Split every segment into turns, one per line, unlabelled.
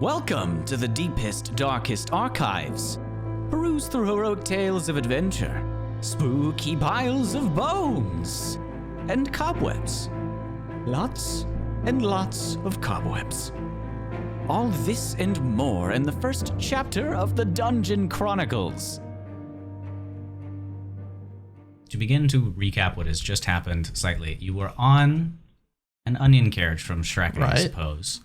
Welcome to the deepest, darkest archives. Peruse through heroic tales of adventure, spooky piles of bones, and cobwebs. Lots and lots of cobwebs. All this and more in the first chapter of the Dungeon Chronicles.
To begin to recap what has just happened slightly, you were on an onion carriage from Shrek, I suppose,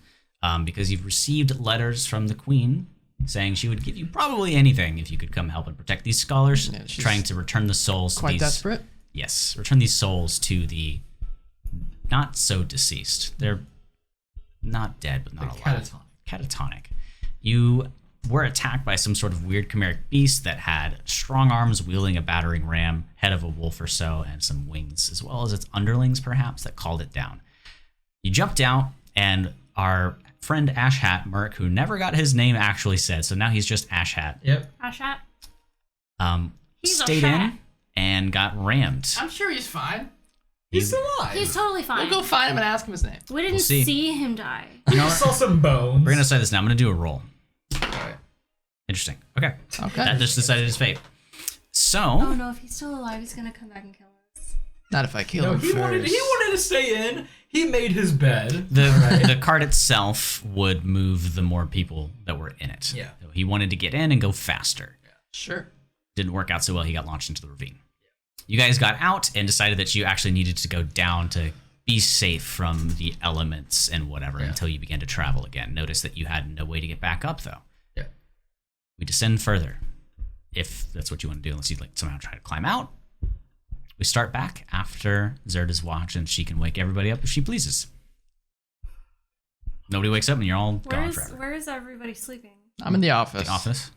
because you've received letters from the Queen saying she would give you probably anything if you could come help and protect these scholars, trying to return the souls to these...
Quite desperate?
Yes, return these souls to the not so deceased. They're not dead, but not alive. Catatonic. You were attacked by some sort of weird chimeric beast that had strong arms wielding a battering ram, head of a wolf or so, and some wings, as well as its underlings, perhaps, that called it down. You jumped out, and our friend Ash Hat Merc, who never got his name actually said, so now he's just Ash Hat.
Yep.
Ash Hat.
He's stayed in and got rammed.
I'm sure he's fine. He's still alive.
He's totally fine.
We'll go find him and ask him his name.
We didn't see him die.
You know,
saw some bones.
We're gonna say this now. I'm gonna do a roll.
Alright.
Interesting. Okay.
Okay.
That just decided his fate. So.
Oh no! If he's still alive, he's gonna come back and kill us.
Not if I kill him
he
first.
wanted to stay in. He made his bed.
The cart itself would move the more people that were in it.
Yeah.
So he wanted to get in and go faster.
Yeah. Sure.
Didn't work out so well. He got launched into the ravine. You guys got out and decided that you actually needed to go down to be safe from the elements and whatever until you began to travel again. Notice that you had no way to get back up, though.
Yeah.
We descend further, if that's what you want to do, unless you'd like somehow try to climb out. We start back after Zerda's watch, and she can wake everybody up if she pleases. Nobody wakes up, and you're all gone forever.
Where is everybody sleeping?
I'm in the office.
The office?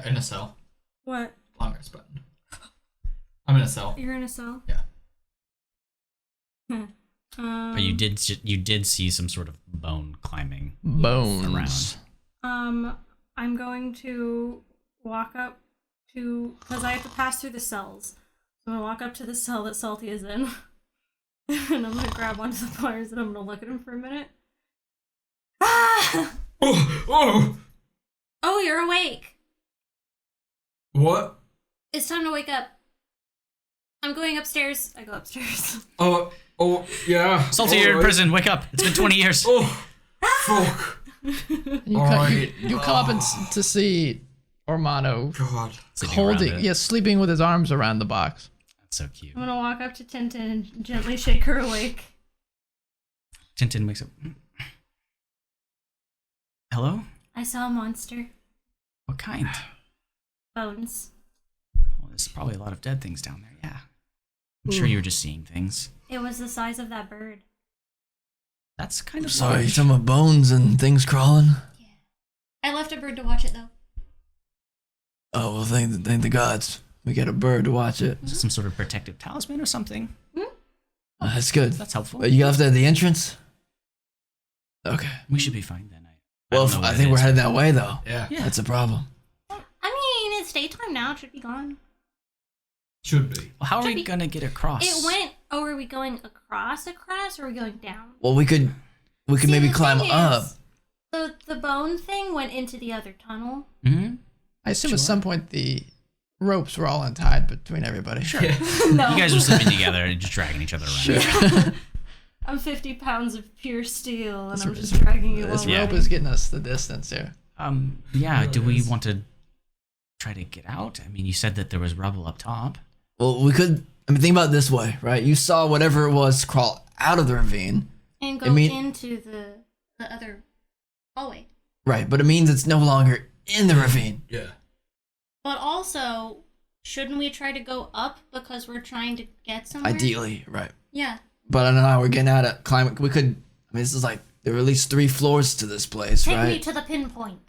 In a cell.
What?
Long rest button. I'm in a cell.
You're in a cell?
Yeah.
But you did see some sort of bone climbing
Bones.
around.
I'm going to walk up to, because I have to pass through the cells. So I'm gonna walk up to the cell that Salty is in, and I'm gonna grab one of the pliers and I'm gonna look at him for a minute. Ah! Oh, you're awake.
What?
It's time to wake up. I'm going upstairs. I go upstairs.
Oh, yeah.
Salty, you're in prison. Wake up. It's been 20 years.
Oh, fuck.
You come up and to see Ormano
God.
sleeping with his arms around the box.
That's so cute.
I'm gonna walk up to Tintin and gently shake her awake.
Tintin wakes up. Hello?
I saw a monster.
What kind?
Bones.
Well, there's probably a lot of dead things down there, yeah. I'm sure you were just seeing things.
It was the size of that bird.
That's kind of
Sorry,
large.
some of bones and things crawling.
Yeah. I left a bird to watch it though.
Oh, well, thank the gods. We got a bird to watch it.
Is it some sort of protective talisman or something?
That's good.
That's helpful.
You left at the entrance? Okay.
We should be fine then.
Well, I think we're headed that way, though.
Yeah.
That's a problem.
I mean, it's daytime now. It should be gone.
Should be.
Well, how are we going to get across?
It went. Oh, are we going across, or are we going down?
Well, we could maybe climb up.
The bone thing went into the other tunnel.
Mm-hmm.
I assume at some point the ropes were all untied between everybody.
Sure.
No.
You guys were sleeping together and just dragging each other around.
Sure.
I'm 50 pounds of pure steel, and I'm just dragging you
This
along.
rope is getting us the distance here.
Yeah, do we want to try to get out? I mean, you said that there was rubble up top.
Well, we could. I mean, think about it this way, right? You saw whatever it was crawl out of the ravine.
And go into the other hallway.
Right, but it means it's no longer in the ravine.
Yeah.
But also, shouldn't we try to go up because we're trying to get somewhere?
Ideally, right.
Yeah.
But I don't know how we're getting out of climate. We could. I mean, this is like there are at least 3 floors to this place,
Take
right?
me to the pinpoint.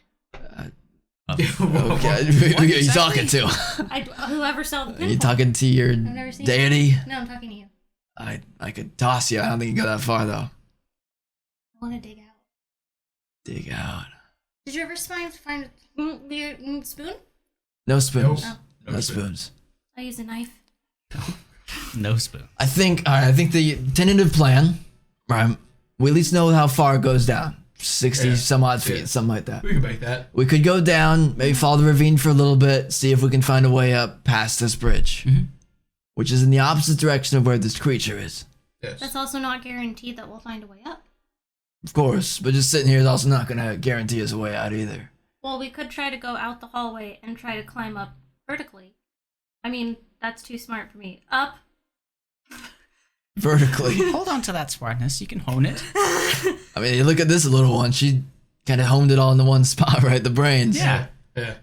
Okay, who are you talking to?
Whoever saw the
Are
pinpoint.
you talking to your
I've never seen
deity?
No, I'm talking to you.
I could toss you. I don't think you go that far though.
I want to dig out.
Dig out.
Did you ever find a spoon?
No spoons.
Oh.
No spoons.
I use a knife.
No spoon.
I think the tentative plan, right? We at least know how far it goes down. 60 some odd feet, something like that.
We can make that.
We could go down, maybe follow the ravine for a little bit, see if we can find a way up past this bridge, which is in the opposite direction of where this creature is.
Yes.
That's also not guaranteed that we'll find a way up.
Of course, but just sitting here is also not going to guarantee us a way out either.
Well, we could try to go out the hallway and try to climb up vertically. I mean, that's too smart for me. Up.
Vertically.
Hold on to that smartness. You can hone it.
I mean, you look at this little one. She kind of honed it all into one spot, right? The brains.
Yeah.
Yeah.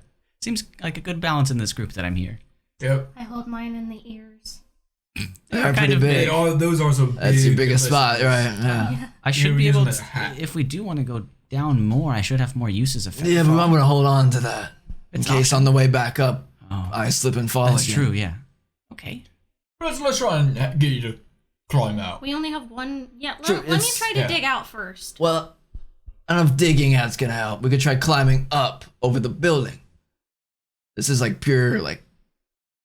Seems like a good balance in this group that I'm here.
Yep.
I hold mine in the ears.
They're
kind
pretty
of
big.
Those are some
That's your
big
biggest spot,
investments.
right? Yeah.
I should
You're
be able
using
to,
that hat.
if we do want to go down more, I should have more uses of
Yeah, but I'm going to hold on to that in
It's
case on the way back up,
Oh,
I slip and fall
that's
again.
true, yeah. Okay.
Let's try and get you to climb out.
We only have one. Yeah,
True,
let me
it's-
try to
yeah.
dig out first.
Well, I don't know if digging out's going to help. We could try climbing up over the building. This is like pure, like,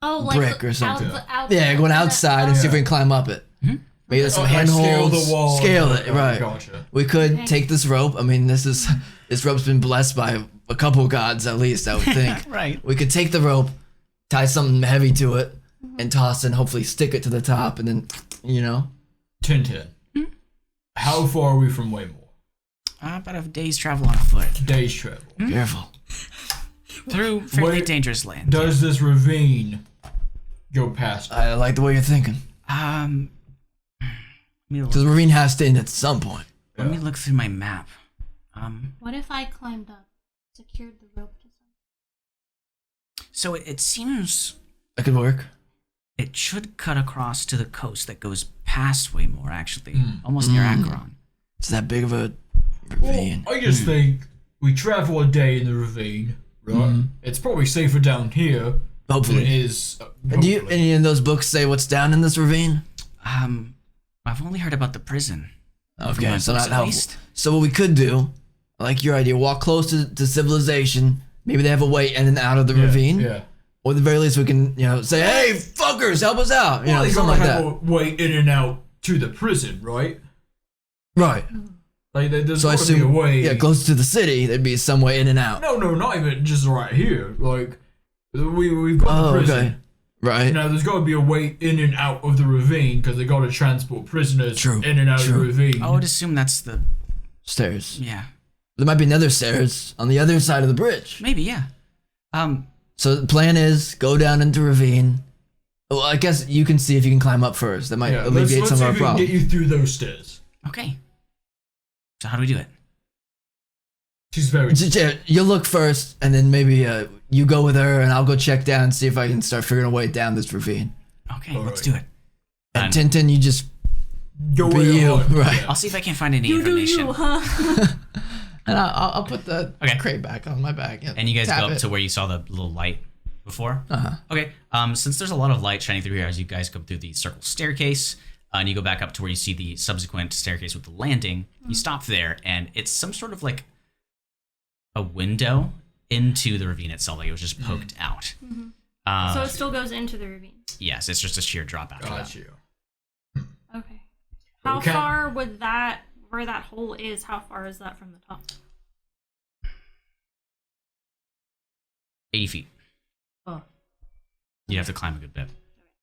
Oh, like
brick or something.
Out
yeah, going outside and see if we can climb up it. Maybe there's some handholds.
Scale the wall.
Scale it, right.
Gotcha.
We could
Okay.
take this rope. I mean, this rope's been blessed by a couple gods at least, I would think.
Right.
We could take the rope, tie something heavy to it, and toss it and hopefully stick it to the top and then, you know.
Tintin. How far are we from Waymore?
About a day's travel on foot.
Day's travel.
Careful.
Through fairly
Wait,
dangerous land.
Does this ravine go past?
I like the way you're thinking.
Let me
Because
look,
the ravine has to end at some point.
let me look through my map.
What if I climbed up, secured the rope to something?
So it seems
That could work.
it should cut across to the coast that goes past Waymore, actually. Almost near Akron.
It's that big of a
Well,
ravine.
I just think we travel a day in the ravine, right? It's probably safer down here than it
Hopefully.
is.
Do you, any of those books say what's down in this ravine?
I've only heard about the prison.
Okay,
my
so
books
not
at
helpful.
least.
So what we could do, I like your idea, walk close to civilization. Maybe they have a way in and out of the ravine.
Yeah.
Or at the very least, we can, say, "Hey, fuckers, help us out!"
Well, they
something
gotta
like
have
that.
a way in and out to the prison, right?
Right.
Like there's
So I
gotta be a
assume,
way.
close to the city, there'd be some way in and out.
No, not even just right here. Like we've got the prison.
Okay. Right.
Now there's got to be a way in and out of the ravine because they got to transport prisoners
True,
in and out of the
true.
ravine.
I would assume that's the
Stairs.
yeah.
There might be another stairs on the other side of the bridge.
Maybe, yeah.
So the plan is go down into ravine. Well, I guess you can see if you can climb up first. That might
Yeah,
alleviate
let's
some
see
of our
if we can
problems.
get you through those stairs.
Okay. So how do we do it?
She's very.
You look first, and then maybe you go with her, and I'll go check down and see if I can start figuring a way down this ravine.
Okay,
All
let's
right.
do it.
And Tintin, you just
Go
be
where
you,
want.
right?
I'll see if I can find any
You do
information.
you, huh?
And I'll put the
Okay.
crate back on my back. Yeah,
And you guys
tap
go up
it.
to where you saw the little light before?
Uh-huh.
Okay. Since there's a lot of light shining through here as you guys go through the circle staircase, and you go back up to where you see the subsequent staircase with the landing, you stop there, and it's some sort of like a window into the ravine itself. Like it was just poked out.
So it still goes into the ravine.
Yes, it's just a sheer drop after
Got
that.
you.
Okay. How
Okay.
far would that, where that hole is, how far is that from the top?
80 feet.
Oh.
You'd have to climb a good bit.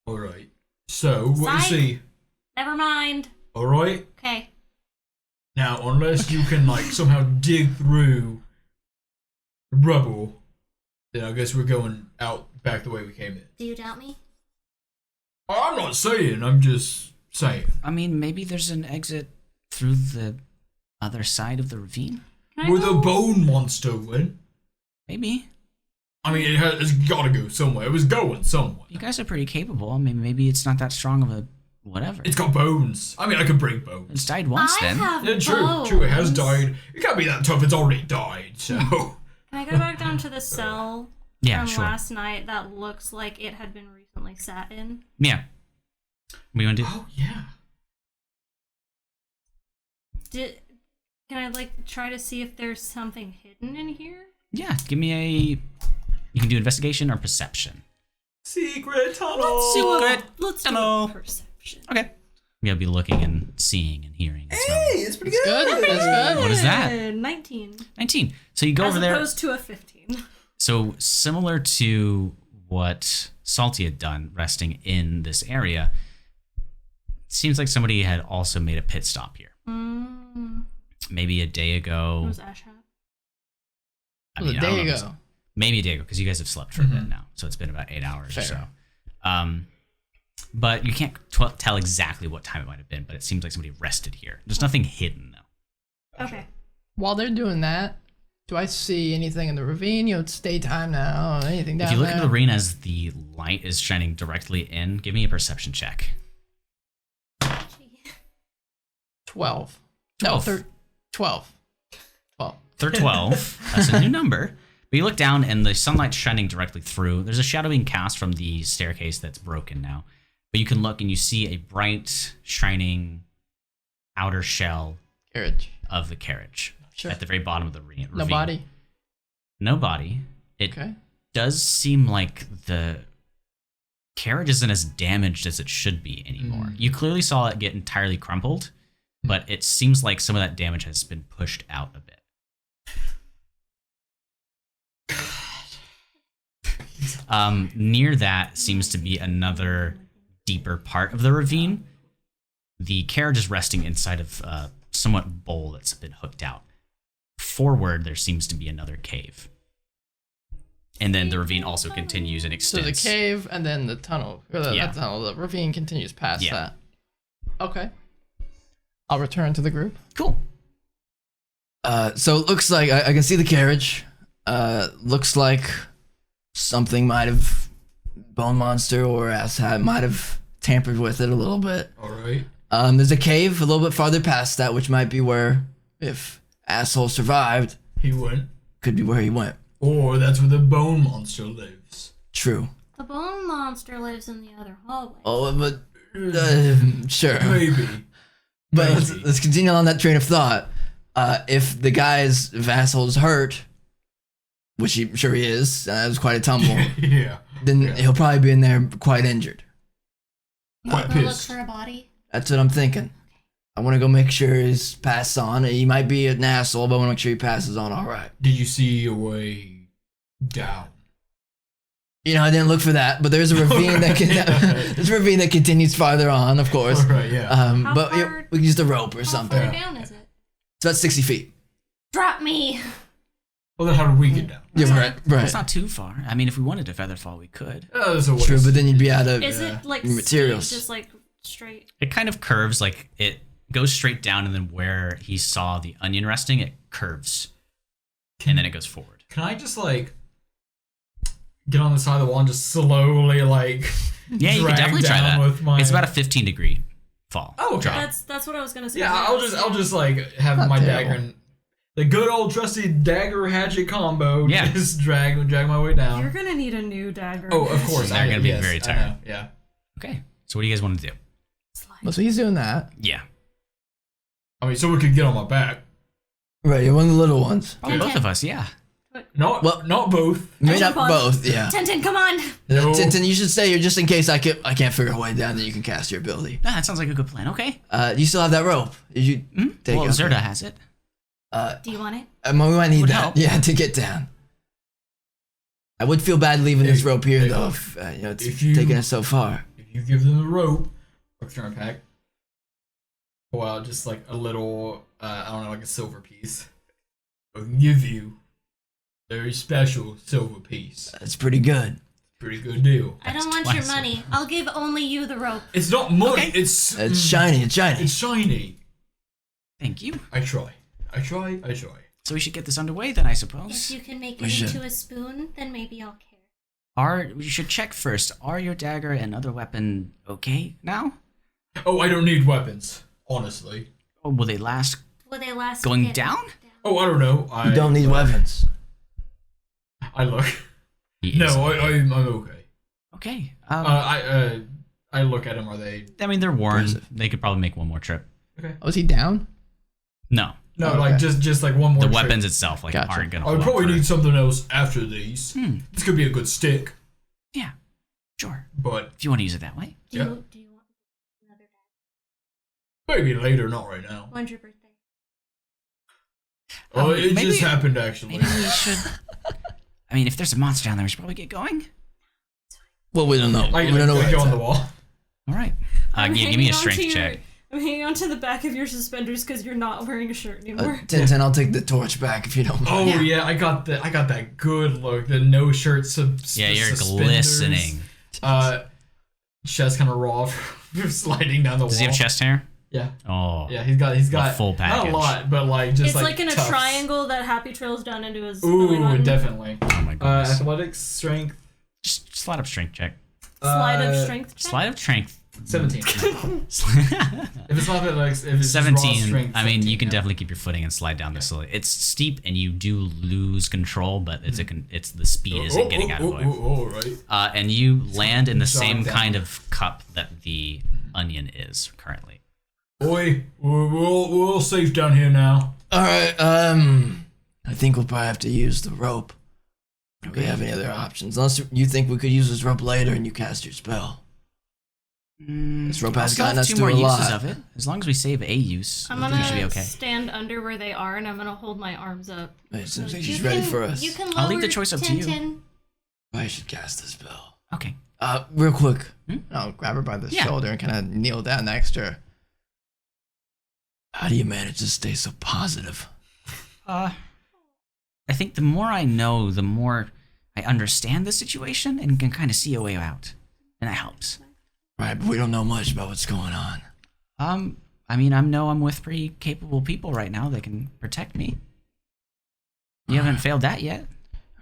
All right. So what you
Psych.
see?
Never mind.
All right.
Okay.
Now, unless you can like somehow dig through rubble, then I guess we're going out back the way we came in.
Do you doubt me?
I'm not saying. I'm just saying.
I mean, maybe there's an exit through the other side of the ravine?
Can I
Where the
go?
bone monster went.
Maybe.
I mean, it's got to go somewhere. It was going somewhere.
You guys are pretty capable. I mean, maybe it's not that strong of a whatever.
It's got bones. I mean, I can break bones.
It's died once
I
then.
have
Yeah, true. It has
bones.
died. It can't be that tough. It's already died. So.
Can I go back down to the cell
Yeah,
from
sure.
last night that looks like it had been recently sat in?
Yeah. What do you want to do?
Oh yeah.
Can I like try to see if there's something hidden in here?
Yeah, give me a. You can do investigation or perception.
Secret tunnel.
Secret
Let's
tunnel.
do a perception.
Okay. You'll be looking and seeing and hearing and smelling.
Hey, it's pretty good.
That's good.
What is that?
19.
19. So you go over there.
As opposed to a 15.
So similar to what Salty had done, resting in this area, it seems like somebody had also made a pit stop here. Maybe a day ago.
What was Ash hat?
I
It was
mean,
a
I don't
day
know.
ago.
Maybe a day ago, because you guys have slept for a bit now. So it's been about 8 hours or so. But you can't tell exactly what time it might have been, but it seems like somebody rested here. There's nothing hidden, though.
Okay.
While they're doing that, do I see anything in the ravine? It's daytime now. Anything down
If you look
there?
into the ravine as the light is shining directly in, give me a perception check.
12.
12.
No, 12. 12.
They're 12. That's a new number. But you look down and the sunlight's shining directly through. There's a shadow being cast from the staircase that's broken now. But you can look and you see a bright, shining outer shell
Carriage.
of the carriage
Sure.
at the very bottom of the ravine.
No body.
No body. It
Okay.
does seem like the carriage isn't as damaged as it should be anymore. You clearly saw it get entirely crumpled, but it seems like some of that damage has been pushed out a bit. Near that seems to be another deeper part of the ravine. The carriage is resting inside of a somewhat bowl that's been hooked out. Forward, there seems to be another cave. And then the ravine also continues and
So
extends.
the cave and then the tunnel. Or the,
Yeah.
not tunnel. The ravine continues past
Yeah.
that. Okay. I'll return to the group.
Cool.
So it looks like I can see the carriage. Looks like something might have bone monster or asshat might have tampered with it a little bit.
All right.
There's a cave a little bit farther past that, which might be where, if asshole survived,
He went.
could be where he went.
Or that's where the bone monster lives.
True.
The bone monster lives in the other hallway.
Oh, but sure.
Maybe.
But
Maybe.
let's continue on that train of thought. If the guy's asshole's hurt, which he sure he is, that was quite a tumble,
Yeah.
then he'll probably be in there quite injured.
Quite
Go look
pissed.
for a body.
That's what I'm thinking. I want to go make sure he's passed on. He might be an asshole, but I want to make sure he passes on all right.
Did you see your way down?
You know, I didn't look for that, but there's a ravine that can. There's a ravine that continues farther on, of course.
All right, yeah.
How
But yeah,
far-
we can use the rope or
How
something.
far down is it?
It's about 60 feet.
Drop me!
Well, then how did we get down?
Yeah, right.
It's not too far. I mean, if we wanted to feather fall, we could.
Oh, there's a ways.
True, but then you'd be out of.
Is it like
Materials.
steep, just like straight?
It kind of curves, like it goes straight down, and then where he saw the onion resting, it curves, and then it goes forward.
Can I just like get on the side of the wall and just slowly like
Yeah, you can
drag
definitely try
down
that.
with my...
It's about a 15-degree fall.
Oh, okay.
drop.
That's what I was gonna say.
Yeah, I'll just like have
Not
my
terrible.
dagger and the good old trusty dagger hatchet combo.
Yeah.
Just drag my way down.
You're gonna need a new dagger.
Oh, of course.
They're gonna be very
I
tired.
know, yeah.
Okay, so what do you guys want to do?
Well, so he's doing that.
Yeah,
I mean, someone could get on my back.
Right, you're one of the little ones.
probably both of us. Yeah.
Not both.
Maybe not
Come on.
both, yeah.
Tintin, come on!
No.
Tintin, you should stay here just in case I can't figure a way down that you can cast your ability.
No, that sounds like a good plan. Okay.
You still have that rope. Did you take
Well,
it?
Zerda has it.
Do you want it?
We might need
Would
that.
help.
Yeah, to get down. I would feel bad leaving this rope here,
hey,
though, if it's
if you-
taking us so far.
If you give them the rope, I'll try and pack. Pull out just like a little, I don't know, like a silver piece. I can give you a very special silver piece.
That's pretty good.
Pretty good deal.
I don't want
twice.
your money. I'll give only you the rope.
It's not money.
Okay.
It's
It's shiny. It's shiny.
It's shiny.
Thank you.
I try.
So we should get this underway then, I
If
suppose.
you can make
We
it
should.
into a spoon, then maybe I'll care.
We should check first. Are your dagger and other weapon okay now?
Oh, I don't need weapons, honestly.
Or will they last
Will they last
going
get-
down?
Oh, I don't know.
You don't need weapons.
I look.
He
No,
is.
I'm okay.
Okay.
I look at them. Are they?
I mean, they're worn.
Impressive.
They could probably make one more trip.
Okay.
Oh, is he down?
No.
No,
Okay.
like just like one more.
The
trip.
weapons itself like
Gotcha.
aren't gonna.
I would
hold up
probably
for-
need something else after these. This could be a good stick,
Yeah. Sure.
but
If you want to use it that way.
Do
Yeah.
you want another dagger?
Maybe later, not right now.
When's your birthday?
Oh, it
maybe-
just happened actually.
Maybe we should. I mean, if there's a monster down there, we should probably get going.
Well, we don't know.
I
We don't know where
go
it's
on the
at.
wall.
All right.
I'm
Give me
hanging
a
on
strength
to your-
check.
I'm hanging on to the back of your suspenders because you're not wearing a shirt anymore.
Tintin, I'll take the torch back if you don't mind.
Oh yeah, I got that good look. The no shirt
Yeah, you're
suspenders.
glistening.
Chest kind of raw, sliding down the wall.
Does he have chest hair?
Yeah.
Oh.
Yeah, he's got
full
not
package.
a lot, but like just
It's like in a
tufts.
triangle that Happy Trails down into his belly
Ooh,
button.
definitely.
Oh my goodness.
Athletics, strength.
Just slide up strength check.
Slide of strength check?
Slide up strength.
17. If it's not that like if it's just raw
17.
strength,
I mean, you
17,
can
yeah.
definitely keep your footing and slide down this. It's steep, and you do lose control, but it's the speed isn't getting out of the way.
Right.
And you land in the same
down.
kind of cup that the onion is currently.
Oi, we're all safe down here now.
All right. I think we'll probably have to use the rope. Do we have any other options? Unless you think we could use this rope later and you cast your spell. This rope has
I'll still
gotten
have
us
two
through
more
a
uses
lot.
of it. As long as we save a use,
I'm
I think we should be
gonna
okay.
stand under where they are and I'm gonna hold my arms up.
It seems like she's
You
ready
can-
for us.
You can
I'll leave
lower
the choice up to you.
Tintin.
I should cast the spell.
Okay.
Real quick.
I'll grab her by the
Yeah.
shoulder and kind of kneel down next to her.
How do you manage to stay so positive?
I think the more I know, the more I understand the situation and can kind of see a way out, and that helps.
Right, but we don't know much about what's going on.
I mean, I'm with pretty capable people right now that can protect me. You haven't failed that yet.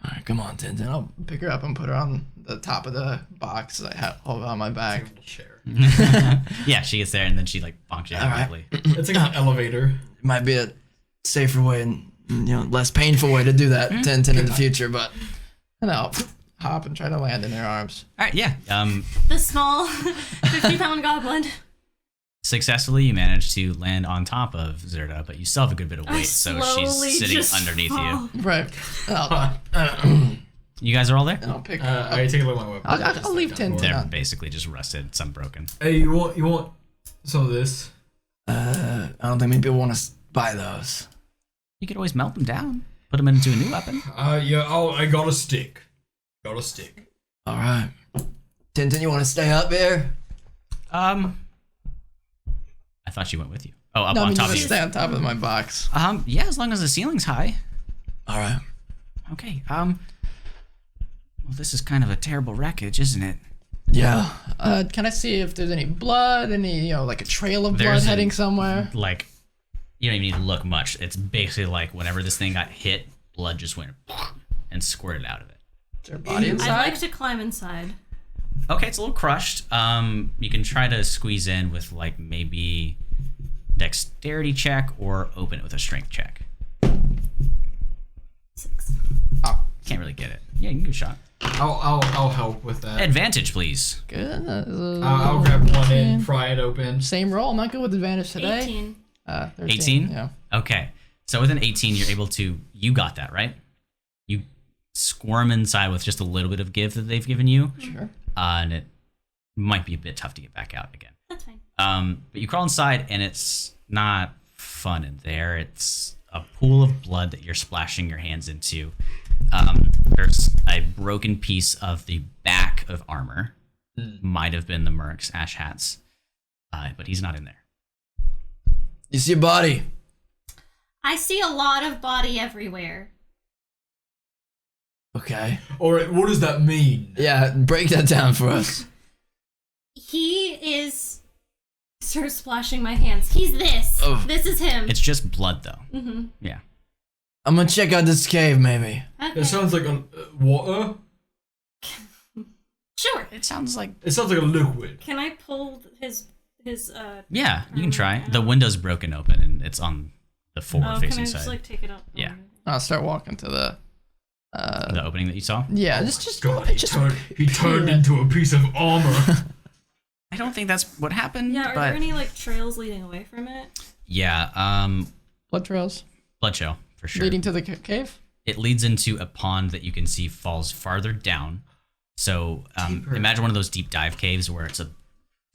All right, come on, Tintin.
I'll pick her up and put her on the top of the box that I hold on my back.
Chair.
Yeah, she gets there and then she like bonks you
All right.
quickly.
It's like an elevator.
It might be a safer way and less painful way to do that, Tintin, in the future. But
And I'll hop and try to land in her arms.
All right, yeah.
The small 50-pound goblin.
Successfully, you manage to land on top of Zerda, but you still have a good bit of
I
weight, so
slowly
she's sitting
just
underneath
fall.
you.
Right. And
You guys are all there?
I'll pick her up.
I take a look at my weapon.
I'll leave Tintin.
They're
on.
basically just rusted, some broken.
Hey, you want some of this?
I don't think many people want to buy those.
You could always melt them down, put them into a new weapon.
Yeah. Oh, I got a stick. Got a stick.
All right. Tintin, you want to stay up here?
I thought she went with you. Oh, up
No, I
on
mean,
top
you
of
just
you.
stay on top of my box.
Yeah, as long as the ceiling's high.
All right.
Okay. Well, this is kind of a terrible wreckage, isn't it?
Yeah.
Can I see if there's any blood, any, like a trail of blood
There's
heading somewhere?
Like, you don't even need to look much. It's basically like whenever this thing got hit, blood just went and squirted out of it.
Is there a body
I'd
inside?
like to climb inside.
Okay, it's a little crushed. You can try to squeeze in with like maybe dexterity check or open it with a strength check.
6.
Oh,
Can't really get it. Yeah, you can give it a shot.
I'll help with that.
Advantage, please.
good.
I'll grab one and pry it open.
Same roll. I'm not good with advantage today.
18.
13.
18?
Yeah.
Okay. So with an 18, you're able to. You got that, right? You squirm inside with just a little bit of give that they've given you,
Sure.
and it might be a bit tough to get back out again.
That's fine.
But you crawl inside, and it's not fun in there. It's a pool of blood that you're splashing your hands into. There's a broken piece of the back of armor. Might have been the Merc's ash hats, but he's not in there.
You see a body?
I see a lot of body everywhere.
Okay.
Alright, what does that mean?
Yeah, break that down for us.
He is... Start splashing my hands. He's this.
Oh.
This is him.
It's just blood, though.
Mm-hmm.
Yeah.
I'm gonna check out this cave, maybe.
Okay.
It sounds like a water.
Sure.
It sounds like.
It sounds like a liquid.
Can I pull his
Yeah, you can try.
armor
The
out?
window's broken open, and it's on the
Oh, can I
forward-facing
just
side.
like take it up?
Yeah.
I'll start walking to the.
The opening that you saw.
Yeah,
Oh
just
God, he turned into a piece of armor.
I don't think that's what happened.
Yeah, are
but
there any like trails leading away from it?
yeah,
blood trails
blood trail for sure.
leading to the cave.
It leads into a pond that you can see falls farther down. So
Deeper.
imagine one of those deep dive caves where it's a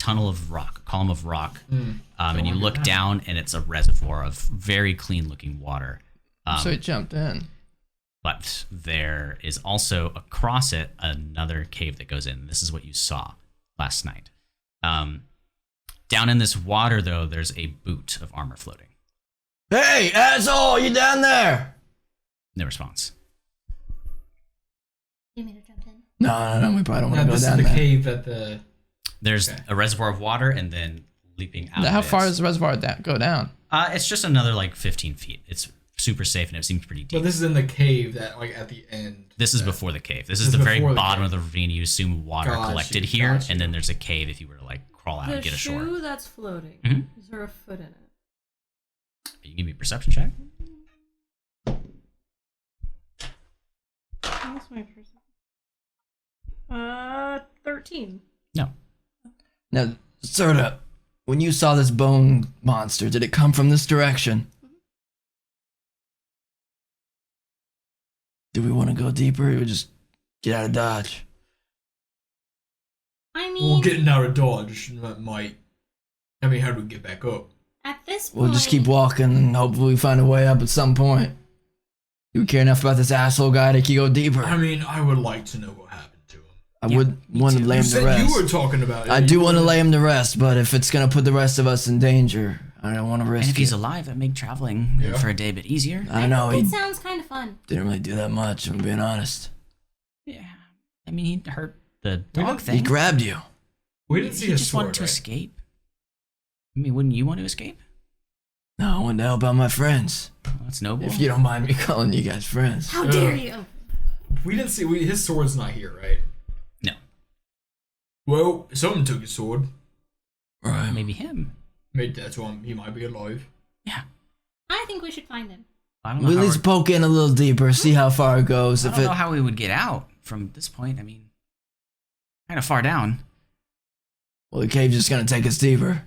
tunnel of rock, a column of rock, and you look down, and it's a reservoir of very clean-looking water.
So it jumped in.
But there is also across it another cave that goes in. This is what you saw last night. Down in this water, though, there's a boot of armor floating.
Hey, asshole, you down there?
No response.
You mean to jump in?
No, we probably don't want to go
this
down
is the
there.
cave at the.
There's a reservoir of water, and then leaping out.
How
of
far
it.
does the reservoir go down?
It's just another like 15 feet. It's super safe, and it seems pretty deep.
But this is in the cave that like at the end.
This is before the cave. This is the very
before the
bottom
cave.
of the ravine. You assume water
Got
collected
you,
here,
got you.
and then there's a cave if you were to like crawl out
The
and get ashore.
shoe that's floating.
Mhm.
Is there a foot in it?
You can give me a perception check.
What's my perception? 13.
No.
Now, Serta, when you saw this bone monster, did it come from this direction? Do we want to go deeper or just get out of Dodge?
I mean,
Well, getting out of Dodge that might. I mean, how do we get back up?
at this point,
We'll just keep walking and hopefully we find a way up at some point. Do we care enough about this asshole guy to go deeper?
I mean, I would like to know what happened to him.
I would want to lay
You
him to
said
rest.
you were talking about it.
I do want to lay him to rest, but if it's going to put the rest of us in danger, I don't want to risk
And if he's
it.
alive, that make traveling
Yeah.
for a day a bit easier.
I don't know.
It
He
sounds kind of fun.
didn't really do that much, if I'm being honest.
Yeah. I mean, he hurt the
We
dog
didn't-
thing.
He grabbed you.
We didn't see
he
his
just
sword,
wanted to
right?
escape. I mean, wouldn't you want to escape?
No, I wanted to help out my friends.
Well, that's noble.
If you don't mind me calling you guys friends.
How dare you?
We didn't see. His sword's not here, right?
No.
Well, someone took his sword.
Right.
Maybe him.
Maybe that's why he might be alive.
Yeah.
I think we should find him.
I don't know
We'll
how
at least poke in a little deeper, see how far it goes.
I
If
don't
it,
know how we would get out from this point. I mean, kind of far down.
well, the cave's just gonna take us deeper.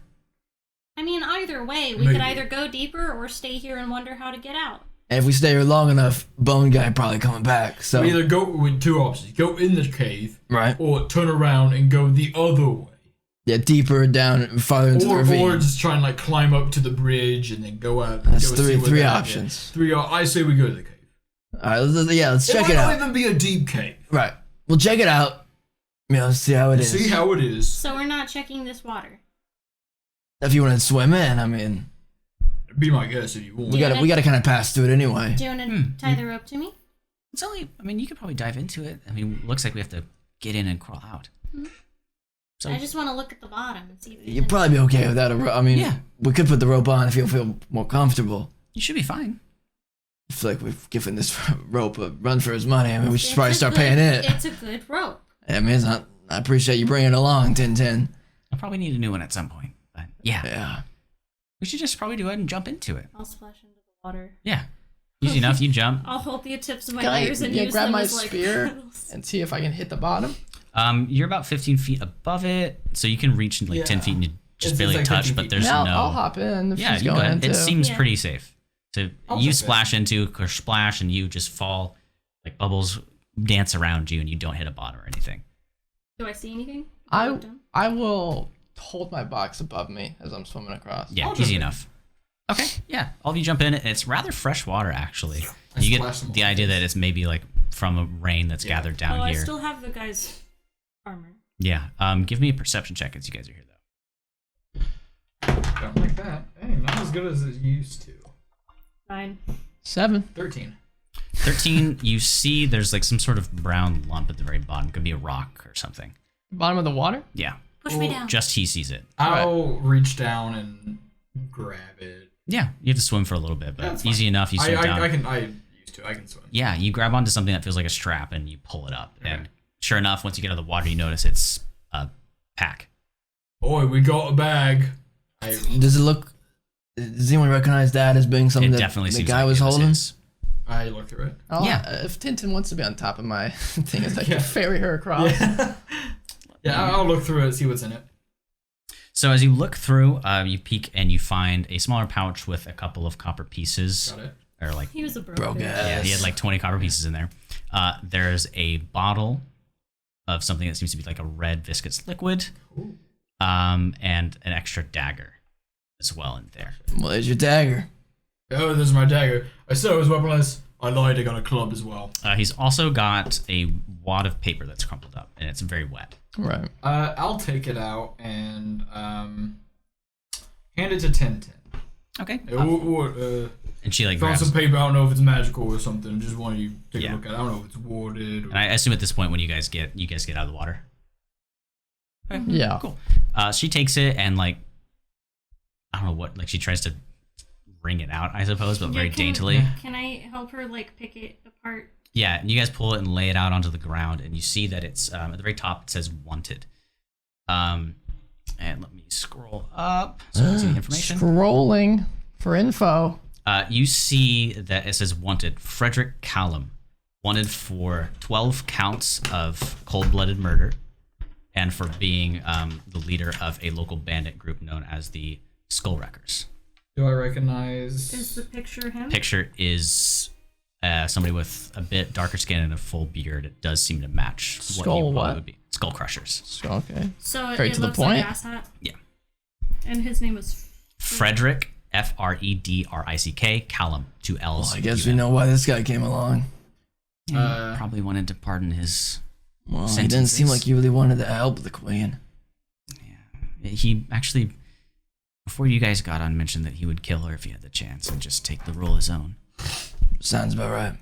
I mean, either way, we
Maybe.
could either go deeper or stay here and wonder how to get out.
And if we stay here long enough, Bone Guy probably coming back. So
We either go with two options: go in the cave,
right,
or turn around and go the other way,
yeah, deeper down, farther into the ravine.
or just try and like climb up to the bridge and then go out.
That's
go see
three
what
three
that-
options.
I say we go to the cave.
All right, let's check
might
it
not
out.
even be a deep cave.
Right, we'll check it out. See how it is.
See how it is.
So we're not checking this water.
If you want to swim in, I mean,
Be my guess if you want.
we gotta kind of pass through it anyway.
Do you want to tie the rope to me?
It's only, I mean, you could probably dive into it. I mean, it looks like we have to get in and crawl out. So,
I just want to look at the bottom and see. If there's
You'd probably be okay without a rope. I mean,
Yeah.
we could put the rope on if you feel more comfortable.
you should be fine.
I feel like we've given this rope a run for his money. I mean, we should
It's
probably
a
start
good-
paying it.
It's a good rope.
I mean, it's not, I appreciate you bringing it along, Tintin.
I'll probably need a new one at some point. But yeah,
Yeah.
we should just probably go ahead and jump into it.
I'll splash into the water.
Yeah. Easy enough. You jump.
I'll hold the tips of my
Can I
ears and use
grab
them
my
as like
spear
paddles.
and see if I can hit the bottom?
You're about 15 feet above it, so you can reach like 10
Yeah.
feet and you just
It's
barely
like
touch,
15
but
feet.
there's
Now
no.
I'll hop in if
Yeah,
she's
you go
going
ahead.
into.
It seems
Yeah.
pretty safe. So
I'll
you
jump in.
splash into splash, and you just fall, like bubbles dance around you, and you don't hit a bottom or anything.
Do I see anything?
I
Look down.
I will hold my box above me as I'm swimming across.
Yeah,
I'll jump
easy
in.
enough. Okay, yeah, all of you jump in. It's rather fresh water, actually.
I
You
splash
get
them
the
all.
idea that it's maybe like from a rain that's gathered down
Oh, I
here.
still have the guy's armor.
Yeah. Give me a perception check as you guys are here, though.
Don't like that. Hey, not as good as it used to.
9.
7.
13.
13. You see, there's like some sort of brown lump at the very bottom. Could be a rock or something.
Bottom of the water?
Yeah.
Push me down.
Just he sees it.
I'll reach down and grab it.
Yeah. You have to swim for a little bit, but
That's
easy
fine.
enough. You swim down.
I can swim.
Yeah, you grab onto something that feels like a strap and you pull it up. And sure enough, once you get out of the water, you notice it's a pack.
Boy, we got a bag.
Does it look? Does anyone recognize that as being something
It
that
definitely
the
seems
guy
like
was
it
holding?
his.
I looked through it.
Yeah.
If Tintin wants to be on top of my thing, it's like
Yeah.
ferry her across.
Yeah, I'll look through it, see what's in it.
So as you look through, you peek and you find a smaller pouch with a couple of copper pieces.
Got it.
Or like,
He was a broke
Broke
guy.
ass.
yeah, he had like 20 copper pieces in there. There's a bottle of something that seems to be like a red viscous liquid.
Ooh.
and an extra dagger as well in there.
Well, there's your dagger.
Oh, this is my dagger. I said it was weaponless. I lied. I got a club as well.
He's also got a wad of paper that's crumpled up, and it's very wet.
Right.
I'll take it out and hand it to Tintin.
Okay. And she
Found
grabs
some paper. I don't know if it's magical or something. Just want you to take
Yeah.
a look at it. I don't know if it's warded. Or...
And I assume at this point when you guys get out of the water. Okay.
Yeah.
Cool. She takes it and I don't know what, she tries to wring it out, I suppose, but very daintily.
Can I help her pick it apart?
Yeah, and you guys pull it and lay it out onto the ground, and you see that it's at the very top. It says "wanted." And let me scroll up so you can see the information.
Scrolling for info.
You see that it says "wanted." Frederick Callum, wanted for 12 counts of cold-blooded murder, and for being the leader of a local bandit group known as the Skullwreckers.
Do I recognize?
Is the picture him?
Picture is somebody with a bit darker skin and a full beard. It does seem to match what would be. Skull Crushers.
Okay.
So
Straight
it
to the
looks
point?
like asshat.
Yeah.
And his name was
Frederick, Fredrick, Callum, 2 L's.
Well, I guess we know why this guy came along.
Yeah, probably wanted to pardon his.
Well, he didn't seem like he really wanted to help the queen.
Yeah. He actually, before you guys got on, mentioned that he would kill her if he had the chance and just take the role his own.
Sounds about right.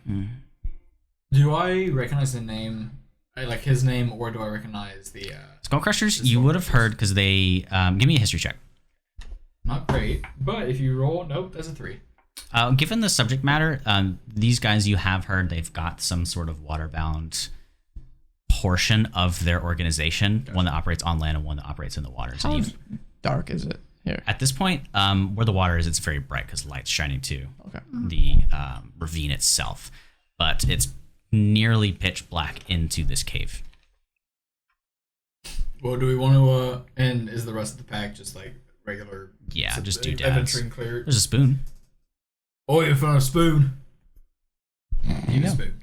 Do I recognize the name? His name, or do I recognize the
Skull Crushers? You would have heard because they give me a history check.
Not great, but if you roll, nope, that's a 3.
Given the subject matter, these guys you have heard they've got some sort of waterbound portion of their organization, one that operates on land and one that operates in the water. So
How dark is it here?
at this point, where the water is, it's very bright because light's shining to
Okay.
the ravine itself, but it's nearly pitch black into this cave.
Well, do we want to? And is the rest of the pack just regular?
Yeah, just doodads.
Adventuring clear.
There's a spoon.
Oh, you found a spoon.
You
Use a
go.
spoon.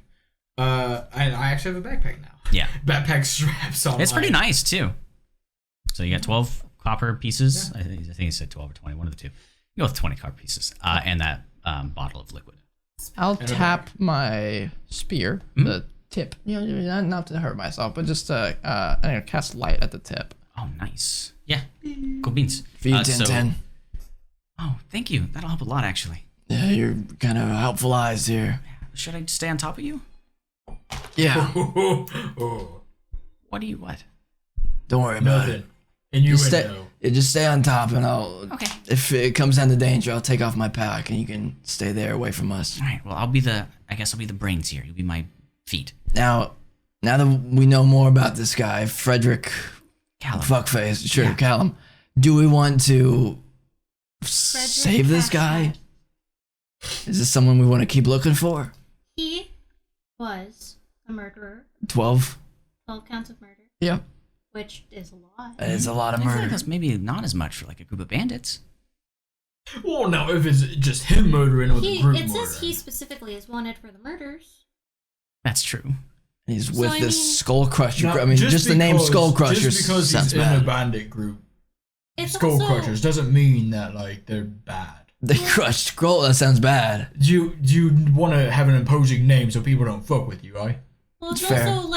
I actually have a backpack now.
Yeah.
Backpack straps on.
It's pretty nice too. So you got 12 copper pieces.
Yeah.
I think he said 12 or 20, one of the two. You go with 20 copper pieces, and that bottle of liquid.
I'll
And a
tap my spear, the tip. Not to hurt myself, but just to I'm gonna cast light at the tip.
Oh, nice. Yeah. Cool beans.
For you,
So-
Tintin.
oh, thank you. That'll help a lot, actually.
Yeah, you're kind of helpful eyes here.
Should I stay on top of you?
Yeah,
Oh,
What?
don't worry about it.
nothing. And you
Just
would
stay,
know.
just stay on top, and I'll.
Okay.
If it comes down to danger, I'll take off my pack, and you can stay there away from us.
All right. Well, I guess I'll be the brains here. You'll be my feet.
Now that we know more about this guy, Frederick
Callum.
Fuckface, sure,
Yeah.
Callum. Do we want to save this guy? Is this someone we want to keep looking for?
He was a murderer.
12?
12 counts of murder,
Yep.
which is a lot.
It's a lot of
I feel like
murder.
that's maybe not as much for a group of bandits.
Well, now if it's just him murdering or the group
It
murdering.
says he specifically is wanted for the murders.
That's true.
He's
So,
with
I
this
mean-
Skull Crusher.
Now,
I mean, just the name
because-
Skull Crusher
Just because
sounds
he's in a
bad.
bandit group,
It's
Skull
also,
Crushers doesn't mean that they're bad.
They crushed Scroll. That sounds bad.
Do you want to have an imposing name so people don't fuck with you, right?
Well, it's
It's fair.
also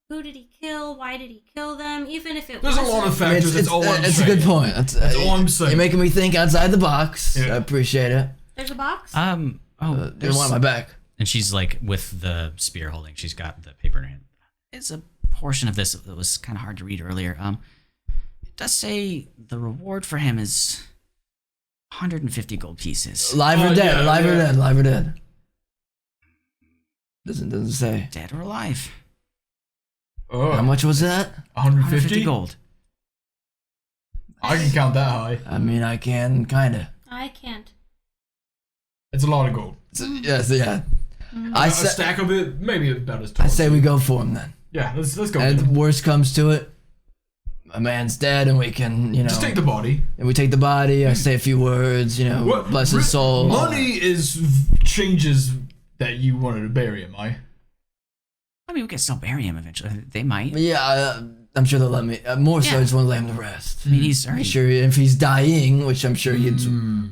who did he kill? Why did he kill them? Even if it
There's a
wasn't-
lot of
I mean,
factors. That's all I'm
it's a
saying.
good point. That's
all I'm saying.
You're making me think outside the box.
Yeah.
I appreciate it.
There's a box.
Oh,
There's
there's
one on my back.
and she's with the spear holding. She's got the paper in her hand. It's a portion of this that was kind of hard to read earlier. It does say the reward for him is 150 gold pieces.
Live or
Oh,
dead?
yeah,
Live or
yeah.
dead? Live or dead? Doesn't say.
Dead or alive?
Oh,
How much was that?
150
150?
gold.
I can count that high.
I mean, I can kinda.
I can't.
It's a lot of gold.
Yes, yeah. I
A
say,
stack of it, maybe about as tall.
I say we go for him then.
Yeah, let's go.
And if worst comes to it, a man's dead, and we can,
Just take the body.
and we take the body. I say a few words, bless his soul.
Money changes that you wanted to bury him, I.
I mean, we can still bury him eventually. They might.
Yeah, I'm sure they'll let me. More so, I
Yeah.
just want to let him to rest.
I mean, he's
I'm
already
sure if he's dying, which I'm sure he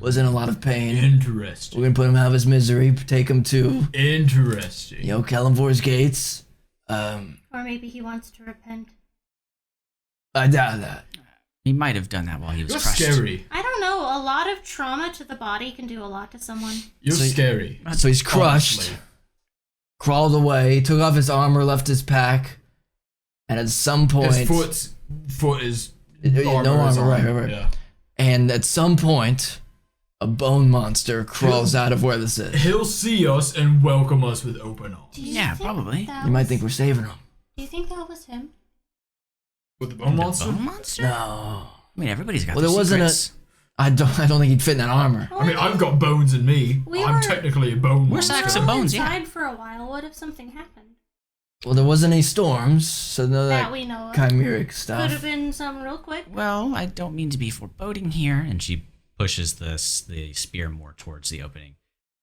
was in a lot of pain,
Interesting.
we're gonna put him out of his misery, take him to,
Interesting.
Kellenvor's gates.
Or maybe he wants to repent.
I doubt that.
He might have done that while he was
You're
crushed.
scary.
I don't know. A lot of trauma to the body can do a lot to someone.
You're
So-
scary.
So he's crushed,
Honestly.
crawled away, took off his armor, left his pack, and at some point,
His foot is
no
is
armor,
on.
right.
Yeah.
And at some point, a bone monster crawls out of where this is.
He'll see us and welcome us with open arms.
Do you
Yeah,
think
probably.
that
You might
was-
think we're saving him.
Do you think that was him?
With the bone monster?
Bone monster?
No,
I mean, everybody's got
Well,
their
there wasn't
secrets.
I don't think he'd fit in that armor.
I mean, I've got bones in me.
We
I'm
were-
technically a bone
We're
monster.
sacks
We
of
were
bones, yeah.
inside for a while. What if something happened?
Well, there wasn't any storms, so none of
That
that
we know of.
chimeric
Could
stuff.
have been something real quick.
Well, I don't mean to be foreboding here. And she pushes the spear more towards the opening.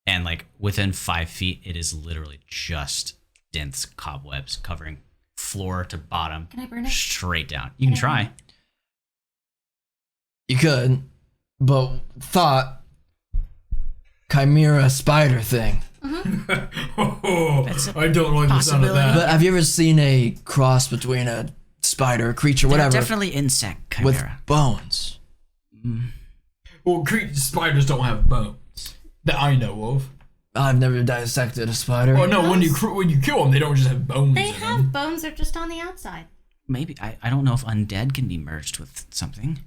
And like within 5 feet, it is literally just dense cobwebs covering floor to bottom,
Can I burn it?
straight down. You can try.
You could, but thought chimera spider thing.
Oh,
That's a
I don't like the sound of
possibility.
that.
But have you ever seen a cross between a spider, a creature,
They're
whatever,
definitely insect
with
chimera.
bones?
Well, spiders don't have bones that I know of.
I've never dissected a spider.
Oh no, when you kill them, they don't just have bones.
They
in
have
them.
bones. They're just on the outside.
Maybe. I don't know if undead can be merged with something.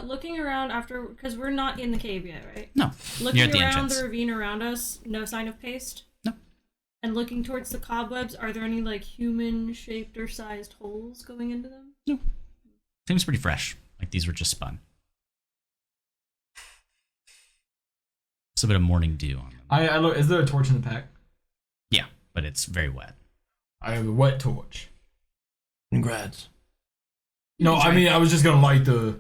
Looking around after, because we're not in the cave yet, right?
No.
Looking
You're at the
around
entrance.
the ravine around us, no sign of paste.
No.
And looking towards the cobwebs, are there any like human-shaped or sized holes going into them?
Seems pretty fresh. Like these were just spun. It's a bit of morning dew on them.
I look. Is there a torch in the pack?
Yeah, but it's very wet.
I have a wet torch.
Congrats.
No, I mean I was just gonna light the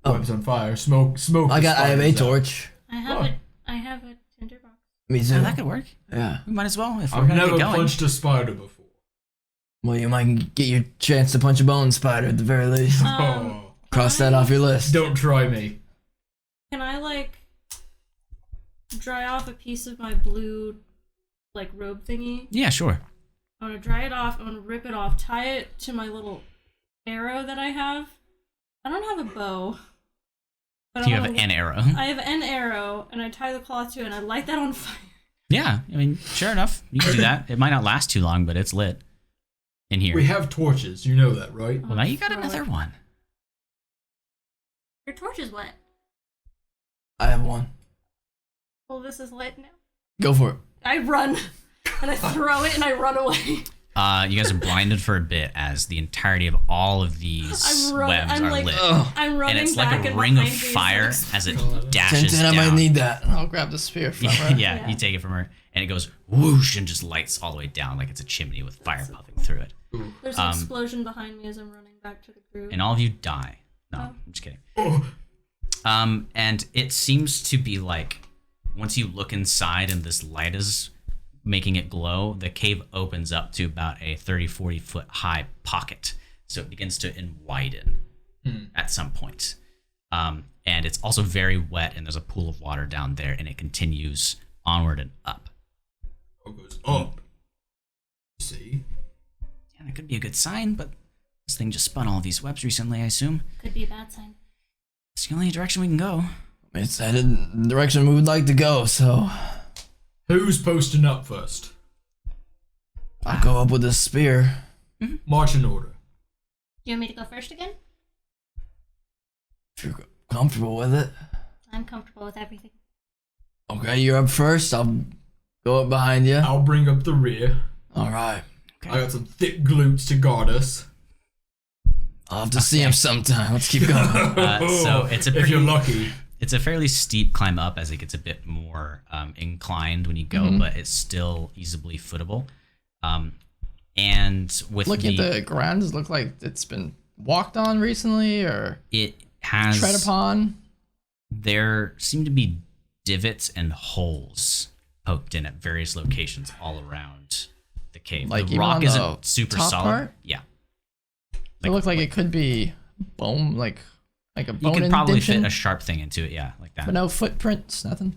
webs on fire. Smoke.
I have a
spiders out.
torch.
I have
Oh.
I have a tinderbox.
Me too.
Yeah, that could work.
Yeah.
We might as well if we're
I've
gonna
never
get going.
punched a spider before.
Well, you might get your chance to punch a bone spider at the very least.
Oh,
Cross that off your list.
don't try me.
Can I like dry off a piece of my blue like robe thingy?
Yeah, sure.
I'm gonna dry it off. I'm gonna rip it off. Tie it to my little arrow that I have. I don't have a bow. But
You
I'm
have
gonna-
an arrow.
I have an arrow, and I tie the cloth to it, and I light that on fire.
Yeah, I mean, sure enough, you can do that. It might not last too long, but it's lit in here.
We have torches. You know that, right?
Well, now you got
Throw
another
it.
one.
Your torch is wet.
I have one.
Well, this is lit now.
Go for it.
I run, and I throw it, and I run away.
You guys are blinded for a bit as the entirety of all of these webs
I'm
are
like,
lit.
I'm running
And it's
back
like a
and
ring of
behind me,
fire
so
as it dashes
10-10, I
down.
might need that.
I'll grab the spear from her.
yeah, you take it from her, and it goes whoosh and just lights all the way down like it's a chimney with fire puffing through it.
There's an explosion behind me as I'm running back to the group.
And all of you die. No, I'm just kidding. And it seems to be like once you look inside and this light is making it glow, the cave opens up to about a 30-40 foot high pocket. So it begins to widen at some point. And it's also very wet, and there's a pool of water down there, and it continues onward and up.
Oh, it goes up. See?
Yeah, that could be a good sign, but this thing just spun all these webs recently, I assume.
Could be a bad sign.
It's the only direction we can go.
It's headed in the direction we would like to go, so
Who's posting up first?
I'll go up with a spear.
March in order.
Do you want me to go first again?
If you're comfortable with it.
I'm comfortable with everything.
Okay, you're up first. I'll go up behind you.
I'll bring up the rear.
All right.
I got some thick glutes to guard us.
I'll have to see him sometime. Let's keep going.
So it's a
If you're
pretty,
lucky.
it's a fairly steep climb up as it gets a bit more inclined when you go, but it's still easily footable. And with
Looking at the ground, does it look like it's been walked on recently or
it has
tread upon?
there seem to be divots and holes poked in at various locations all around the cave.
Like
the
even
rock
on the
isn't super
top
solid.
part?
Yeah.
It looked like it could be bone, like a
You
bone
could probably
indentation,
fit a sharp thing into it, yeah, like that.
but no footprints, nothing.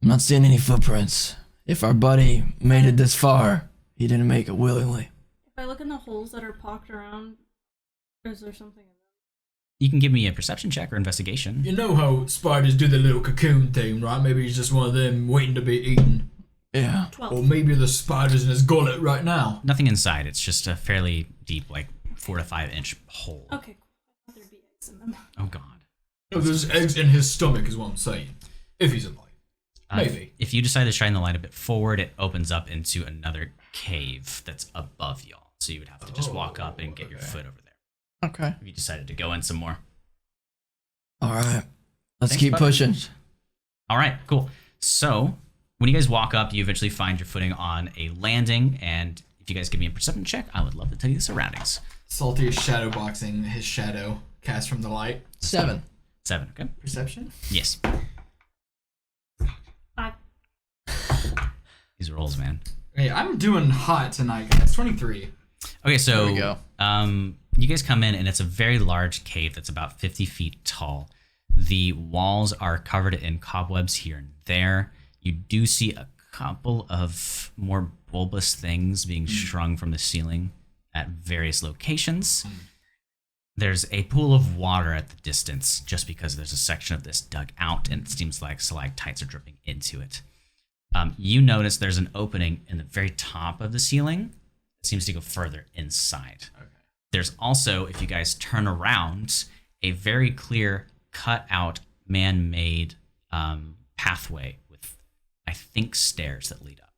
I'm not seeing any footprints. If our buddy made it this far, he didn't make it willingly.
If I look in the holes that are pocked around, is there something in them?
You can give me a perception check or investigation.
You know how spiders do the little cocoon thing, right? Maybe he's just one of them waiting to be eaten.
Yeah.
12.
Or maybe the spider's in his gullet right now.
Nothing inside. It's just a fairly deep, like 4 to 5 inch hole.
Okay, cool. I thought there'd be eggs in them.
Oh God.
No, there's eggs in his stomach, is what I'm saying. If he's alive. Maybe.
If you decide to shine the light a bit forward, it opens up into another cave that's above y'all. So you would have to just walk up and get your foot over there.
Okay.
If you decided to go in some more.
All right. Let's
Thanks,
keep
bud.
pushing.
All right, cool. So when you guys walk up, you eventually find your footing on a landing. And if you guys give me a perception check, I would love to tell you the surroundings.
Salty is shadowboxing his shadow cast from the light.
7.
7, okay?
Perception?
Yes.
5.
These rolls, man.
Hey, I'm doing hot tonight, guys. 23.
Okay, so
There we go.
You guys come in, and it's a very large cave that's about 50 feet tall. The walls are covered in cobwebs here and there. You do see a couple of more bulbous things being strung from the ceiling at various locations. There's a pool of water at the distance, just because there's a section of this dug out, and it seems like stalactites are dripping into it. You notice there's an opening in the very top of the ceiling. It seems to go further inside.
Okay.
There's also, if you guys turn around, a very clear, cut out, man-made pathway with, I think, stairs that lead up.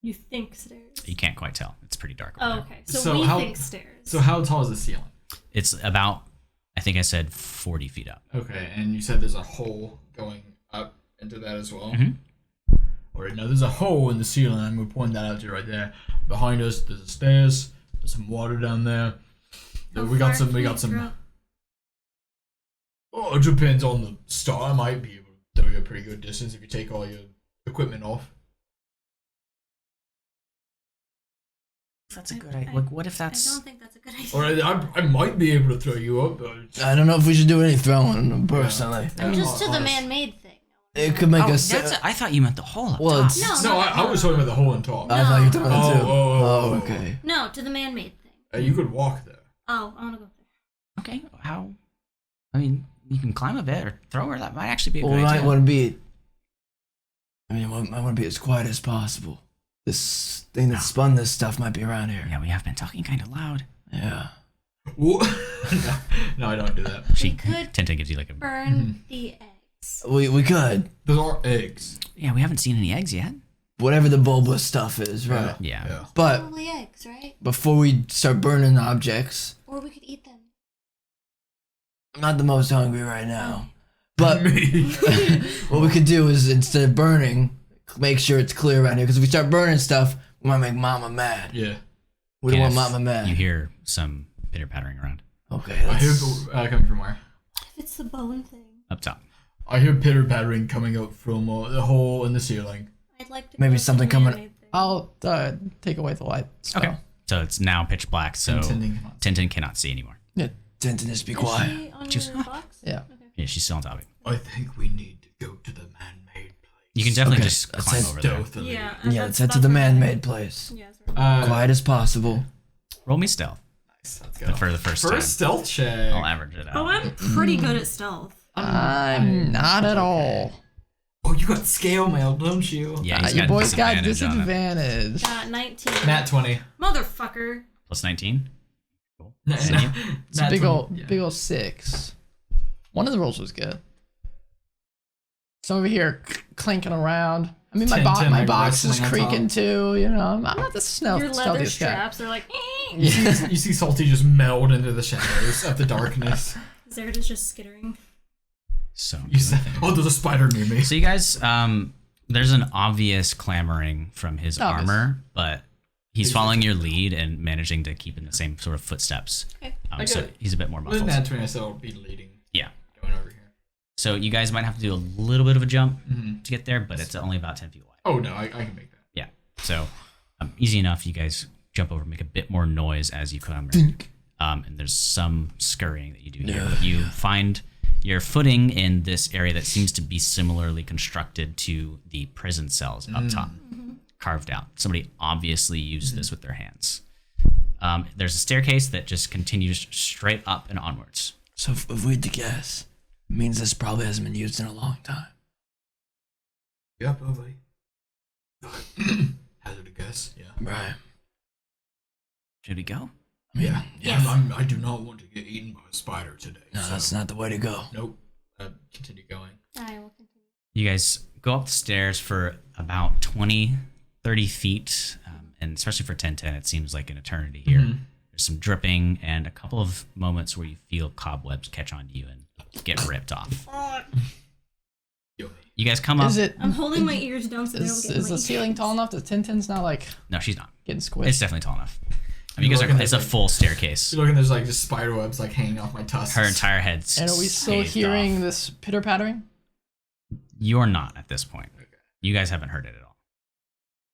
You think stairs?
You can't quite tell. It's pretty dark over
Oh,
there.
okay. So,
So
we
how-
think stairs.
So how tall is the ceiling?
It's about, I think I said 40 feet up.
Okay, and you said there's a hole going up into that as well?
Mhm.
Alright, now there's a hole in the ceiling. I'm going to point that out to you right there. Behind us, there's the stairs. There's some water down there.
How
We got
far
some.
can
We
you
got some.
drop?
Oh, it depends on the star. I might be able to throw you a pretty good distance if you take all your equipment off.
That's
a
a
good
good
idea.
idea. Like, what if
I
that's...
don't think that's a good idea.
Or I might be able to throw you up, but
I don't know if we should do any throwing personally.
I'm just to the
honest.
man-made thing.
It could make
Oh,
us.
I thought you meant the hole up
Well,
top.
it's-
No,
No, I was talking about the hole on top.
I thought you were talking about that too.
Oh,
okay.
No, to the man-made thing.
You could walk there.
Oh, I want to go there.
Okay, how... I mean, you can climb a bit or throw her. That might actually be a
Well,
good
we might
idea.
want to be. I mean, I want to be as quiet as possible. This thing that spun this stuff might be around here.
Yeah, we have been talking kind of loud.
Yeah.
What? No, I don't do that.
She
could
Tintin gives you like a...
Burn the eggs.
We could.
Those are eggs.
Yeah, we haven't seen any eggs yet.
Whatever the bulbous stuff is, right?
Yeah.
Yeah.
But
Probably eggs, right?
before we start burning objects,
Or we could eat them.
I'm not the most hungry right now. But
Me.
what we could do is instead of burning, make sure it's clear around here. Because if we start burning stuff, we might make Mama mad.
Yeah.
We don't want
If
Mama mad.
You hear some pitter-pattering around.
Okay.
I hear
Let's,
coming from where?
If it's the bone thing,
Up top.
I hear pitter pattering coming up from the hole in the ceiling.
I'd like to.
Maybe
go to
something
the
coming-
man-made thing.
I'll take away the light. spell.
Okay. So it's now pitch black, so
Intending not to.
Tintin cannot see anymore.
Tintin, just be
Is
quiet.
she on
Just-
your box?
Yeah.
Okay.
Yeah, she's still on top of it.
I think we need to go to the man-made place.
You can definitely
Okay,
just
let's
climb
head
over there.
Stealthily.
Yeah.
Yeah, let's head to the man-made place.
Yeah. sorry.
Quiet as possible.
Roll me stealth
Nice. Let's go.
for the first time.
stealth check.
I'll average it out.
Oh, I'm pretty good at stealth.
I'm not at all.
Oh, you got scale mail, don't you?
Yeah, he's
Your
got
boy's got
disadvantage on it.
disadvantage.
19.
Nat 20.
Motherfucker.
Plus 19.
Nat,
And you?
It's a big old 6. One of the rolls was good. Some over here clanking around. I mean, my
10,
my
like,
box is
wrestling on
creaking too. You know, I'm not the
Your leather
stealthiest guy.
straps are like.
You see Salty just meld into the shadows of the darkness.
Zerd is just skittering.
So
You said, oh, there's a spider near me.
So you guys, there's an obvious clamoring from his
Obvious.
armor, but he's following your lead and managing to keep in the same sort of footsteps.
Okay.
I
So
get it.
he's a bit more
With
muffled.
Nat 20, I said I'll be leading.
Yeah.
Going over here.
So you guys might have to do a little bit of a jump
Mm-hmm.
to get there, but it's only about 10 feet wide.
Oh, no, I can make that.
Yeah. So easy enough. You guys jump over, make a bit more noise as you come. And there's some scurrying that you do hear. But you find your footing in this area that seems to be similarly constructed to the prison cells up top, carved out. Somebody obviously used this with their hands. There's a staircase that just continues straight up and onwards.
So if we had to guess, it means this probably hasn't been used in a long time.
Yeah, probably. Hazard a guess. Yeah.
Right.
Should we go?
Yeah.
Yes.
I do not want to get eaten by a spider today.
No,
so.
that's not the way to go.
Nope. Continue going.
I will continue.
You guys go up the stairs for about 20, 30 feet, and especially for 1010, it seems like an eternity here. There's some dripping and a couple of moments where you feel cobwebs catch on to you and get ripped off. You guys come up.
I'm holding my ears down so they don't get
Is the ceiling tall enough that Tintin's not like
No, she's not.
getting squished?
It's definitely tall enough. I mean, you guys are, it's a full staircase.
You look and there's like just spider webs like hanging off my tusks.
Her entire head's
And are we still
scathed
hearing
off.
this pitter pattering?
You're not at this point.
Okay.
You guys haven't heard it at all.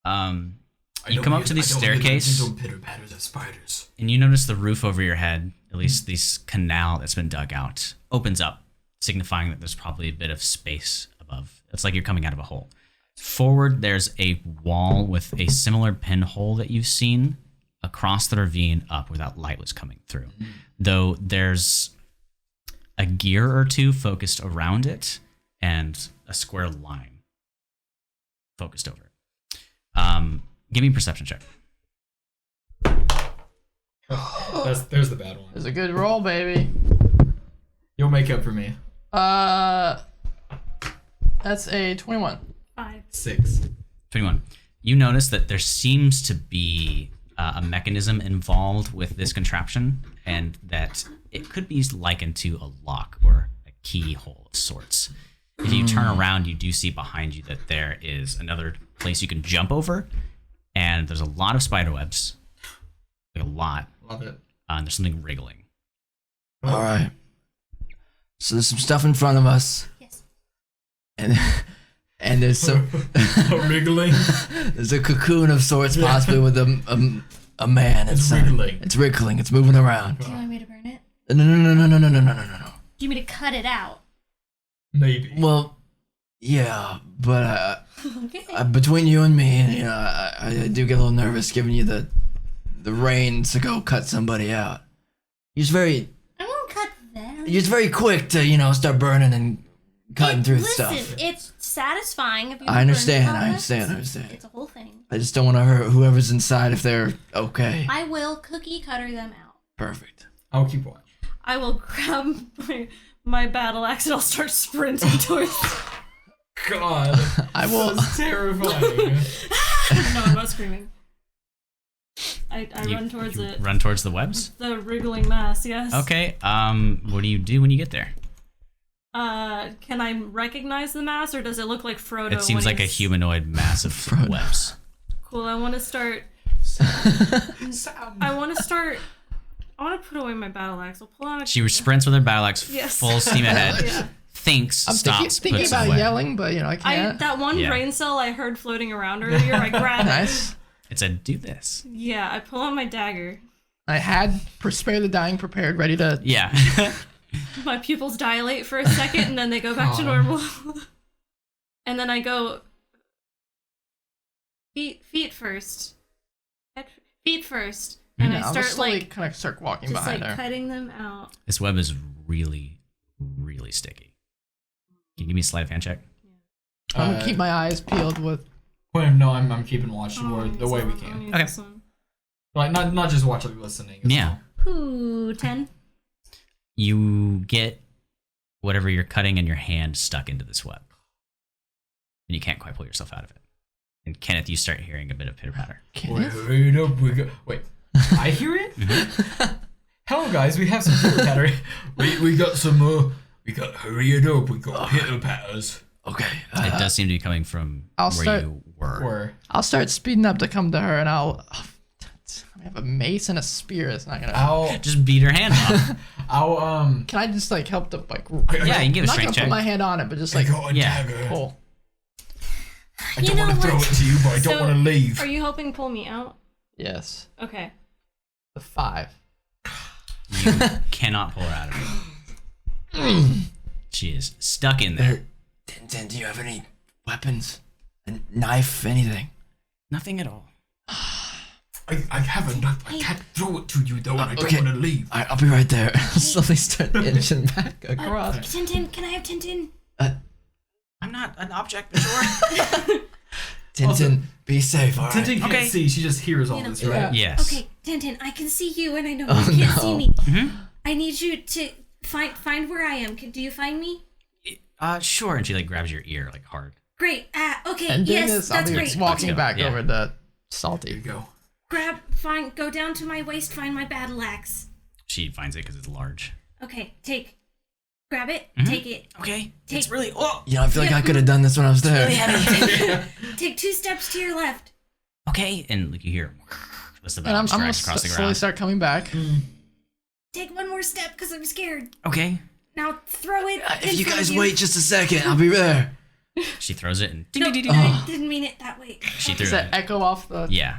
I
You
don't
come up
hear-
to the
I don't hear
staircase.
gentle pitter patters of spiders.
And you notice the roof over your head, at least this canal that's been dug out, opens up, signifying that there's probably a bit of space above. It's like you're coming out of a hole. Forward, there's a wall with a similar pinhole that you've seen across the ravine up where that light was coming through. Though there's a gear or two focused around it and a square line focused over it. Give me a perception check.
There's the bad one.
It's a good roll, baby.
You'll make up for me.
That's a 21.
5.
6.
21. You notice that there seems to be a mechanism involved with this contraption, and that it could be likened to a lock or a keyhole of sorts. If you turn around, you do see behind you that there is another place you can jump over, and there's a lot of spider webs. Like a lot.
Love it.
And there's something wriggling.
All right. So there's some stuff in front of us,
Yes.
and there's some
Wriggling.
there's a cocoon of sorts, possibly with a man.
It's wriggling.
It's wriggling. It's moving around.
Do you want me to burn it?
No.
Do you want me to cut it out?
Maybe.
Well, yeah, but
Okay.
between you and me, you know, I do get a little nervous giving you the reins to go cut somebody out. You're just very
I won't cut them.
very quick to start burning and cutting through
Listen,
stuff.
it's satisfying if you
I understand.
burn
I
products.
understand.
It's a whole thing.
I just don't want to hurt whoever's inside if they're okay.
I will cookie cutter them out.
Perfect.
I'll keep watch.
I will grab my battle axe and I'll start sprinting towards.
God.
I will.
That's terrifying.
No, I'm not screaming. I run towards
you
it.
Run towards the webs?
The wriggling mass, yes.
Okay. What do you do when you get there?
Can I recognize the mass, or does it look like Frodo?
It seems
when
like a
he's-
humanoid mass of webs.
Cool. I want to start.
Sam.
I want to put away my battle axe. I'll pull out.
She sprints with her battle axe,
Yes.
full steam ahead.
Yeah.
Thinks,
I'm
stops,
thinking
puts
about
it away.
yelling, but I can't.
That one
Yeah.
brain cell I heard floating around earlier, I grabbed
Nice.
It said, "Do this."
it. Yeah, I pull out my dagger.
I had Spare the Dying prepared, ready to.
Yeah.
My pupils dilate for a second, and then they go back to normal. And then I go feet first. Feet first. And I
I'll
start
slowly
like
kind of start walking
just
behind
like
her.
cutting them out.
This web is really, really sticky. Can you give me a sleight of hand check?
I'm gonna keep my eyes peeled with.
Well, no, I'm keeping watch
Oh,
the way we
I'll
can.
use
Okay.
this one.
Like not just watching, listening. as
Yeah.
well.
Ooh, 10.
You get whatever you're cutting in your hand stuck into this web. And you can't quite pull yourself out of it. And Kenneth, you start hearing a bit of pitter patter.
Wait, hurry up, wait. I hear it? Hello guys, we have some pitter patter. we got some we got hurry it up, we got pitter patters.
Okay.
It does seem to be coming from
I'll
where
start-
you were.
Or
I'll start speeding up to come to her, and I have a mace and a spear. It's not gonna.
I'll
Just beat her hand off.
Can I just help to
Yeah, you can give a
I'm not
strength
gonna
check.
put my hand on it, but just
I got a
yeah.
dagger.
pull.
I
You
don't
know
want to throw
what?
it to you, but I don't
So,
want to leave.
Are you helping pull me out?
Yes.
Okay.
The 5.
You cannot pull her out of it. She is stuck in there.
Tintin, do you have any weapons? A knife, anything?
Nothing at all.
I have a knife. I can't throw it to you though, and I don't
okay.
want to leave.
I'll be right there. I'll slowly start inching back across.
Tintin, can I have Tintin?
I'm not an object, sure.
Tintin,
Also,
be safe, alright?
Tintin can't
Okay.
see. She just hears all this, right?
Yes.
Okay, Tintin, I can see you, and I know
Oh,
you can't
no.
see me.
Mm-hmm.
I need you to find where I am. Do you find me?
Sure. And she like grabs your ear like hard.
Great. Okay.
And doing
Yes,
this, I'll
that's
be
great.
walking
Okay.
back
Yeah.
over to
There you
Salty.
go.
Go down to my waist, find my battle axe.
She finds it because it's large.
Okay, grab it, take it.
Okay.
Take-
It's really. Oh.
You know, I feel like I could have done this when I was there.
Take 2 steps to your left.
Okay. And like you hear, what's the
And I'm
battle
gonna
strikes across the
slowly
ground.
start coming back.
Take 1 more step because I'm scared.
Okay.
Now throw it.
If
in
you
front
guys
of
wait just a second, I'll be there.
She throws it and
No, I didn't mean it that way.
she threw
Does that
it.
echo off the...
Yeah.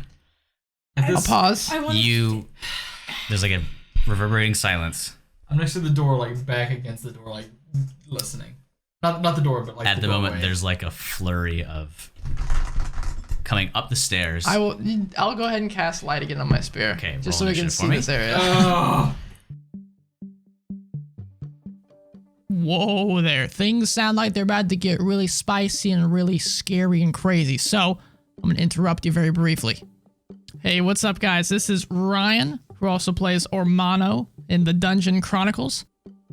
At
I'll
this,
pause.
I want
You. There's like a reverberating silence.
I'm next to the door, like back against the door, like listening. Not the door, but like
At the moment,
doorway.
there's like a flurry of coming up the stairs.
I'll go ahead and cast light again on my spear.
Okay,
Just
roll
so we can
initiative
see
for me.
this area.
Ugh.
Whoa there. Things sound like they're about to get really spicy and really scary and crazy. So, I'm going to interrupt you very briefly. Hey, what's up, guys? This is Ryan, who also plays Ormano in the Dungeon Chronicles.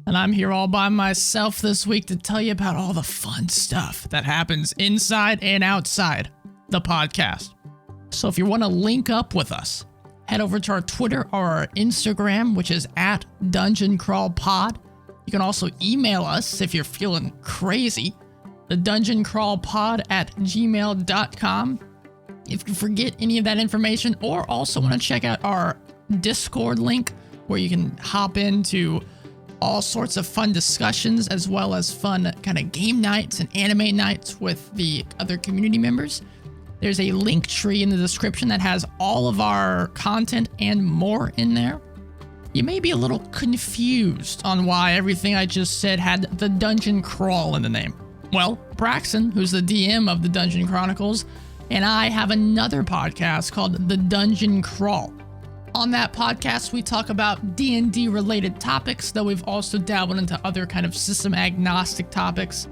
And I'm here all by myself this week to tell you about all the fun stuff that happens inside and outside the podcast. So if you want to link up with us, head over to our Twitter or our Instagram, which is at Dungeon Crawl Pod. You can also email us if you're feeling crazy, the dungeoncrawlpod@gmail.com. If you forget any of that information or also want to check out our Discord link where you can hop into all sorts of fun discussions as well as fun kind of game nights and anime nights with the other community members. There's a link tree in the description that has all of our content and more in there. You may be a little confused on why everything I just said had the Dungeon Crawl in the name. Well, Braxton, who's the DM of the Dungeon Chronicles, and I have another podcast called The Dungeon Crawl. On that podcast, we talk about D&D related topics, though we've also dabbled into other kind of system agnostic topics.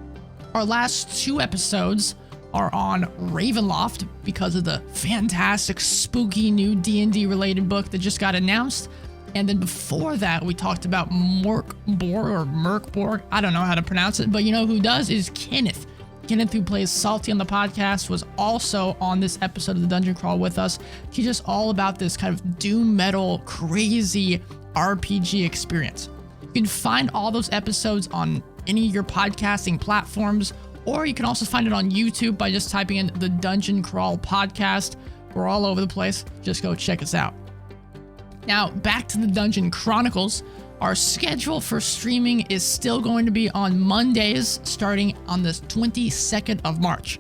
Our last 2 episodes are on Ravenloft because of the fantastic, spooky new D&D related book that just got announced. And then before that, we talked about Merkborg. I don't know how to pronounce it, but you know who does is Kenneth. Kenneth, who plays Salty on the podcast, was also on this episode of the Dungeon Crawl with us. He's just all about this kind of doom metal, crazy RPG experience. You can find all those episodes on any of your podcasting platforms, or you can also find it on YouTube by just typing in the Dungeon Crawl podcast. We're all over the place. Just go check us out. Now, back to the Dungeon Chronicles. Our schedule for streaming is still going to be on Mondays, starting on the 22nd of March.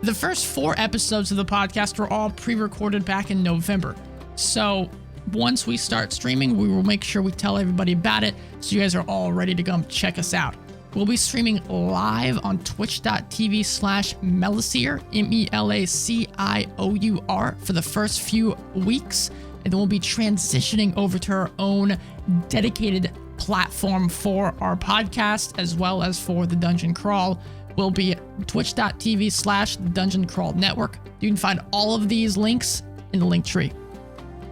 The first 4 episodes of the podcast were all pre-recorded back in November. So once we start streaming, we will make sure we tell everybody about it so you guys are all ready to come check us out. We'll be streaming live on twitch.tv/Melacier, MELACIOUR, for the first few weeks. And then we'll be transitioning over to our own dedicated platform for our podcast, as well as for the Dungeon Crawl. Will be twitch.tv/Dungeon Crawl Network. You can find all of these links in the link tree.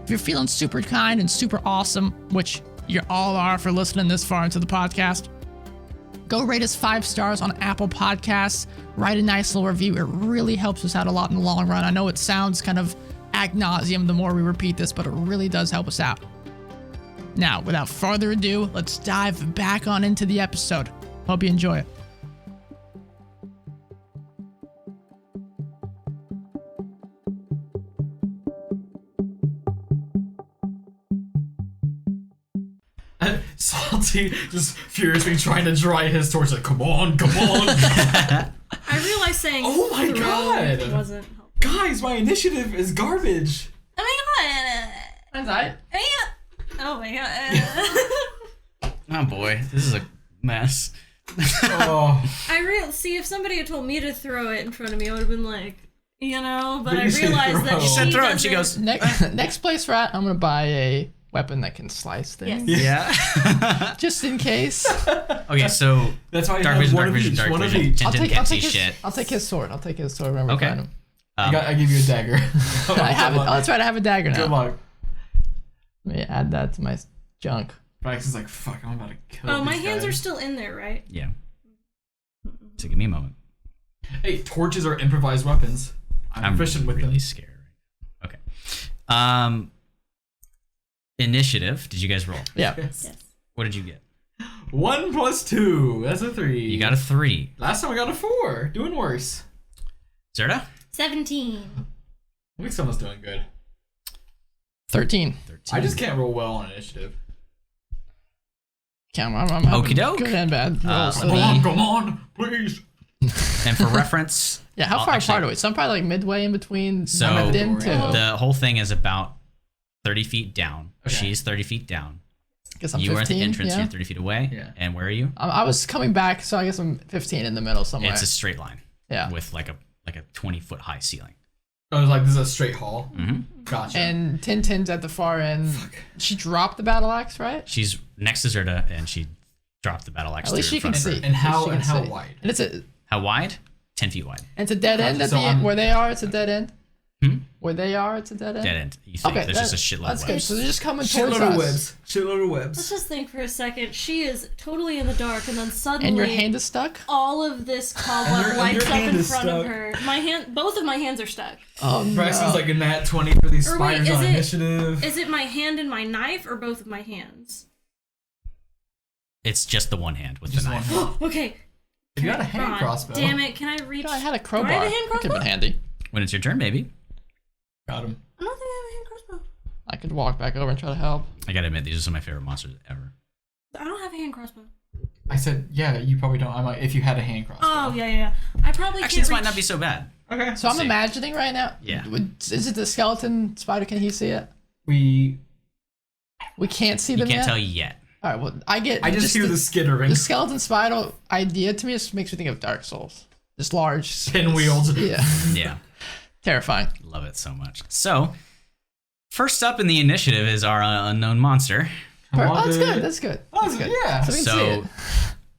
If you're feeling super kind and super awesome, which you all are for listening this far into the podcast, go rate us 5 stars on Apple Podcasts. Write a nice little review. It really helps us out a lot in the long run. I know it sounds kind of ad nauseum the more we repeat this, but it really does help us out. Now, without further ado, let's dive back on into the episode. Hope you enjoy it.
Salty just furiously trying to dry his torch. Like, come on.
I realized saying
Oh my
throw
God.
wasn't helpful.
Guys, my initiative is garbage.
Oh my
Hindsight.
Oh my god.
Oh boy, this is a mess.
Oh.
See, if somebody had told me to throw it in front of me, I would have been like, you know, but
But
I
you said
realized
throw.
that
You
said
she
throw it, and she
doesn't-
goes,
Next place we're at, I'm gonna buy a weapon that can slice things.
Yeah.
Just in case.
Okay, so
That's why you
dark
have
vision,
one
dark
of
vision,
each,
dark
one of
vision.
each.
Tintin can't see
his,
shit.
I'll take his sword. I'll take his sword whenever
Okay.
we find him.
I give you a dagger.
I have it. Oh, that's right. I have a dagger now.
Good luck.
Let me add that to my junk.
Max is like, fuck, I'm about to kill
Oh, my
these
hands
guys.
are still in there, right?
Yeah. So give me a moment.
Hey, torches are improvised weapons. I'm proficient with
really
them.
scared. Okay. Initiative. Did you guys roll?
Yeah.
Yes.
What did you get?
1 + 2. That's a 3.
You got a 3.
Last time I got a 4. Doing worse.
Zerda?
17.
I think someone's doing good.
13.
13.
I just can't roll well on initiative.
I'm having
Okie doke.
good and bad rolls.
Let
Come
me-
on, come on, please.
And for reference,
Yeah, how
I'll
far
actually-
apart are we? So I'm probably like midway in between
So-
I'm at the
them
door,
to.
yeah.
the whole thing is about 30 feet down.
Okay.
She's 30 feet down.
Guess I'm
You
15,
are at the entrance.
yeah.
You're 30 feet away.
Yeah.
And where are you?
I was coming back, so I guess I'm 15 in the middle somewhere.
It's a straight line.
Yeah.
With like a 20-foot high ceiling.
I was like, this is a straight hall.
Mm-hmm.
Gotcha.
And Tintin's at the far end. She dropped the battle axe, right?
She's next to Zerda, and she dropped the battle axe
At least
through
she
in
can
front of her.
see.
And how-
She can
and how
see.
wide?
And it's
How wide? 10 feet wide.
a dead end
Gotcha,
at
so
the end.
I'm-
Where they are, it's a dead end.
Hmm?
Where they are, it's a dead end.
Dead end. You think
Okay,
there's just a shitload
that's
of
good.
webs.
So they're just coming towards
Shitload of
us.
webs. Shitload of
Let's
webs.
just think for a second. She is totally in the dark, and then suddenly
And your hand is stuck.
all of this
And
cobweb
your
lights up
hand
in
is
front of
stuck.
her. My hand, both of my hands are stuck.
Oh no.
Braxton's like a nat 20 for these
Or wait,
spiders
is
on
it-
initiative.
Is it my hand and my knife, or both of my hands?
It's just the one hand with
Just
the
one
knife.
hand.
Okay.
You got a hand
Ron,
crossbow.
Damn it! Can I reach?
I had a
Do
crowbar.
I have a hand
That could have
crossbow?
been handy.
When it's your turn, maybe.
Got him.
I don't think I have a hand crossbow.
I could walk back over and try to help.
I gotta admit, these are some of my favorite monsters ever.
I don't have a hand crossbow.
I said, yeah, you probably don't. I might if you had a hand crossbow.
Oh yeah. I probably
Actually,
can't
this might
reach-
not be so bad.
Okay.
So I'm
see.
imagining right now.
Yeah.
Is it the skeleton spider? Can he see it?
We.
We can't see
You
them
can't
yet.
tell yet.
All right. Well, I
just hear the skittering.
The skeleton spider idea to me just makes me think of Dark Souls. Just large
Pinwheels.
Yeah.
Yeah.
Terrifying.
Love it so much. So, first up in the initiative is our unknown monster.
Oh,
Love
that's
it.
good. That's good.
Oh,
That's good.
yeah.
So we can see
So,
it.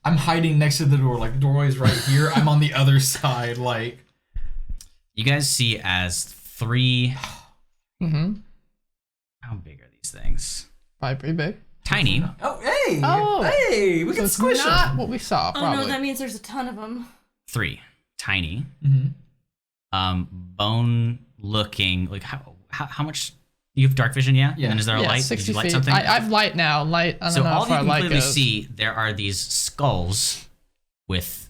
I'm hiding next to the door. Like the doorway's right here. I'm on the other side. Like.
you guys see as 3.
Mm-hmm.
How big are these things?
Probably pretty big.
Tiny.
Oh hey.
Oh.
Hey. We
So
can
it's
squish
not
them.
what we saw.
Oh
Probably.
no, that means there's a ton of them.
3. Tiny.
Mm-hmm.
Bone looking. Like how much? You have dark vision, yeah?
Yeah.
And is there a
Yeah,
light?
60
Did you light
feet.
something?
I've light now. Light. I don't
So
know
all
how
of you
far
can
light
clearly
goes.
see there are these skulls with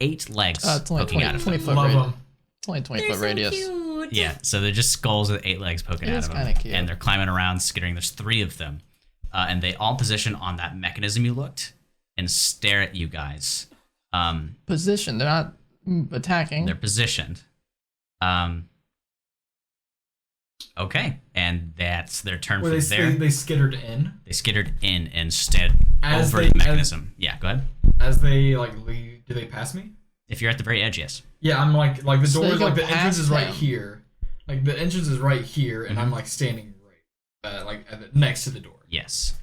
8 legs
It's only
poking
20,
out of
20
them.
foot
Love
radius.
them.
It's only 20
They're
foot
so
radius.
cute.
Yeah, so they're just skulls with 8 legs poking
It
out
is
of them.
kinda cute.
And they're climbing around, skittering. There's 3 of them. And they all position on that mechanism you looked and stare at you guys.
Position. They're not attacking.
They're positioned. Okay, and that's their turn
Where
from
they,
there.
they skittered in
They skittered in instead
As
over
they-
the mechanism. Yeah, go ahead.
as they like leave. Do they pass me?
If you're at the very edge, yes.
Yeah, I'm like the
So
door
they
is
go
like the entrance
past
is right
them.
here. Like the entrance is right here, and I'm like standing right, like next to the door,
Yes.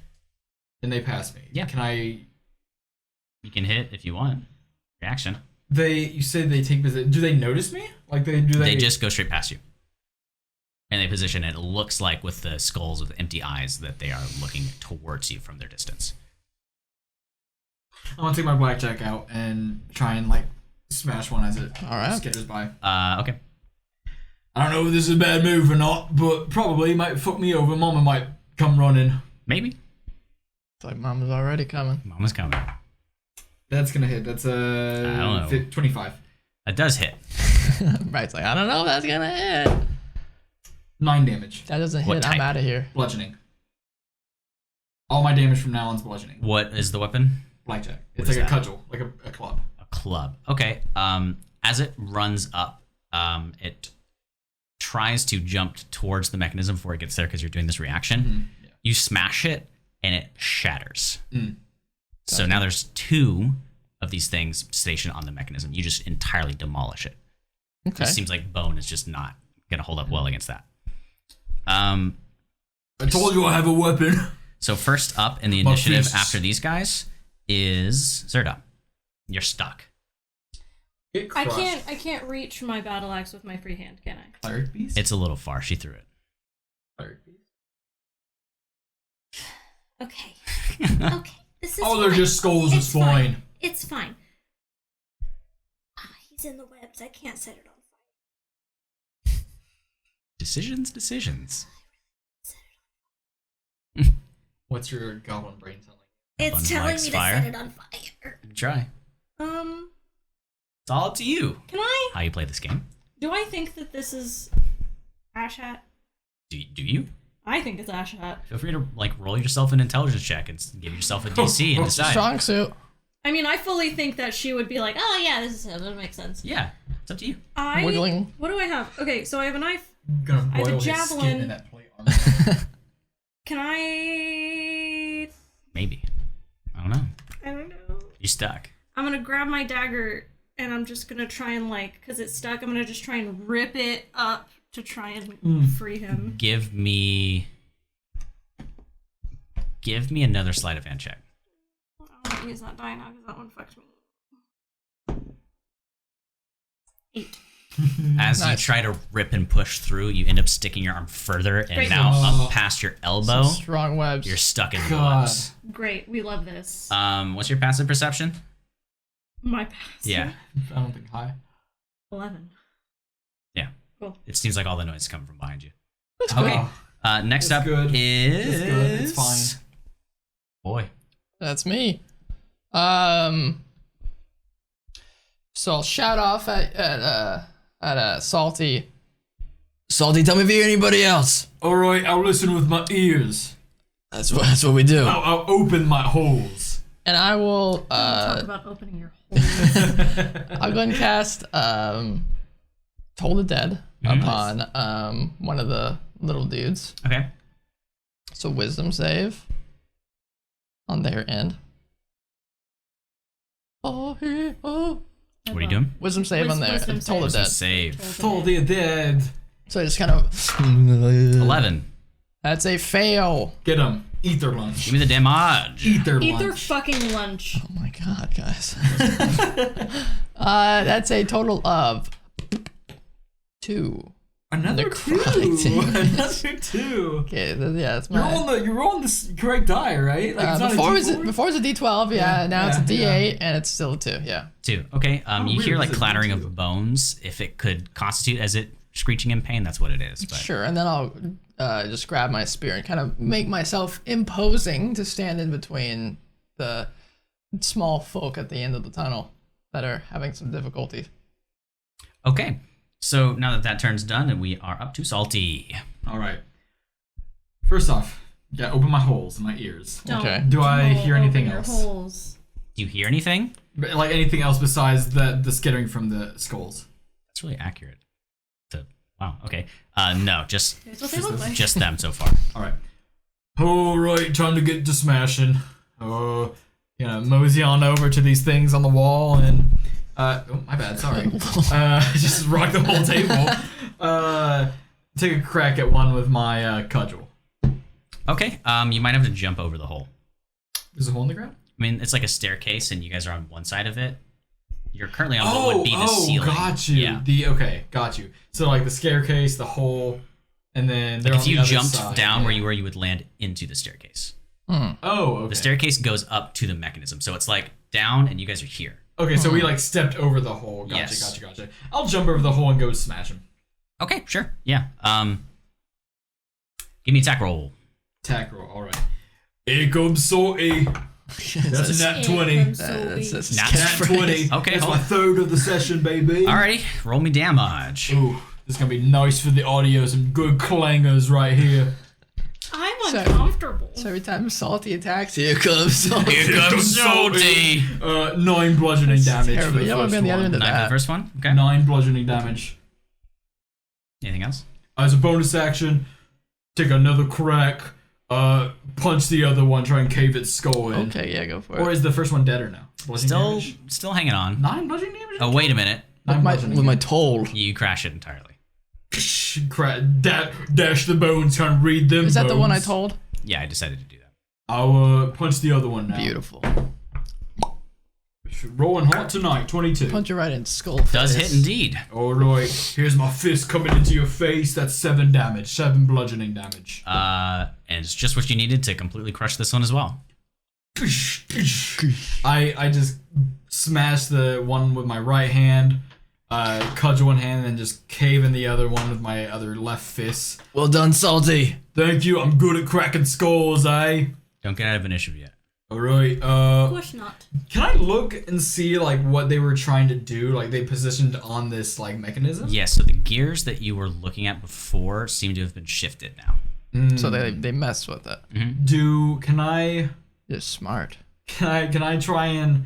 and they pass me.
Yeah.
Can I?
You can hit if you want. Reaction.
You said they take position. Do they notice me? Like they do?
They just go straight past you. And they position it. It looks like with the skulls with empty eyes that they are looking towards you from their distance.
I'm gonna take my blackjack out and try and like smash one as it
All right.
skitters by.
Okay.
I don't know if this is a bad move or not, but probably might fuck me over. Mama might come running.
Maybe.
It's like mom was already coming.
Mama's coming.
That's gonna hit. That's
I don't know.
25.
That does hit.
Right. It's like, I don't know if that's going to hit.
9 damage.
That doesn't
What
hit.
type?
I'm out of here.
Bludgeoning. All my damage from now on is bludgeoning.
What is the weapon?
Blackjack.
What
It's
is
like a
that?
cudgel, like a club.
A club. Okay. As it runs up, it tries to jump towards the mechanism before it gets there because you're doing this reaction. You smash it and it shatters. So now there's 2 of these things stationed on the mechanism. You just entirely demolish it.
Okay.
It seems like bone is just not gonna hold up well against that.
I told you I have a weapon.
So first up in the
My
initiative
fists.
after these guys is Zerda. You're stuck.
Get
I
crushed.
can't reach my battle axe with my free hand, can I?
Cleric beast?
It's a little far. She threw it.
Cleric beast.
Okay. Okay. This is
Oh, they're
fine.
just skulls. It's fine.
It's fine. He's in the webs. I can't set it on fire.
Decisions.
What's your goblin brain telling
It's
One
telling
likes
me
fire.
to set it on fire.
Try. It's all up to you.
Can I?
How you play this game?
Do I think that this is Ashat?
Do you?
I think it's Ashat.
Feel free to roll yourself an intelligence check and give yourself a DC and decide.
Strong suit.
I mean, I fully think that she would be like, oh yeah, this is him. That makes sense.
Yeah, it's up to you.
Wiggling.
What do I have? Okay, so I have a knife.
I'm gonna
I have a
boil his skin
javelin.
in that plate armor.
Can I?
Maybe. I don't know.
I don't know.
You stuck.
I'm gonna grab my dagger and I'm just gonna try and cause it's stuck. I'm gonna just try and rip it up to try and free him.
Give me another sleight of hand check.
I won't use that die now because that one fucked me. 8.
As you
Nice.
try to rip and push through, you end up sticking your arm further, and
Great.
now
Oh.
up past your elbow,
Strong webs.
you're stuck in the
God.
webs.
Great, we love this.
What's your passive perception?
My pass.
Yeah.
I don't think high.
11.
Yeah.
Cool.
It seems like all the noise is coming from behind you.
That's
Okay.
good.
Next
It's
up
good.
is
It's good. It's fine.
Boy.
That's me. So I'll shout off at Salty.
Salty, tell me if you hear anybody else.
All right, I'll listen with my ears.
That's what we do.
I'll open my holes.
And I will
Talk about opening your holes.
I'll go and cast Toll the Dead upon one of the little dudes.
Okay.
So wisdom save on their end. Oh,
What are you doing?
wisdom save on their
Wisdom
Toll the
save.
Dead.
Save.
Told you dead.
So I just kind of
11.
that's a fail.
Get him. Eat their lunch.
Give me the damage.
Eat their
Eat their
lunch.
fucking lunch.
Oh my god, guys. That's a total of 2.
Another two.
Necrotic.
Another two.
Okay, yeah, that's
You're
my.
on the correct die, right? Like it's not
Before
a
it was
D4?
before it was a D12, yeah. Now it's a
yeah,
D8, and it's still a 2. Yeah.
2. Okay. You
weird
hear
is it
clattering
2?
of bones. If it could constitute as it screeching in pain, that's what it is. But
Sure, and then I'll just grab my spear and kind of make myself imposing to stand in between the small folk at the end of the tunnel that are having some difficulty.
Okay. So now that turns done, and we are up to Salty.
All right. First off, yeah, open my holes in my ears.
Don't
Okay.
Do I hear
open
anything
your
else?
Holes.
Do you hear anything?
But, like anything else besides the skittering from the skulls?
That's really accurate. Wow. Okay. No, just
Here's what they look like.
just them so far.
All right. All right, time to get to smashing. Mosey on over to these things on the wall and oh, my bad, sorry. Just rock the whole table. Take a crack at one with my cudgel.
Okay. You might have to jump over the hole.
There's a hole in the ground?
I mean, it's like a staircase, and you guys are on one side of it. You're currently on what would be the ceiling.
Got you.
Yeah.
Okay, got you. So like the staircase, the hole, and then they're
Like
on
if you
the other
jumped
side.
down where you were, you would land into the staircase.
Oh, okay.
The staircase goes up to the mechanism, so it's like down, and you guys are here.
Okay, so we like stepped over the hole. Gotcha,
Yes.
gotcha. I'll jump over the hole and go smash him.
Okay, sure. Yeah. Give me attack roll.
Attack roll. All right. Here comes Salty. That's a nat 20.
That's
Nat
20.
Okay,
That's
hold
my
on.
third of the session, baby.
Alrighty, roll me damage.
Ooh, this is gonna be nice for the audio. Some good clangers right here.
I'm
So-
uncomfortable.
So every time Salty attacks,
Here comes Salty.
Here comes Salty.
9 bludgeoning damage.
terrible.
For the
You don't wanna
first
be on the other
one.
end of
9 for the
that.
first one. Okay.
9 bludgeoning damage.
Anything else?
As a bonus action, take another crack. Punch the other one, try and cave its skull in.
Okay, yeah, go for
Or
it.
is the first one deader now? Bludgeoning
Still hanging on.
9 bludgeoning damage?
Oh, wait a minute.
With my toll.
You crash it entirely.
Dash the bones, can't read them.
Is that the one I
bones.
told?
Yeah, I decided to do that.
I'll punch the other one now.
Beautiful.
Rolling hot tonight, 22.
Punch it right in skull.
Does
face.
hit indeed.
Alright, here's my fist coming into your face. That's 7 damage. 7 bludgeoning damage.
And it's just what you needed to completely crush this one as well.
I just smash the one with my right hand, cudgel one hand, and just cave in the other one with my other left fist.
Well done, Salty.
Thank you, I'm good at cracking skulls, eh?
Don't get out of initiative yet.
Alright,
Of course not.
can I look and see, like, what they were trying to do? Like, they positioned on this, like, mechanism?
Yes, so the gears that you were looking at before seem to have been shifted now.
So they mess with it.
Can I
You're smart.
try and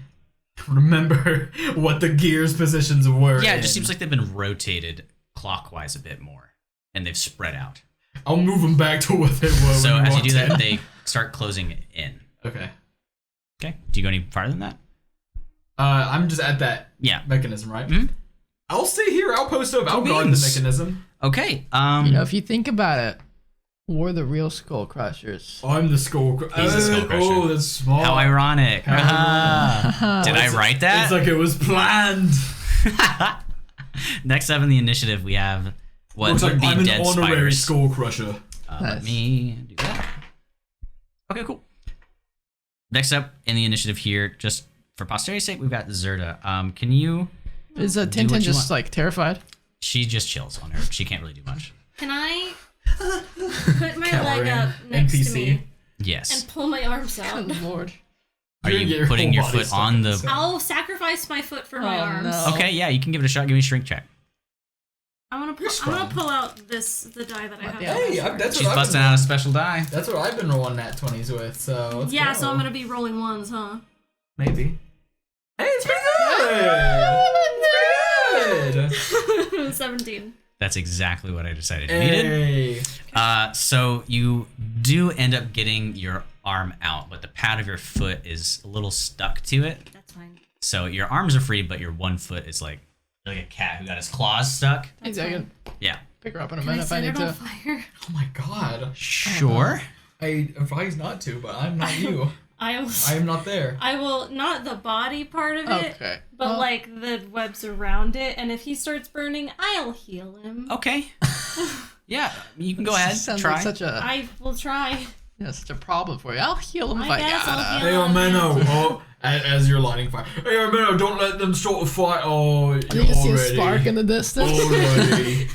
remember what the gears positions were?
Yeah, it just
in?
seems like they've been rotated clockwise a bit more, and they've spread out.
I'll move them back to what they were.
So
when we
as you do
walked
that,
in.
they start closing in.
Okay.
Okay, do you go any farther than that?
I'm just at that
Yeah.
mechanism, right?
Mhm.
I'll stay here. I'll post up. I'll guard the
beans.
mechanism.
Okay,
You know, if you think about it, we're the real skull crushers.
I'm the skull.
He's the skull crusher.
Oh, that's smart.
how ironic.
How
Ah. Did I write that?
It's like it was planned.
Next up in the initiative, we have what
Looks
would
like
be
I'm an
dead
honorary
spiders.
skull crusher.
Let
Nice.
me do that. Okay, cool. Next up in the initiative here, just for posterity's sake, we've got Zerda. Can you?
Is
what
Tintin
you
just
want.
like terrified?
She just chills on her. She can't really do much.
Can I put my leg up next to
NPC.
me
Yes.
and pull my arms out?
Good lord.
Are
You're gonna get
you
your
putting
whole
your
body
foot
stuck
on
in
the?
this.
I'll sacrifice my foot for my
Oh,
arms.
no.
Okay, yeah, you can give it a shot. Give me a strength check.
I'm gonna pull out the die that I have.
Yeah.
Hey, that's
She's
what I've
busting
been
out a special die.
That's what I've been rolling nat 20s with. So let's
Yeah,
go.
so I'm gonna be rolling ones, huh?
maybe. Hey, it's pretty good. It's pretty good.
17.
That's exactly what I decided you needed.
Hey.
So you do end up getting your arm out, but the pad of your foot is a little stuck to it.
That's fine.
So your arms are free, but your one foot is like a cat who got his claws stuck.
That's
I
fine.
can
Yeah.
pick her up in a
Can I
minute if I
set
need
it on
to.
fire?
Oh my god.
Sure.
I advise not to, but I'm not you.
I will.
I am not there.
I will not the body part of it,
Okay.
but
Well,
like the webs around it. And if he starts burning, I'll heal him.
Okay. Yeah, you can go ahead.
Sounds
Try.
like such a
I will try.
such a problem for you. I'll heal him if
I
I
guess I'll
gotta.
heal
Hey, Armeno. Oh, as you're lighting fire. Hey, Armeno, don't let them start a fight. Oh,
I think I see a spark in the distance.
Already.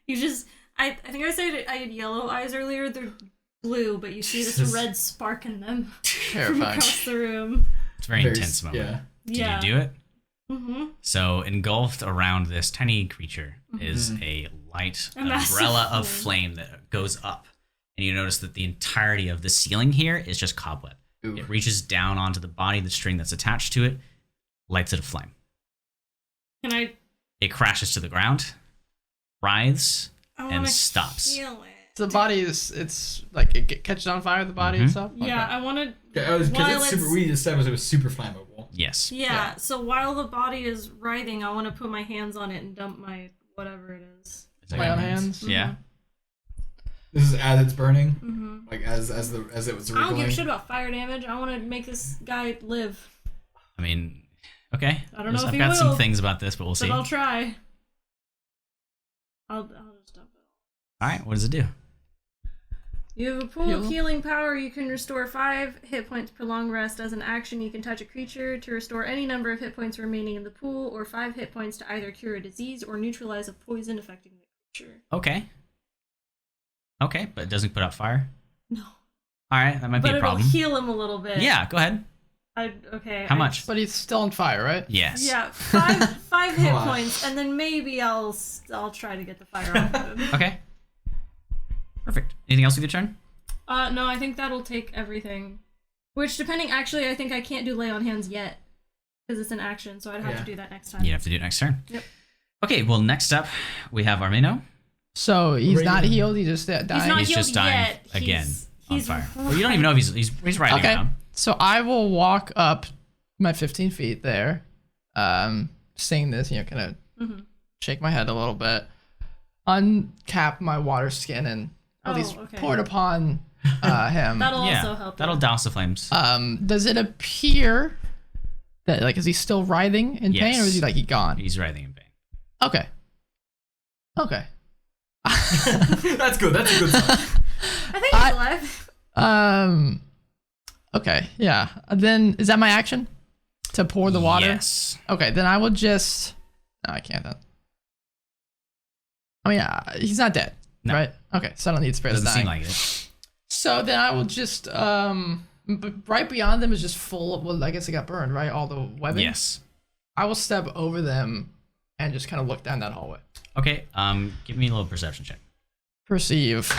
You just. I think I said I had yellow eyes earlier. They're blue, but you see this
Jesus.
red spark in them from
Terrifying.
across the room.
It's a very intense moment.
Yeah.
Did
Yeah.
you do it?
Mm-hmm.
So engulfed around this tiny creature is a light
A massive
umbrella of
flame.
flame that goes up. And you notice that the entirety of the ceiling here is just cobweb.
Ooh.
It reaches down onto the body, the string that's attached to it, lights it aflame.
Can I?
It crashes to the ground, writhes,
I
and
wanna
stops.
Heal it.
The body is, it's like it catches on fire, the body and stuff?
Yeah, I want to.
Because
While
it's super.
it's-
We established it was super flammable.
Yes.
Yeah, so while the body is writhing, I want to put my hands on it and dump my whatever it is.
Is that
My own
good?
hands.
Yeah.
This is as it's burning,
Mm-hmm.
like as it was
I don't give a
wriggling.
shit about fire damage. I want to make this guy live,
I mean, okay.
I don't know if
I've
he
got some
will,
things about this, but we'll see.
but
All
I'll try. I'll just dump it.
right. What does it do?
You have a pool of
Heal.
healing power. You can restore 5 hit points per long rest. As an action, you can touch a creature to restore any number of hit points remaining in the pool, or 5 hit points to either cure a disease or neutralize a poison affecting the creature.
Okay. Okay, but it doesn't put out fire.
No.
All right, that might
But
be a
it'll
problem.
heal him a little bit.
Yeah, go ahead.
Okay.
How much?
But he's still on fire, right?
Yes.
Yeah, five hit
God.
points, and then maybe I'll try to get the fire off of him.
Okay. Perfect. Anything else with your turn?
No, I think that'll take everything. Which, depending, actually, I think I can't do lay on hands yet because it's an action, so I'd have
Yeah.
to do that next time.
You have to do it next turn.
Yep.
Okay. Well, next up we have Armino.
So he's not healed. He just died.
He's not
He's
healed
just dying
yet.
again on
He's
fire. Well, you don't even know if he's riding
Okay.
around.
So I will walk up my 15 feet there, seeing this, kind of shake my head a little bit, uncap my water skin, and at least pour it upon him.
That'll also help.
That'll douse the flames.
Does it appear that, like, is he still writhing in pain, or is he, like, he gone?
He's writhing in pain.
Okay.
That's good. That's a good sign.
I think he's alive.
Okay, yeah. Then, is that my action? To pour the water?
Yes.
Okay, then I will just... No, I can't then. I mean, he's not dead, right? Okay, so I don't need to spare the
Doesn't
dying.
seem like it.
So then I will just... right beyond them is just full of... Well, I guess it got burned, right? All the webbing?
Yes.
I will step over them and just kind of look down that hallway.
Okay. Give me a little perception check.
Perceive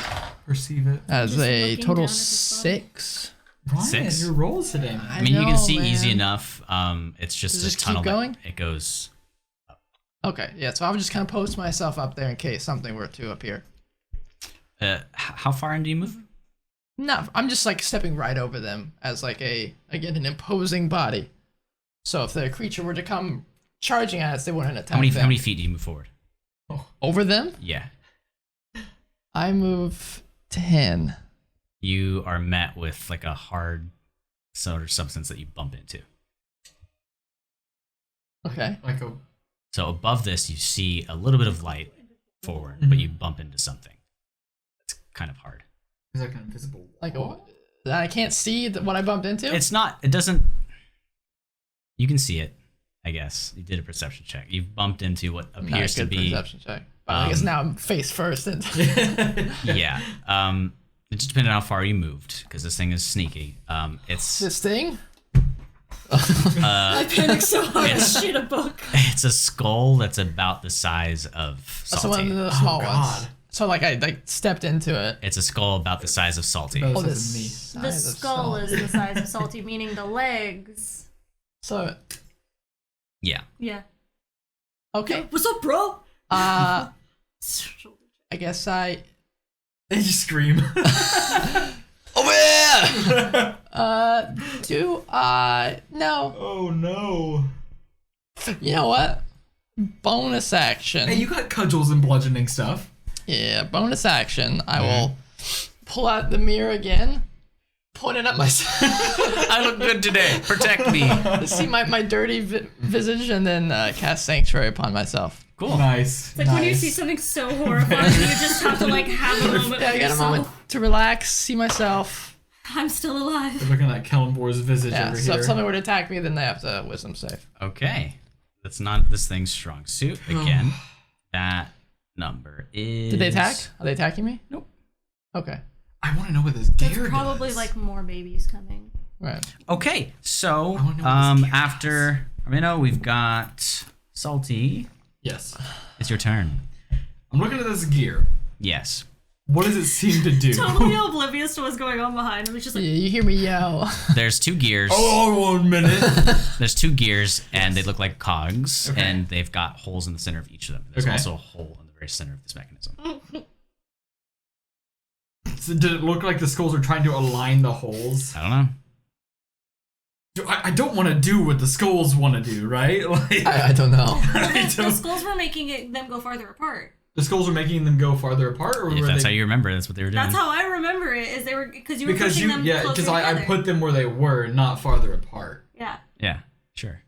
Perceive it.
as
Just
a
looking
total
down at his body.
6.
Brian,
6?
your rolls today, man.
I mean, you can see easy
man.
enough. It's just
Does
a
it keep
tunnel.
going?
It goes.
Okay, yeah, so I would just kind of post myself up there in case something were to appear.
How far in do you move?
No, I'm just like stepping right over them as like an imposing body. So if the creature were to come charging at us, they wouldn't attack
How many
them.
feet do you move forward?
Over them?
Yeah.
I move 10.
You are met with like a hard sort of substance that you bump into.
Okay.
Like a
So above this, you see a little bit of light forward, but you bump into something. It's kind of hard.
Is that an invisible
Like
wall?
that I can't see what I bumped into?
It's not. It doesn't. You can see it. I guess you did a perception check. You've bumped into what
Not a
appears to
good
be.
perception check. But I guess now I'm face first. And
Yeah. It just depends on how far you moved, because this thing is sneaky. It's
this thing?
I panicked so hard I shit a book.
it's a skull that's about the size of
That's
Salty.
one of the small ones.
God.
So like I stepped into it.
It's a skull about the size of Salty.
About
Oh,
the
this
size of me.
The
size of
skull
salt.
is the size of Salty, meaning the legs.
So
Yeah.
Yeah.
okay.
What's up, bro?
I guess I
And you scream.
Over here!
do no.
Oh no.
You know what? Bonus action.
Hey, you got cudgels and bludgeoning stuff.
Yeah, bonus action. I will pull out the mirror again, point it at myself,
I look good today. Protect me.
see my dirty visage, and then cast Sanctuary upon myself.
Cool.
Nice.
It's like when you see something so horrifying, you just have to like have a moment
Yeah, I
for
got a moment
yourself.
to relax, see myself.
I'm still alive.
Looking at Kellenbor's visage
Yeah,
over
so
here.
if something were to attack me, then they have to wisdom save.
Okay. That's not this thing's strong suit. Again, that number is.
Did they attack? Are they attacking me?
Nope.
Okay.
I want to know what this gear
There's probably
does.
like more babies coming.
Right.
Okay, so
I wanna know what this gear
after Armino, we've got Salty.
Yes.
It's your turn.
I'm looking at this gear.
Yes.
What does it seem to do?
Totally oblivious to what's going on behind him. It's just
Yeah,
like,
you hear me yell.
There's two gears.
Oh, 1 minute.
There's two gears, and they look like cogs,
Okay.
and they've got holes in the center of each of them. There's
Okay.
also a hole in the very center of this mechanism.
So did it look like the skulls are trying to align the holes?
I don't know.
I don't want to do what the skulls want to do, right? Like,
I don't know.
the skulls were making them go farther apart.
the skulls are making them go farther apart, or
If
were
that's
they?
how you remember, that's what they were doing.
That's how I remember it. Is they were because you were
Because
pushing
you,
them
yeah,
closer
because I
together.
put them where they were, not farther apart.
Yeah.
Yeah, sure.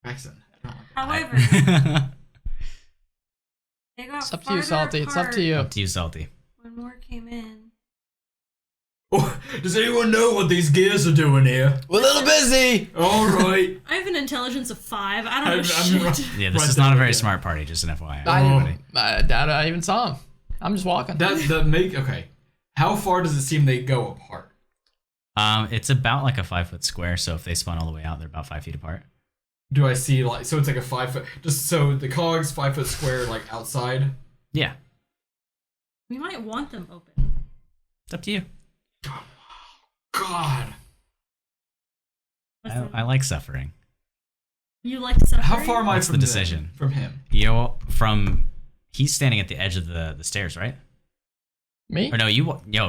Excellent.
However, they got
It's up to you,
farther
Salty. It's up to you.
Up to you, Salty.
when more came in.
Oh, does anyone know what these gears are doing here?
We're a little busy.
All right.
I have an intelligence of 5. I don't know
I'm
shit.
Yeah, this
Right
is not a
there,
very
yeah.
smart party, just an FYI.
I doubt I even saw him. I'm just walking.
Okay. How far does it seem they go apart?
It's about like a 5 foot square, so if they spun all the way out, they're about 5 feet apart.
Do I see like so? It's like a 5 foot. Just so the cogs 5 foot square, like outside.
Yeah,
We might want them open.
it's up to you.
God.
Listen,
I like suffering.
you like suffering?
How far am I
What's
from
the
them?
decision?
From him?
From He's standing at the edge of the stairs, right?
Me?
Or no,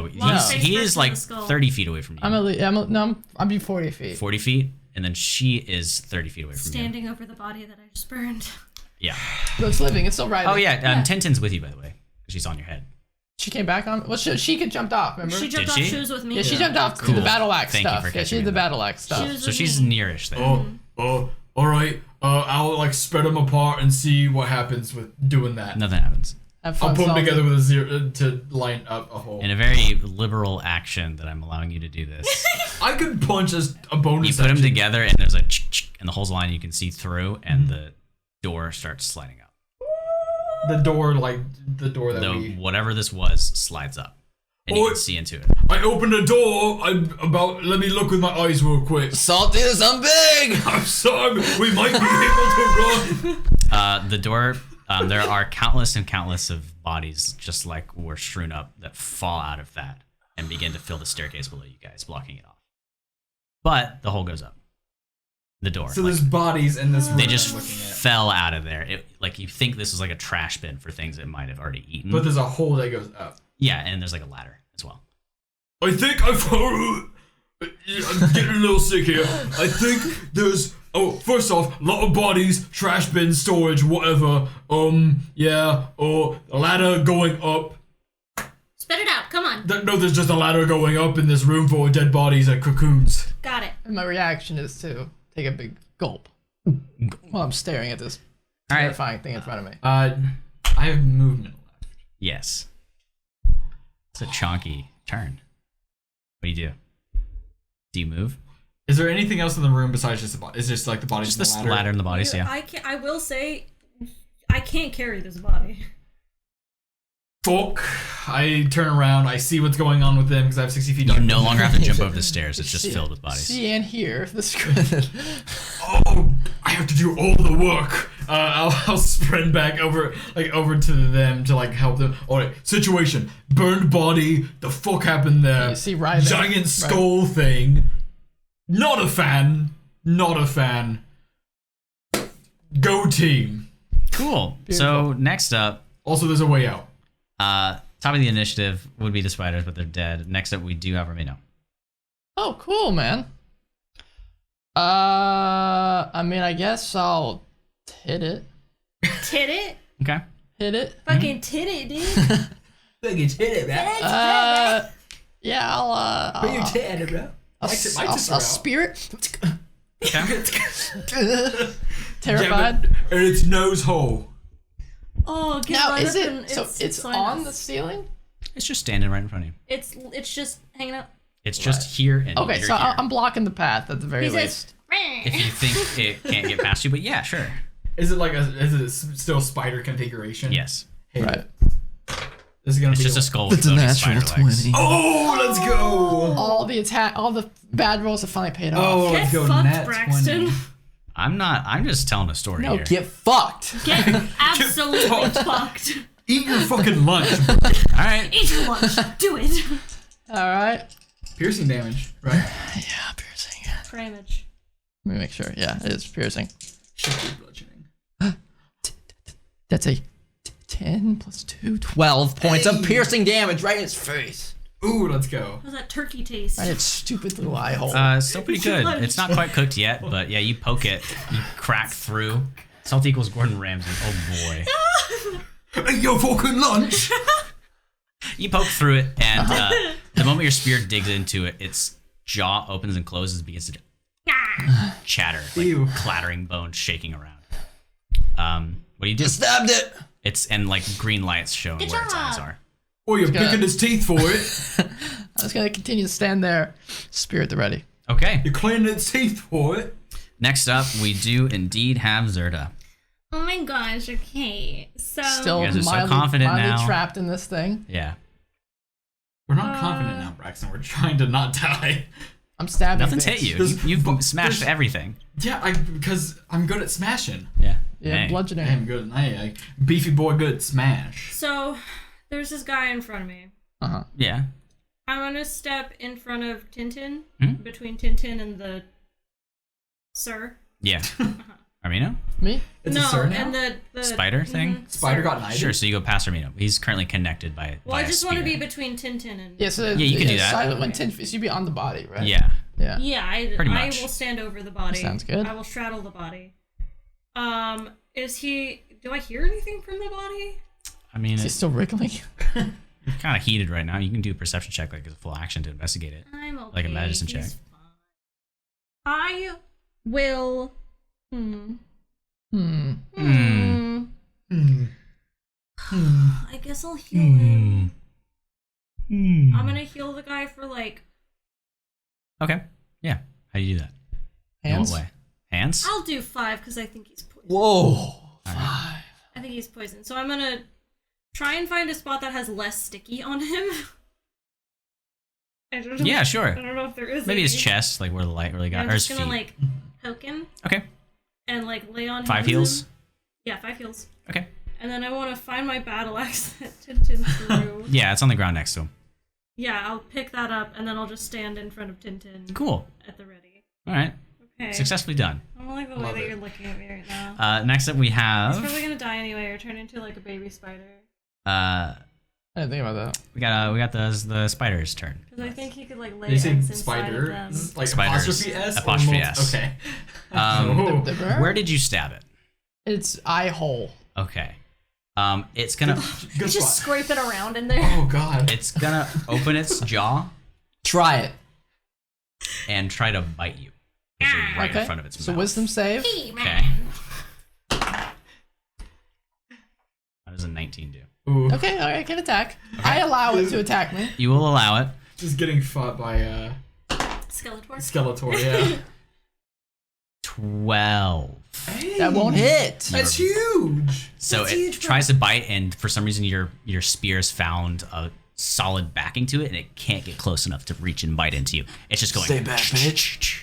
he is like 30 feet away from you.
I'll be 40 feet.
40 feet, and then she is 30 feet away from
Standing over the body that I just burned.
Yeah.
But it's living. It's still riding.
Oh yeah, Tintin's with you, by the way. She's on your head.
She came back on. Well, she could jumped off. Remember?
She jumped off. She was with me.
Yeah, she jumped off to the battle axe
Thank you
stuff.
for
Yeah,
catching
she did
me
the
on
battle axe stuff.
So she's nearish there.
All right. I'll like spread them apart and see what happens with doing that.
Nothing happens.
Have fun,
I'll put them
Salty.
together with a zero to line up a hole.
In a very liberal action that I'm allowing you to do this.
I could punch as a bonus.
You put them
action.
together, and there's a and the hole's line you can see through, and the door starts sliding up.
The door that we.
Whatever this was slides up, and you can see into it.
I opened the door. Let me look with my eyes real quick.
Salty, there's something big!
I'm sorry. We might be able to run.
The door. There are countless and countless of bodies just like were strewn up that fall out of that and begin to fill the staircase below you guys, blocking it off. But the hole goes up. The door.
So there's bodies in this room.
They just
I'm looking at.
fell out of there. Like you think this is like a trash bin for things it might have already eaten.
But there's a hole that goes up.
Yeah, and there's like a ladder as well.
I think I'm getting a little sick here. I think there's. Oh, first off, a lot of bodies, trash bin, storage, whatever. Yeah. Or a ladder going up.
Spit it out. Come on.
No, there's just a ladder going up in this room full of dead bodies and cocoons.
Got it.
And my reaction is to take a big gulp while I'm staring at this
All right.
terrifying thing in front of me.
I have movement left.
Yes. It's a chonky turn. What do you do? Do you move?
Is there anything else in the room besides just the body? Is just like the bodies?
Just
and
the ladder and the bodies, yeah.
I will say, I can't carry this body.
Fuck. I turn around. I see what's going on with them because I have 60 feet.
You no longer have to jump over the stairs. It's just filled with bodies.
See and hear the
Oh, I have to do all the work. I'll sprint back over to them to like help them. All right, situation: burned body. The fuck happened there?
You see right there.
Giant skull thing. Not a fan. Not a fan. Go team.
Cool.
Beautiful.
So next up,
Also, there's a way out.
top of the initiative would be the spiders, but they're dead. Next up, we do have Romino.
Oh, cool, man. I mean, I guess I'll hit it.
Tit it?
Okay.
Hit it.
Fucking tit it, dude.
Think hit it, man.
Yeah, I'll
tit it, bro.
I'll spirit.
Okay.
Terrified.
And its nose hole.
Oh, get
Now,
right
is
up
it
and
so? It's on the ceiling.
It's just standing right in front of you.
It's just hanging out.
It's just here and
Okay,
you're
so
here.
I'm blocking the path at the very
He
least.
says,
If you think it can't get past you, but yeah, sure.
Is it still spider configuration?
Yes.
Hey,
Right.
This is gonna
It's
be
just a skull with
It's a
bony
natural
spider legs.
20.
Oh, let's go.
All the bad rolls have finally paid off.
Oh,
Get
let's go.
fucked,
Nat
Braxton.
20.
I'm just telling a story
No,
here.
get fucked.
Get absolutely fucked.
Eat your fucking lunch.
All right.
Eat your lunch. Do it.
All right.
Piercing damage, right?
Yeah, piercing.
Damage.
Let me make sure. Yeah, it is piercing.
Should be bludgeoning.
That's a 10 plus 2, 12.
12 points of piercing damage right in his face.
Ooh, let's go.
How's that turkey taste?
Right, its stupid little eye hole.
Still pretty good. It's not quite cooked yet, but yeah, you poke it, you crack through. Salt equals Gordon Ramsay. Oh boy.
Eat your fucking lunch.
You poke through it, and the moment your spear digs into it, its jaw opens and closes, and begins to chatter, like
Ew.
clattering bones shaking around. What do you do?
Stabbed it.
It's and like green lights showing where its eyes are.
Oh, you're
gonna-
picking his teeth for it.
I was gonna continue to stand there, spear at the ready.
Okay.
You're cleaning its teeth for it.
Next up, we do indeed have Zerda.
Oh my gosh, okay. So
Still
You guys are so
mildly,
confident
mildly
now.
trapped in this thing.
Yeah.
We're not confident now, Braxton. We're trying to not die.
I'm stabbing.
Nothing's hit
things.
you.
There's-
You've smashed
there's-
everything.
Yeah, because I'm good at smashing.
Yeah.
Yeah,
Dang.
bludgeoning.
I'm good. I beefy boy, good at smash.
So there's this guy in front of me.
Yeah.
I'm gonna step in front of Tintin,
Hmm?
between Tintin and the sir.
Yeah. All Armino?
Me?
It's
no,
a sir now?
and the
Spider thing?
Spider got knighted?
Sure, so you go past Armino. He's currently connected by
Well,
by
I
a
just want to
spear.
be between Tintin and.
Yeah, so
you can do that.
Silent when 10 feet, so you'd be on the body, right?
Yeah.
Yeah.
Yeah,
Pretty
I
much.
will stand over the body.
Sounds good.
I will straddle the body. Is he? Do I hear anything from the body?
I mean,
Is he
it's
still wriggling?
kind of heated right now. You can do a perception check like as a full action to investigate it.
I'm okay.
Like a medicine
he's
check.
fine. I will. I guess I'll heal him. I'm gonna heal the guy for like.
Okay. Yeah. How do you do that?
Hands?
In what way? Hands?
I'll do 5 because I think he's poisoned.
Whoa.
I think he's poisoned. So I'm gonna try and find a spot that has less sticky on him. I don't know.
Yeah, sure.
I don't know if there is.
Maybe
any.
his chest, like where the light really got,
I'm
or his
just
feet.
gonna like poke him
Okay.
and like lay on
5
hands
heals.
him. Yeah, 5 heals.
Okay.
And then I want to find my battle axe that Tintin threw.
Yeah, it's on the ground next to him.
Yeah, I'll pick that up and then I'll just stand in front of Tintin.
Cool.
At the ready.
All right.
Okay.
Successfully done.
I don't like the way
Love
that
it.
you're looking at me right now.
Next up we
He's
have
probably gonna die anyway or turn into like a baby spider.
I didn't think about that.
we got the spider's turn.
Because I think he could like lay
Did you say
eggs inside of
spider?
them.
Like
Spiders.
apostrophe S? or
Apostrophe
multi-
S.
Okay.
Um,
The burn?
Where did you stab it?
It's eye hole.
Okay. It's gonna
Good
Just
spot.
scraping around in there.
Oh god.
open its jaw
Try it.
and try to bite you. 'Cause you're right
Okay.
in front of its
So
mouth.
wisdom save.
Hey,
Okay.
man.
How does a 19 do?
Ooh.
Okay, all right, can attack. I allow it to attack me.
You will allow it.
Just getting fought by
Skeletor.
Skeletor, yeah.
12.
Hey,
That won't hit.
That's huge.
So
That's
it
huge, bro.
tries to bite, and for some reason your spear's found a solid backing to it, and it can't get close enough to reach and bite into you. It's just going.
Stay back, bitch.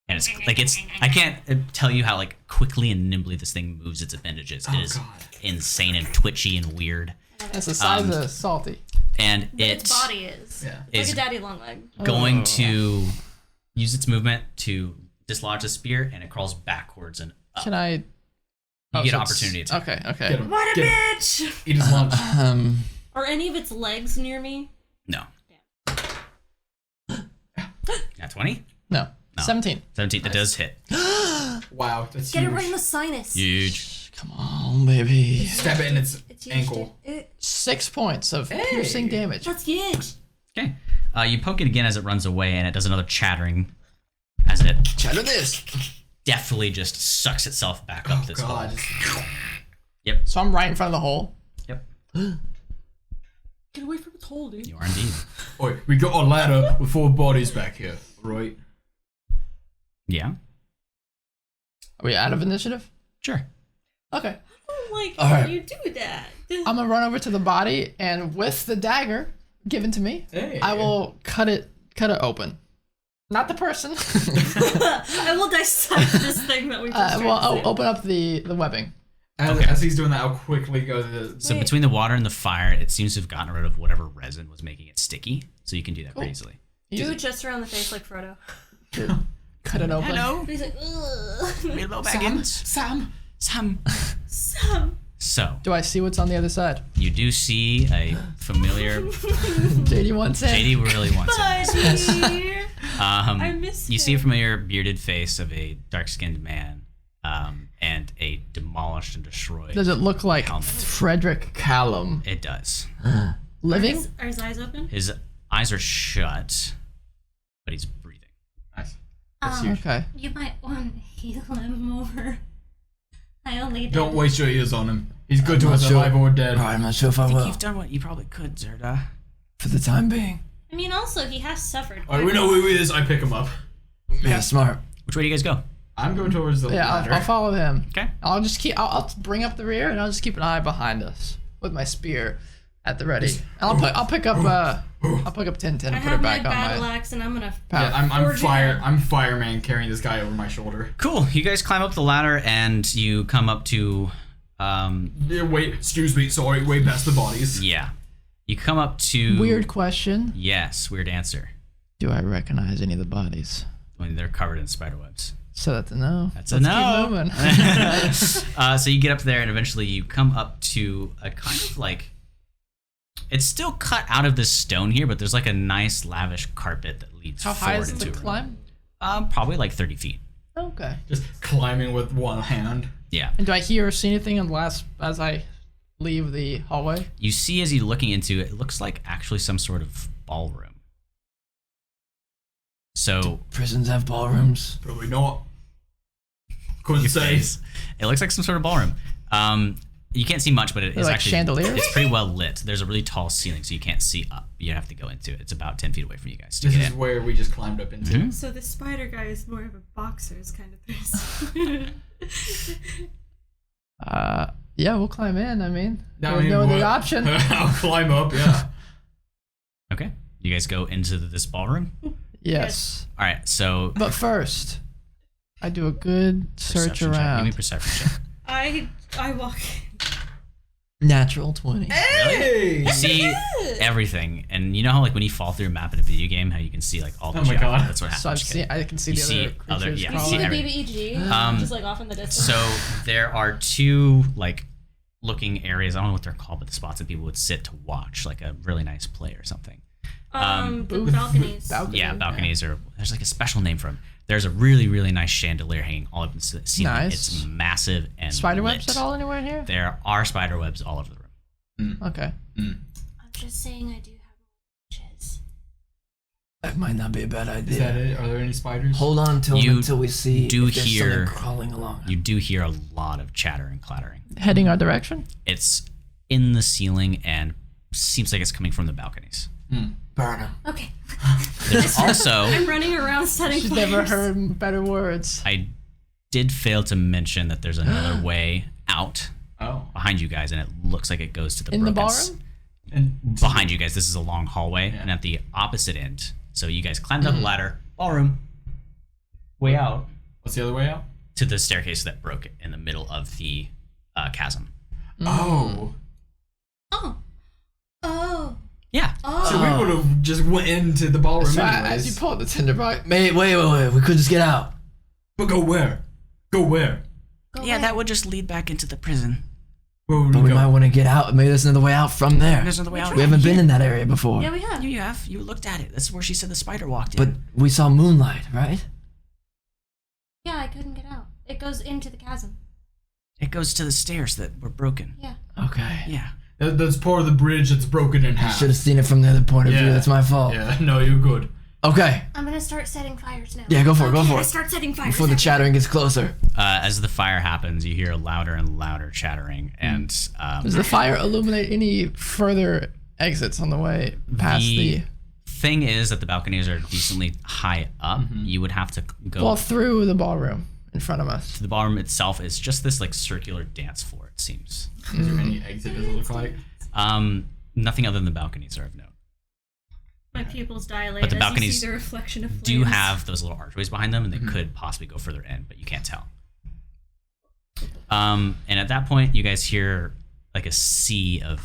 And it's like I can't tell you how like quickly and nimbly this thing moves its appendages. It is
God.
insane and twitchy and weird.
That's the size of salty.
And
But
it
its body is.
Yeah.
Like
is
a daddy long leg.
going to use its movement to dislodge the spear, and it crawls backwards and up.
Can I?
You
Oh,
get
so
opportunity
it's-
attack.
Okay, okay.
Get him.
What a
Get him.
bitch!
Eat his lunch.
Are any of its legs near me?
No. Not 20?
No.
No.
17.
17. That does hit.
Wow, that's
Get
huge.
it right in the sinus.
Huge.
Come on, baby.
Stab it in its
It's huge,
ankle.
dude.
6 points of
Hey.
piercing damage.
That's huge.
Okay. You poke it again as it runs away, and it does another chattering as it
Chatter this.
deftly just sucks itself back up
Oh
this
god.
hole. Yep.
So I'm right in front of the hole.
Yep.
Get away from its hole, dude.
You are indeed.
Oi, we got a ladder with 4 bodies back here, right?
Yeah.
Are we out of initiative?
Sure.
Okay.
I don't like
All
how
right.
you do that.
I'm gonna run over to the body, and with the dagger given to me,
Hey.
I will cut it open. Not the person.
I will dissect this thing that we just tried
well,
to
I'll
save.
open up the webbing.
As he's doing that, I'll quickly go to the...
So
Wait.
between the water and the fire, it seems to have gotten rid of whatever resin was making it sticky. So you can do that pretty easily.
Do
Easy.
it just around the face like Frodo.
Cut it open.
Hello.
He's like, ugh.
Bilbo Baggins.
Sam.
Some.
So
Do I see what's on the other side?
you do see a familiar.
JD wants it.
JD really wants it.
Buddy. I miss
You see a
him.
familiar bearded face of a dark-skinned man, and a demolished and destroyed.
Does it look like
helmet.
Frederick Callum
It does.
living?
Are his eyes open?
His eyes are shut, but he's breathing.
Nice. That's huge.
Okay.
You might want to heal him more. I only did.
Don't waste your ears on him. He's good to
not
us,
sure.
alive or dead.
Alright, I'm not sure if I will.
You've done what you probably could, Zerda.
For the time being.
I mean, also, he has suffered.
Alright, we know who he is. I pick him up.
Yeah, smart.
Which way do you guys go?
I'm going towards the
Yeah,
ladder.
I'll follow him.
Okay.
I'll just keep. I'll bring up the rear, and I'll just keep an eye behind us with my spear at the ready. And I'll pick up Tintin
I
and put her
have my
back on
battle
my.
axe, and I'm gonna.
Yeah, I'm
Forge ahead.
I'm fireman carrying this guy over my shoulder.
Cool. You guys climb up the ladder and you come up to,
Yeah, wait, excuse me, sorry, way past the bodies.
yeah. You come up to.
Weird question.
Yes, weird answer.
Do I recognize any of the bodies?
I mean, they're covered in spider webs.
So that's a no.
That's
Let's
a no.
Keep moving.
So you get up there and eventually you come up to a kind of like, it's still cut out of this stone here, but there's like a nice lavish carpet that leads
How
forward
high is
into
the
a room.
climb?
Probably like 30 feet.
Okay.
Just climbing with one hand.
Yeah.
And do I hear or see anything as I leave the hallway?
You see as you're looking into it, it looks like actually some sort of ballroom. So
Prisons have ballrooms.
Probably not. Couldn't
your
say.
face, it looks like some sort of ballroom. You can't see much, but it is
Like
actually
chandeliers?
It's pretty well lit. There's a really tall ceiling, so you can't see up. You have to go into it. It's about 10 feet away from you guys to
This
get
is
in.
where we just climbed up into.
Mhm.
So the spider guy is more of a boxer's kind of person.
Yeah, we'll climb in. I mean,
I
there's
mean,
no other
what-
option.
I'll climb up, yeah.
Okay. You guys go into this ballroom.
Yes.
All right. So
But first, I do a good search
perception check. Give me a
around.
perception check.
I walk
Natural 20.
Hey!
You see everything, and you know how like when you fall through a map in a video game, how you can see like all the
Oh my
geography?
God.
That's what happens.
So I've
kid.
seen. I can see
You
the
see
other
other-
creatures.
yeah,
You
you
see
crawling.
the
every-
BBEG, just like off in the distance.
So there are two like looking areas. I don't know what they're called, but the spots that people would sit to watch, like a really nice play or something.
the balconies.
Balcony.
Yeah, balconies or there's like a special name for them. There's a really, really nice chandelier hanging all up in the ceiling.
Nice.
It's massive and
Spider webs
lit.
at all anywhere in here?
There are spider webs all over the room.
Okay.
I'm just saying I do have witches.
That might not be a bad
Is that
idea.
it? Are there any spiders?
Hold on till
You
until we see
do
if there's
hear-
something crawling along.
You do hear a lot of chatter and clattering.
Heading our direction.
It's in the ceiling and seems like it's coming from the balconies.
Burn him.
Okay.
There's also,
I'm running around setting
She's
fires.
never heard better words.
I did fail to mention that there's another way out
Oh.
behind you guys, and it looks like it goes to the
In the
broken
ballroom?
And
behind you guys. This is a long hallway,
Yeah.
and at the opposite end, so you guys climbed up a ladder, ballroom, way out
what's the other way out?
to the staircase that broke in the middle of the chasm.
Oh.
Oh. Oh.
Yeah.
So we would have just went into the ballroom
So
anyways.
as you pull out the tinderbox,
Wait. We could just get out.
But go where? Go where?
Go
Yeah,
away.
that would just lead back into the prison.
Where would
But
we
we
go?
might want to get out. Maybe there's another way out from there.
There's another way out.
We haven't been in that area before.
Yeah, we have.
You have. You looked at it. That's where she said the spider walked
But
in.
we saw moonlight, right?
Yeah, I couldn't get out. It goes into the chasm.
It goes to the stairs that were broken.
Yeah.
Okay.
Yeah.
That's part of the bridge that's broken in half.
Should have seen it from the other point of view.
Yeah.
That's my fault.
Yeah, no, you're good.
Okay.
I'm gonna start setting fires now.
Yeah, go for it. Go
Okay,
for
I
it.
start setting fires.
Before the chattering gets closer.
As the fire happens, you hear louder and louder chattering, and
does the fire illuminate any further exits on the way past the
thing is that the balconies are decently high up. You would have to go
well through the ballroom in front of us?
to the ballroom itself. Is just this like circular dance floor. It seems.
Is there any exit does it look like?
Nothing other than the balconies are of note.
My pupils dilate
But the
as
balconies
you see the reflection of flames.
Do have those little archways behind them, and they could possibly go further in, but you can't tell. And at that point, you guys hear like a sea of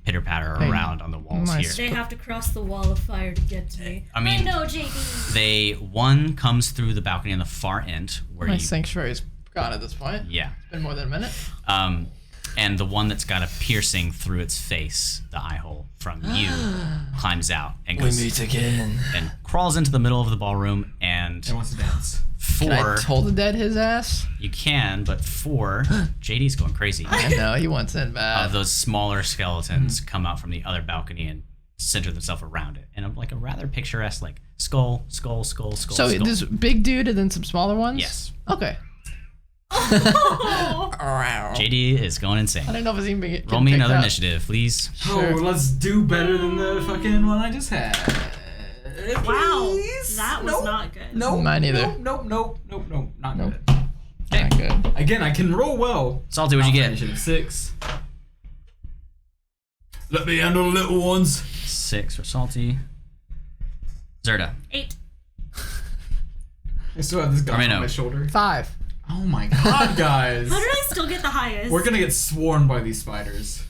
pitter patter around on the walls
Nice.
here.
They have to cross the wall of fire to get to me.
I mean,
know, JD.
One comes through the balcony on the far end where
My
you,
sanctuary's gone at this point.
yeah,
It's been more than a minute.
and the one that's got a piercing through its face, the eye hole from you, climbs out and
We
goes
meet again.
and crawls into the middle of the ballroom. And
It wants to dance.
Can I
4,
toll the dead his ass?
you can, but 4, JD's going crazy.
I know he wants in bad.
Those smaller skeletons come out from the other balcony and center themselves around it in a rather picturesque like skull.
So
skull.
this big dude and then some smaller ones.
Yes.
Okay.
JD is going insane.
I don't know if it's even big.
Roll me another initiative, please.
Sure.
Oh, let's do better than the fucking one I just had.
Wow,
Please?
that was
Nope.
not good.
Nope.
Mine either.
Nope. Not
Nope.
good.
Not good.
Again, I can roll well.
Salty, what'd you get?
Initiative 6. Let me handle the little ones.
6 for Salty. Zerda.
8.
I still have this gun
Armino.
on my shoulder.
5.
Oh my god, guys.
How did I still get the highest?
We're gonna get swarmed by these spiders.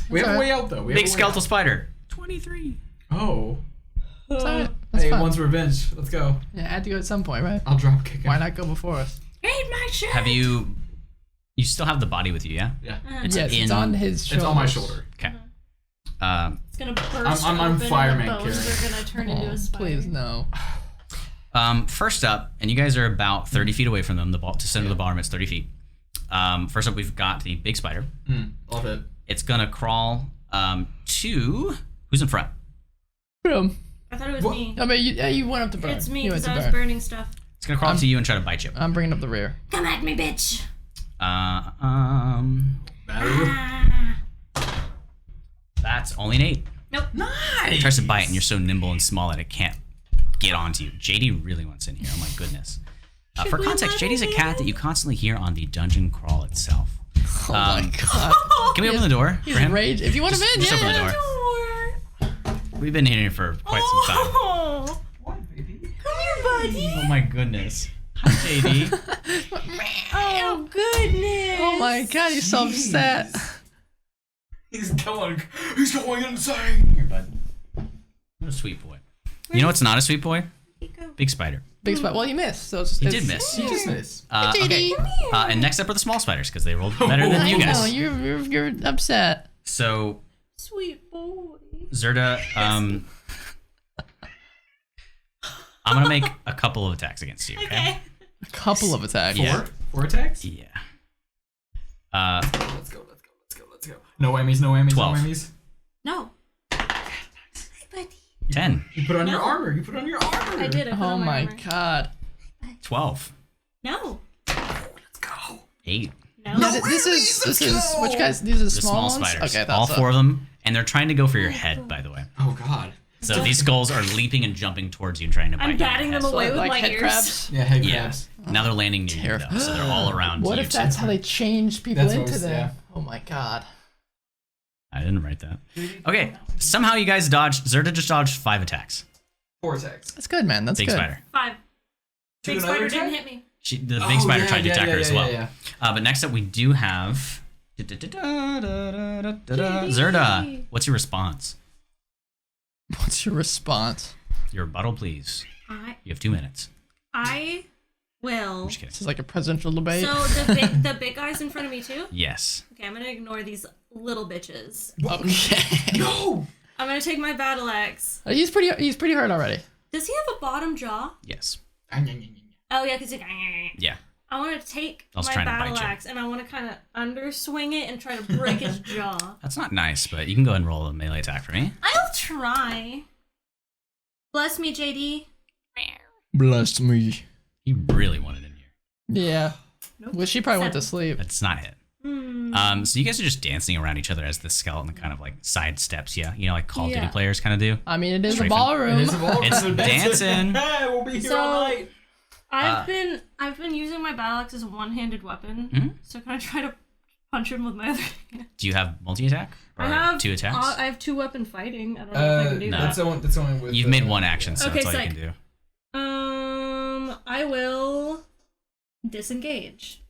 We have a
alright.
way out though. We have
Big
a way
skeletal
out.
spider. 23.
Oh.
Sorry. That's
Hey,
fun.
one's revenge. Let's go.
Yeah, I had to go at some point, right?
I'll drop kick him.
Why not go before us?
Read my shit.
Have you? You still have the body with you, yeah?
Yeah.
It's
Yes,
in.
it's on his shoulder.
It's on my shoulder.
Okay.
It's gonna burst
I'm
open
fireman
and the bones
Carrie.
are gonna turn into a spider.
Please no.
First up, and you guys are about 30 feet away from them. To center the bottom, it's 30 feet. First up, we've got the big spider.
Love it.
It's gonna crawl to who's in front.
Boom.
I thought it was me.
I mean, you went up to burn.
It's me
You went
because
to
I was
burn.
burning stuff.
It's gonna crawl up to you and try to bite you.
I'm bringing up the rear.
Come at me, bitch.
That's only an 8.
Nope.
It tries to bite, and you're so nimble and small that it can't get onto you. JD really wants in here. Oh my goodness. For
we
context,
let
JD's a
him
cat that you constantly hear on the dungeon crawl itself.
Oh my god.
Can we open the door for
He's
him?
rage. If you want him in,
Just
yeah.
open the door. We've been here for quite some time.
Oh,
What, baby?
come here, buddy.
Oh my goodness. Hi, JD.
Oh, goodness.
Oh my god, he's so upset.
He's going insane.
Here, bud. What a sweet boy. You know what's not a sweet boy? Big spider.
Big spot. Well, you missed. So it's,
He did miss.
He just missed.
Okay. And next up are the small spiders because they rolled better than you
I know,
guys.
you're upset.
So,
Sweet boy.
Zerda, I'm gonna make a couple of attacks against you. Okay.
A couple of attacks.
Yeah.
Four attacks?
Yeah.
Let's go. No whammies, no whammies,
12.
no whammies.
No. Hi, buddy.
10,
You put on your
No.
armor. You put on your armor.
I did. I put
Oh
on
my
armor.
god.
12,
No.
Let's go.
8.
No.
No, this is which guys? These are
The
small,
small
ones?
spiders.
Okay,
All
that's
4 of them, and they're trying to go for your head, by the way.
Oh god.
So these skulls are leaping and jumping towards you and trying to bite
I'm
you.
batting them away with
like
my
head
ears.
crabs.
Yeah, head
Yeah.
crabs.
Now they're landing near you, though, so they're all around
What
you
if
two.
that's how they change people
That's what
into
was-
them?
yeah.
Oh my god.
I didn't write that. Okay, somehow you guys dodged. Zerda just dodged 5 attacks.
4 attacks.
That's good, man. That's
Big
good.
spider.
5.
To
Big
another
spider
attack?
didn't hit me.
The big spider tried to attack her as well.
Yeah.
But next up, we do have Zerda. What's your response?
What's your response?
Your rebuttal, please.
I
You have 2 minutes.
will.
I'm just kidding.
This is like a presidential debate.
So the big guy's in front of me too.
Yes.
Okay, I'm gonna ignore these little bitches.
Okay.
No.
I'm gonna take my battle axe.
He's pretty hurt already.
Does he have a bottom jaw?
Yes.
Oh yeah, because
Yeah.
I want to take
I was
my
trying to
battle
bite you.
axe and I want to kind of underswing it and try to break his jaw.
That's not nice, but you can go ahead and roll a melee attack for me.
I'll try. Bless me, JD.
Bless me.
You really want it in here.
Yeah.
Nope.
Well, she probably went to
7.
sleep.
That's not hit.
Hmm.
So you guys are just dancing around each other as the skeleton kind of like sidesteps you. You know, like Call of Duty
Yeah.
players kind of do.
I mean, it is a
Strafing.
ballroom.
It's dancing.
Hey, we'll be here
So-
all night.
I've been using my battle axe as a one-handed weapon.
Mhm.
So can I try to punch him with my other hand?
Do you have multi-attack? Or
I have
2 attacks?
I have 2-weapon fighting. I don't know if I can do
no.
that.
That's only with.
You've made 1 action, so
Okay,
that's all you
psych.
can do.
I will disengage.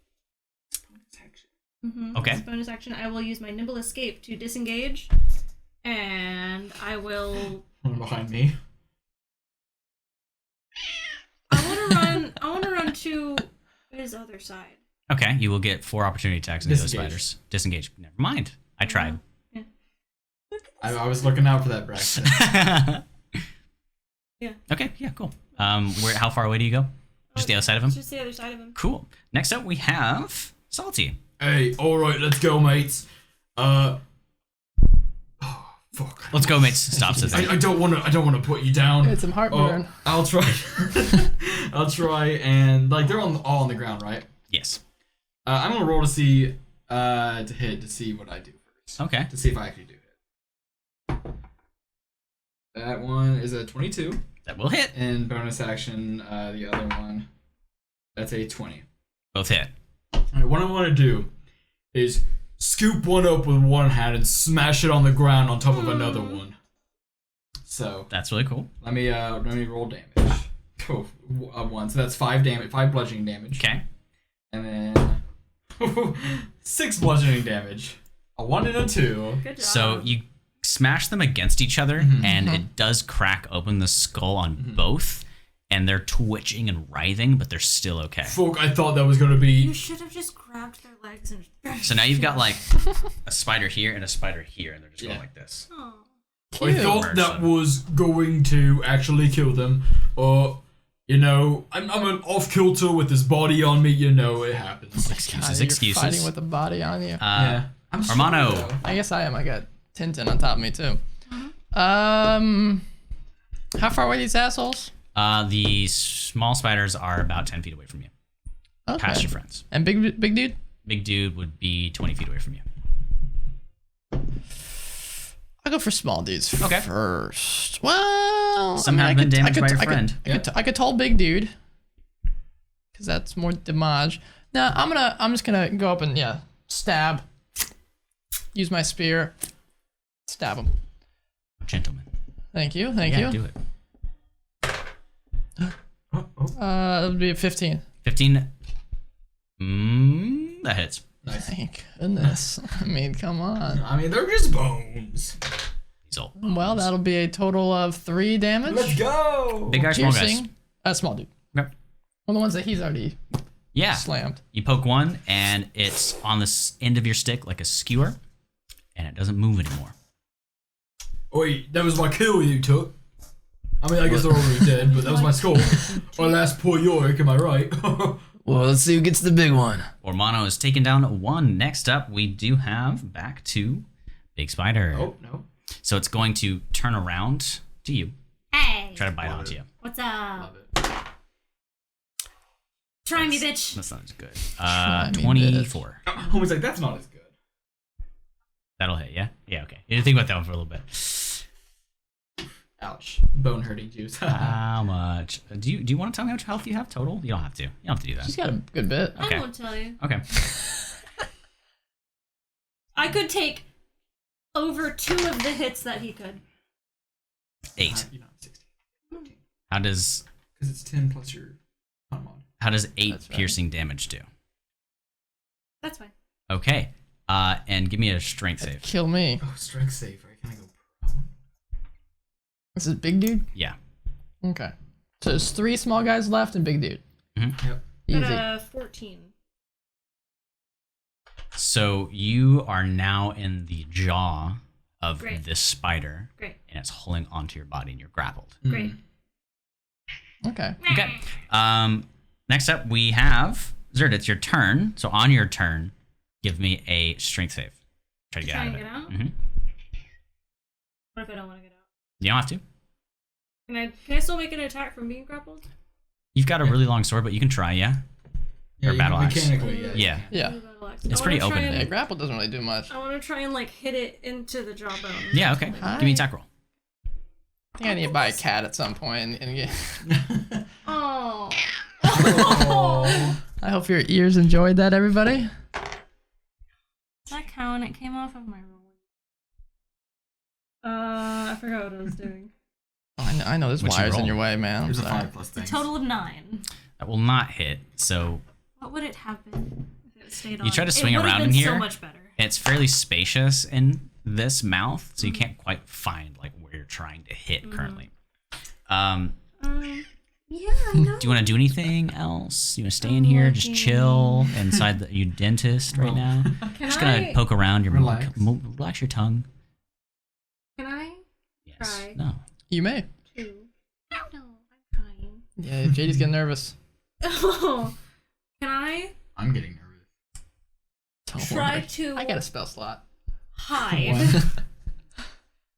Okay.
As a bonus action, I will use my nimble escape to disengage, and I will.
One behind me.
I want to run to his other side.
Okay, you will get 4 opportunity attacks into those
Disengage.
spiders. Disengage. Never mind. I tried.
I was looking out for that, Braxton.
Yeah.
Okay, yeah, cool. How far away do you go? Just the other side of him?
Just the other side of him.
Cool. Next up, we have Salty.
Hey, all right, let's go, mates. Oh, fuck.
Let's go, mates. Stops it.
I don't want to put you down.
It's some heartburn.
Oh, I'll try. I'll try, and like they're all on the ground, right?
Yes.
I'm gonna roll to see to hit to see what I do first.
Okay.
To see if I actually do hit. That one is a 22,
That will hit.
and bonus action the other one. That's a 20.
Both hit.
All right, what I want to do is scoop one up with one hand and smash it on the ground on top of another one. So
That's really cool.
let me roll damage. Oh, 1. So that's 5 damage, 5 bludgeoning damage.
Okay.
And then 6 bludgeoning damage. A 1 and a 2.
Good job.
So you smash them against each other, and it does crack open the skull on both, and they're twitching and writhing, but they're still okay.
Fuck, I thought that was gonna be.
You should have just grabbed their legs and.
So now you've got like a spider here and a spider here, and they're just going like this.
Oh.
I thought that was going to actually kill them, or you know, I'm an off kilter with this body on me. You know, it happens.
Excuses,
You're
excuses.
fighting with a body on you.
Yeah, I'm
Hermano.
strong, though.
I guess I am. I got Tintin on top of me too. How far away are these assholes?
The small spiders are about 10 feet away from you.
Okay.
Past your friends.
And big dude?
Big dude would be 20 feet away from you.
I'll go for small dudes
Okay.
first. Well,
Some have been damaged by your
I
friend.
I could tell big dude, because that's more damage. Now I'm just gonna go up and stab. Use my spear. Stab him.
Gentlemen.
Thank you.
Do it.
It would be a 15.
15. That hits.
Nice.
Thank goodness. I mean, come on.
I mean, they're just bones.
He's all.
Well, that'll be a total of 3 damage.
Let's go.
Big guy, small guys.
Piercing. Small dude.
Okay.
One of the ones that he's already
Yeah.
slammed.
You poke one, and it's on the end of your stick like a skewer, and it doesn't move anymore.
Wait, that was my kill you took. I mean, I guess they're already dead, but that was my skull. Or last poor Yorick, am I right?
Well, let's see who gets the big one.
Ormano is taken down 1. Next up, we do have back to Big Spider.
Oh, no.
So it's going to turn around to you,
Hey.
try to bite
Love
onto
it.
you.
What's up?
Love it.
Try me, bitch.
That's not as good.
Try me,
24.
I was like, that's not as good.
That'll hit, yeah? Yeah, okay. You didn't think about that one for a little bit.
Ouch. Bone hurting juice.
How much? Do you want to tell me how much health you have total? You don't have to. You don't have to do that.
She's got a good bit.
Okay.
I won't tell you.
Okay.
I could take over 2 of the hits that he could.
8.
You know, 16.
How does
Because it's 10 plus your con mod.
8
That's right.
piercing damage do?
That's fine.
Okay. And give me a strength save.
Kill me.
Oh, strength save, right? Can I go prone?
This is big dude?
Yeah.
Okay. So there's 3 small guys left and big dude.
Yep.
Easy.
Got a 14.
So you are now in the jaw of
Great.
this spider,
Great.
and it's holding onto your body, and you're grappled.
Great.
Okay.
Okay. Next up, we have Zerd. It's your turn. So on your turn, give me a strength save. Try to get
Try
out of
and
it.
get out?
Mm-hmm.
What if I don't want to get out?
You don't have to.
Can I still make an attack from being grappled?
You've got a really long sword, but you can try. Yeah.
Yeah,
Or
you
battle
can
axe.
mechanically, yeah.
Yeah.
Yeah.
It's pretty open.
Yeah, grapple doesn't really do much.
I want to try and like hit it into the jawbone.
Yeah. Okay. Give me an attack roll.
I think I need to buy a cat at some point and get.
Oh.
I hope your ears enjoyed that, everybody.
Does that count? It came off of my roll. I forgot what I was doing.
Oh, I know there's
What'd you
wires in
roll?
your way, man. I'm
There's a
sorry.
5 plus
It's a
things.
total of 9.
That will not hit. So
What would it have been if it stayed on?
You try to swing
it would have
around
been
in
so
here.
much better.
it's fairly spacious in this mouth, so you can't quite find like where you're trying to hit currently.
Yeah, I know.
Do you want to do anything else? You want to stay in here, just chill inside the you dentist right now?
Can
Just gonna
I?
poke around your
Relax.
relax your tongue.
Can I?
Yes.
Try.
No.
You may.
2. No, I'm trying.
Yeah, JD's getting nervous.
Oh, can I
I'm getting nervous.
Don't
try
worry.
to
I got a spell slot.
hide?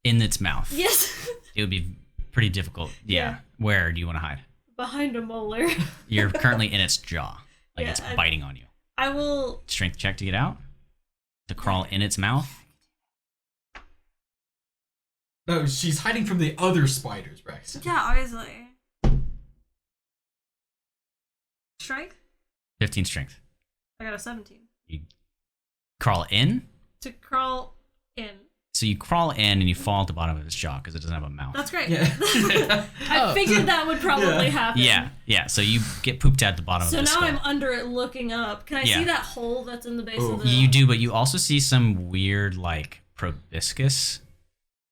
In its mouth.
Yes,
It would be pretty difficult. Yeah.
Yeah.
Where do you want to hide?
behind a molar.
You're currently in its jaw. Like
Yeah,
it's
I-
biting on you.
I will.
Strength check to get out. To crawl in its mouth.
No, she's hiding from the other spiders, Braxton.
Yeah, obviously. Strength?
15 strength.
I got a 17.
You crawl in.
To crawl in.
So you crawl in and you fall at the bottom of its jaw because it doesn't have a mouth.
That's great.
Yeah.
I figured that would probably happen.
Yeah. So you get pooped at the bottom
So
of the
now
skull.
I'm under it looking up. Can I
Yeah.
see that hole that's in the base
Oh.
of the...
You do, but you also see some weird like proboscis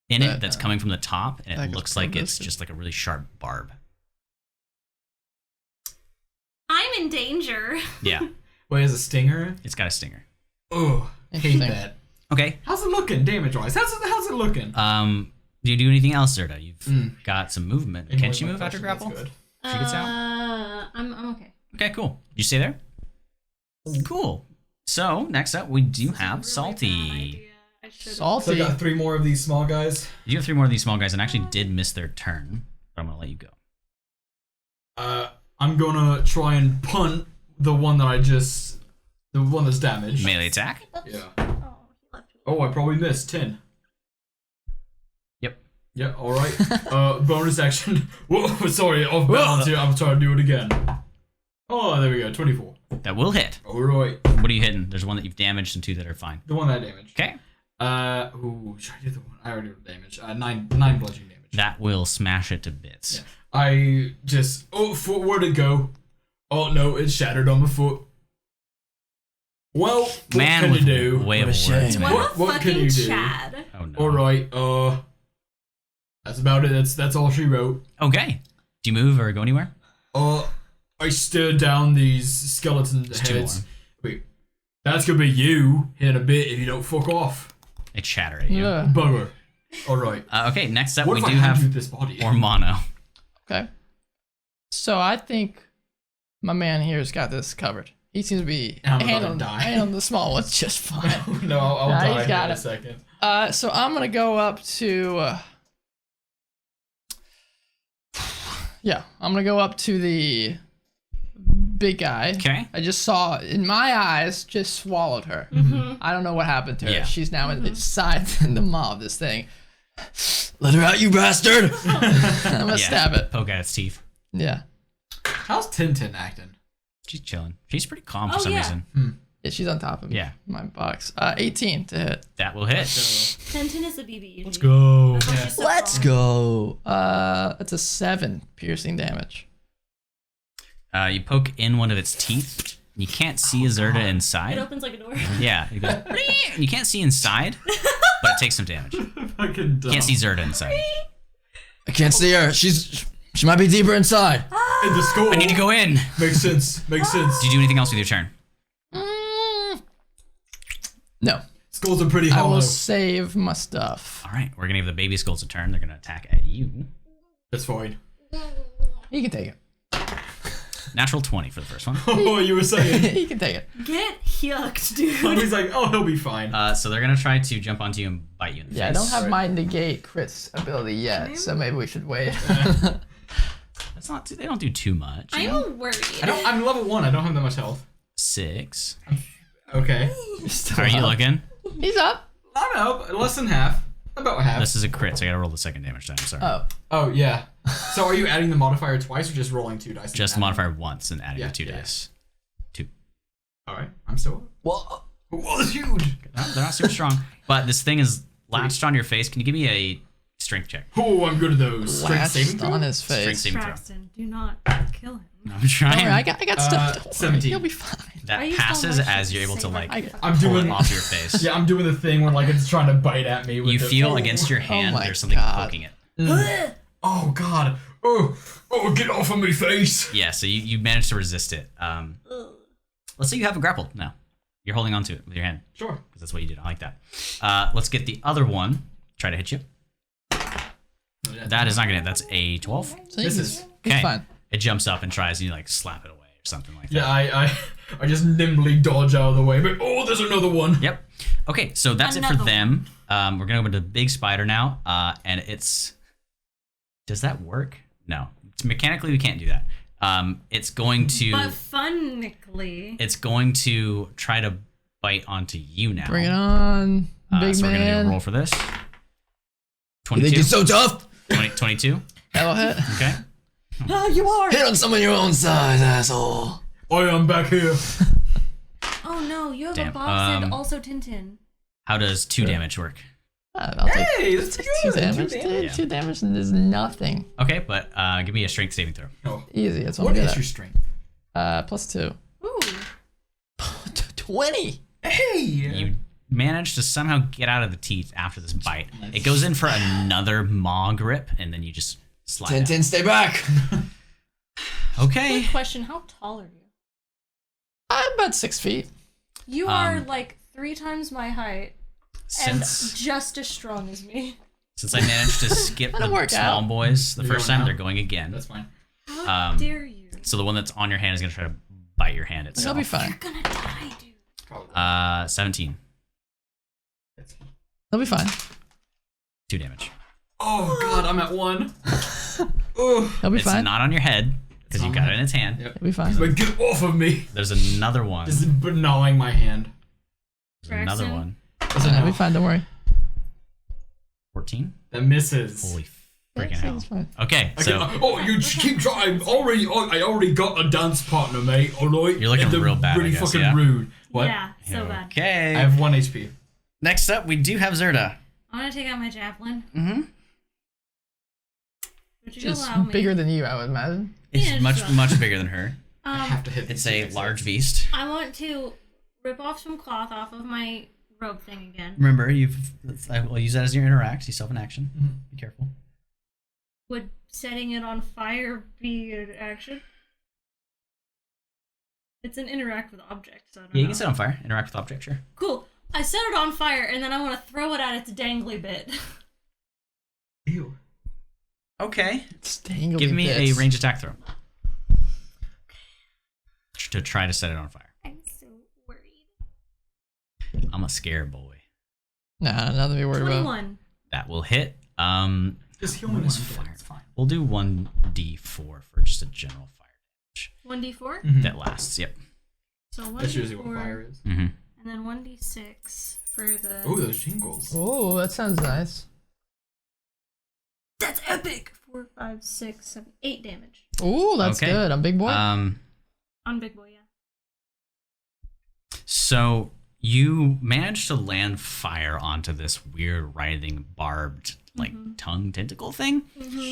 in it that's coming from the top, and
that
it
goes
looks like it's
ballistic.
just like a really sharp barb.
I'm in danger.
Yeah,
Wait, is a stinger?
it's got a stinger.
Oh, hate
Interesting.
that.
Okay.
How's it looking, damage-wise? How's it looking?
Do you do anything else, Zerda? You've got some movement.
Anyway,
Can she
my
move after
question,
grapple?
that's good.
She gets out.
I'm okay.
Okay, cool. You stay there? Cool. So, next up, we do have Salty.
So I
Salty.
got 3 more of these small guys.
You have 3 more of these small guys and actually did miss their turn, but I'm going to let you go.
I'm gonna try and punt the one that's damaged.
Melee attack?
Yeah.
Oh, he left me.
Oh, I probably missed 10.
Yep.
Yeah, alright. Bonus action. Whoa, sorry, off balance here. I'm trying to do it again. Oh, there we go. 24.
That will hit.
Alright.
What are you hitting? There's one that you've damaged and 2 that are fine.
The one that I damaged.
Okay.
Should I do the one? I already did damage. 9 bludgeoning damage.
That will smash it to bits.
Yeah. I just. Oh, foot, where'd it go? Oh no, it shattered on my foot. Well, what
Man
can
with
you do?
way of
What a
words,
shame.
man.
What a
What can
fucking
you do?
Chad.
Oh no.
Alright, that's about it. That's all she wrote.
Okay. Do you move or go anywhere?
I stared down these skeleton
There's 2 more.
heads. Wait, that's gonna be you in a bit if you don't fuck off.
They chatter at you.
Yeah.
Bugger. Alright.
Okay, next up
What
we
if I
do
hand you
have
this body?
Ormano.
Okay. So I think my man here's got this covered. He seems to be
I'm about to
handling
die.
the small ones just fine.
No, I'll
Nah,
die
he's
in
got
a
it.
second.
So I'm gonna go up to. I'm gonna go up to the big guy.
Okay.
I just saw in my eyes just swallowed her. I don't know what happened to her.
Yeah.
She's now inside the maw of this thing.
Let her out, you bastard!
I'm gonna stab it.
Poke at its teeth.
Yeah.
How's Tintin acting?
She's chilling. She's pretty calm for
Oh,
some
yeah.
reason.
Yeah, she's on top of me.
Yeah.
My box. 18 to hit.
That will hit.
Tintin is a BB. Let's
go.
Let's go.
That's a 7 piercing damage.
You poke in one of its teeth. You can't see Zerda
It
inside.
opens like a door.
Yeah. It goes, you can't see inside, but it takes some damage.
Fucking dumb.
Can't see Zerda inside.
I can't see her. She might be deeper inside.
In the skull.
I need to go in.
Makes sense. Makes sense.
Do you do anything else with your turn?
No.
Skulls are pretty
I
hollow.
will save my stuff.
All right. We're going to give the baby skulls a turn. They're going to attack at you.
That's fine.
You can take it.
Natural 20 for the first one.
Oh, you were saying.
You can take it.
Get yucked, dude.
He's like, oh, he'll be fine.
So they're going to try to jump onto you and bite you in the
Yeah, I
face.
don't have my negate crits ability yet, so maybe we should wait.
That's not. They don't do too much. you know?
I'm worried.
I'm level 1. I don't have that much health.
6.
Okay.
How are you looking?
He's up.
I'm up. Less than half. About half.
This is a crit, so I got to roll the second damage time. Sorry.
Oh.
Oh, yeah. So are you adding the modifier twice or just rolling 2 dice?
Just the modifier once and adding
Yeah,
the 2
yeah.
dice. 2.
Alright. I'm still up.
Well,
Whoa, that's huge.
They're not super strong, but this thing is latched on your face. Can you give me a strength check?
Oh, I'm good at those. Strength saving
Latched on
throw?
his
Strength
face.
saving throw.
Braxton, do not kill him.
I'm trying.
Don't worry, I got stuff. Don't worry,
17.
He'll be fine.
That
I used all
passes
my
as
shit
you're
to
able to
save
like
it.
I'm
pull it
doing.
off your face.
Yeah, I'm doing the thing where like it's trying to bite at me. With
You
the,
feel against your hand
my
there's something
God.
poking it.
Oh God. Oh, get off of me face.
Yeah, so you managed to resist it. Let's say you have a grapple now. You're holding on to it with your hand
Sure.
because that's what you did. I like that. Let's get the other one. Try to hit you. That is not gonna hit. That's a 12.
So
This
he's,
is-
he's
Okay.
fine.
It jumps up and tries and you like slap it away or something like that.
Yeah, I just nimbly dodge out of the way, but oh, there's another one.
Yep. Okay, so that's it for
Another
them. We're gonna go to the big spider now, and it's. Does that work? No, mechanically we can't do that. It's going to.
But funically.
It's going to try to bite onto you now.
Bring it on, big
so we're gonna do a
man.
roll for this.
you think
22.
you're so tough?
22.
That'll hit.
Okay.
Hit on someone your own size, asshole.
I am back here.
Oh no, you have
Damn,
a box and
um,
also Tintin.
How does 2 damage work?
I'll take
Hey, that's
take
good.
2 damage.
Two
Dude,
Yeah.
2 damage is nothing.
Okay, but give me a strength saving throw.
Oh.
Easy. That's what
What
I'm
is
good
your strength?
at. +2.
Ooh.
20.
Hey.
You manage to somehow get out of the teeth after this bite. It goes in for another maw grip, and then you just slide out.
Tintin, stay back.
Okay.
Quick question: how tall are you?
I'm about 6 feet.
You are like 3 times my height and
Since
just as strong as me.
I managed to skip
That'll
the
work
small
out.
boys the
You're
first
going
time,
now?
they're going again.
That's fine.
How dare you?
So the one that's on your hand is going to try to bite your hand
That'll be
itself.
fine.
You're gonna die, dude.
Probably.
17.
That'll be fine.
2 damage.
Oh god, I'm at 1. Oh.
That'll be
It's
fine.
not on your head because
It's
you
on
got
my
it in its hand.
Yep.
It'll be fine.
Like, get off of me.
There's another one.
This is gnawing my hand.
There's another
Braxton?
one.
That'll be fine. Don't worry.
14.
That misses.
Holy freaking
Yeah,
hell.
it's fine.
Okay, so
Oh, you just keep trying. I already got a dance partner, mate. Alright.
You're looking
And they're
real bad, I
Really
guess,
fucking
yeah?
rude. What?
Yeah, so bad.
okay.
I have 1 HP.
Next up, we do have Zerda.
I'm gonna take out my javelin.
Mm-hmm.
Would you
Just
allow me?
bigger than you, I would imagine.
It's
Yeah,
much,
sure.
much bigger than her.
I have to hit.
It's
these
a
sixes.
large beast.
I want to rip off some cloth off of my robe thing again.
Remember, I'll use that as your interact. You self in action. Be careful.
Would setting it on fire be an action? It's an interact with object, so I don't
Yeah, you
know.
can set on fire. Interact with object, sure.
Cool. I set it on fire, and then I want to throw it at its dangly bit.
Ew.
Okay.
Stangly
Give me
bits.
a range attack throw. To try to set it on fire.
I'm so worried.
I'm a scare boy.
Nah, nothing to be worried about.
21.
That will hit.
Just heal me
What's
one
fire?
fire. It's fine.
We'll do 1d4 for just a general fire damage.
1d4?
That lasts. Yep.
So 1d4,
That's usually what fire is.
Mm-hmm.
and then 1d6 for the...
Oh, those jingles.
Oh, that sounds nice.
That's epic! 4, 5, 6, 7, 8 damage.
Oh, that's
Okay.
good. I'm big boy.
On Big Boy, yeah.
So you manage to land fire onto this weird writhing barbed tongue tentacle thing,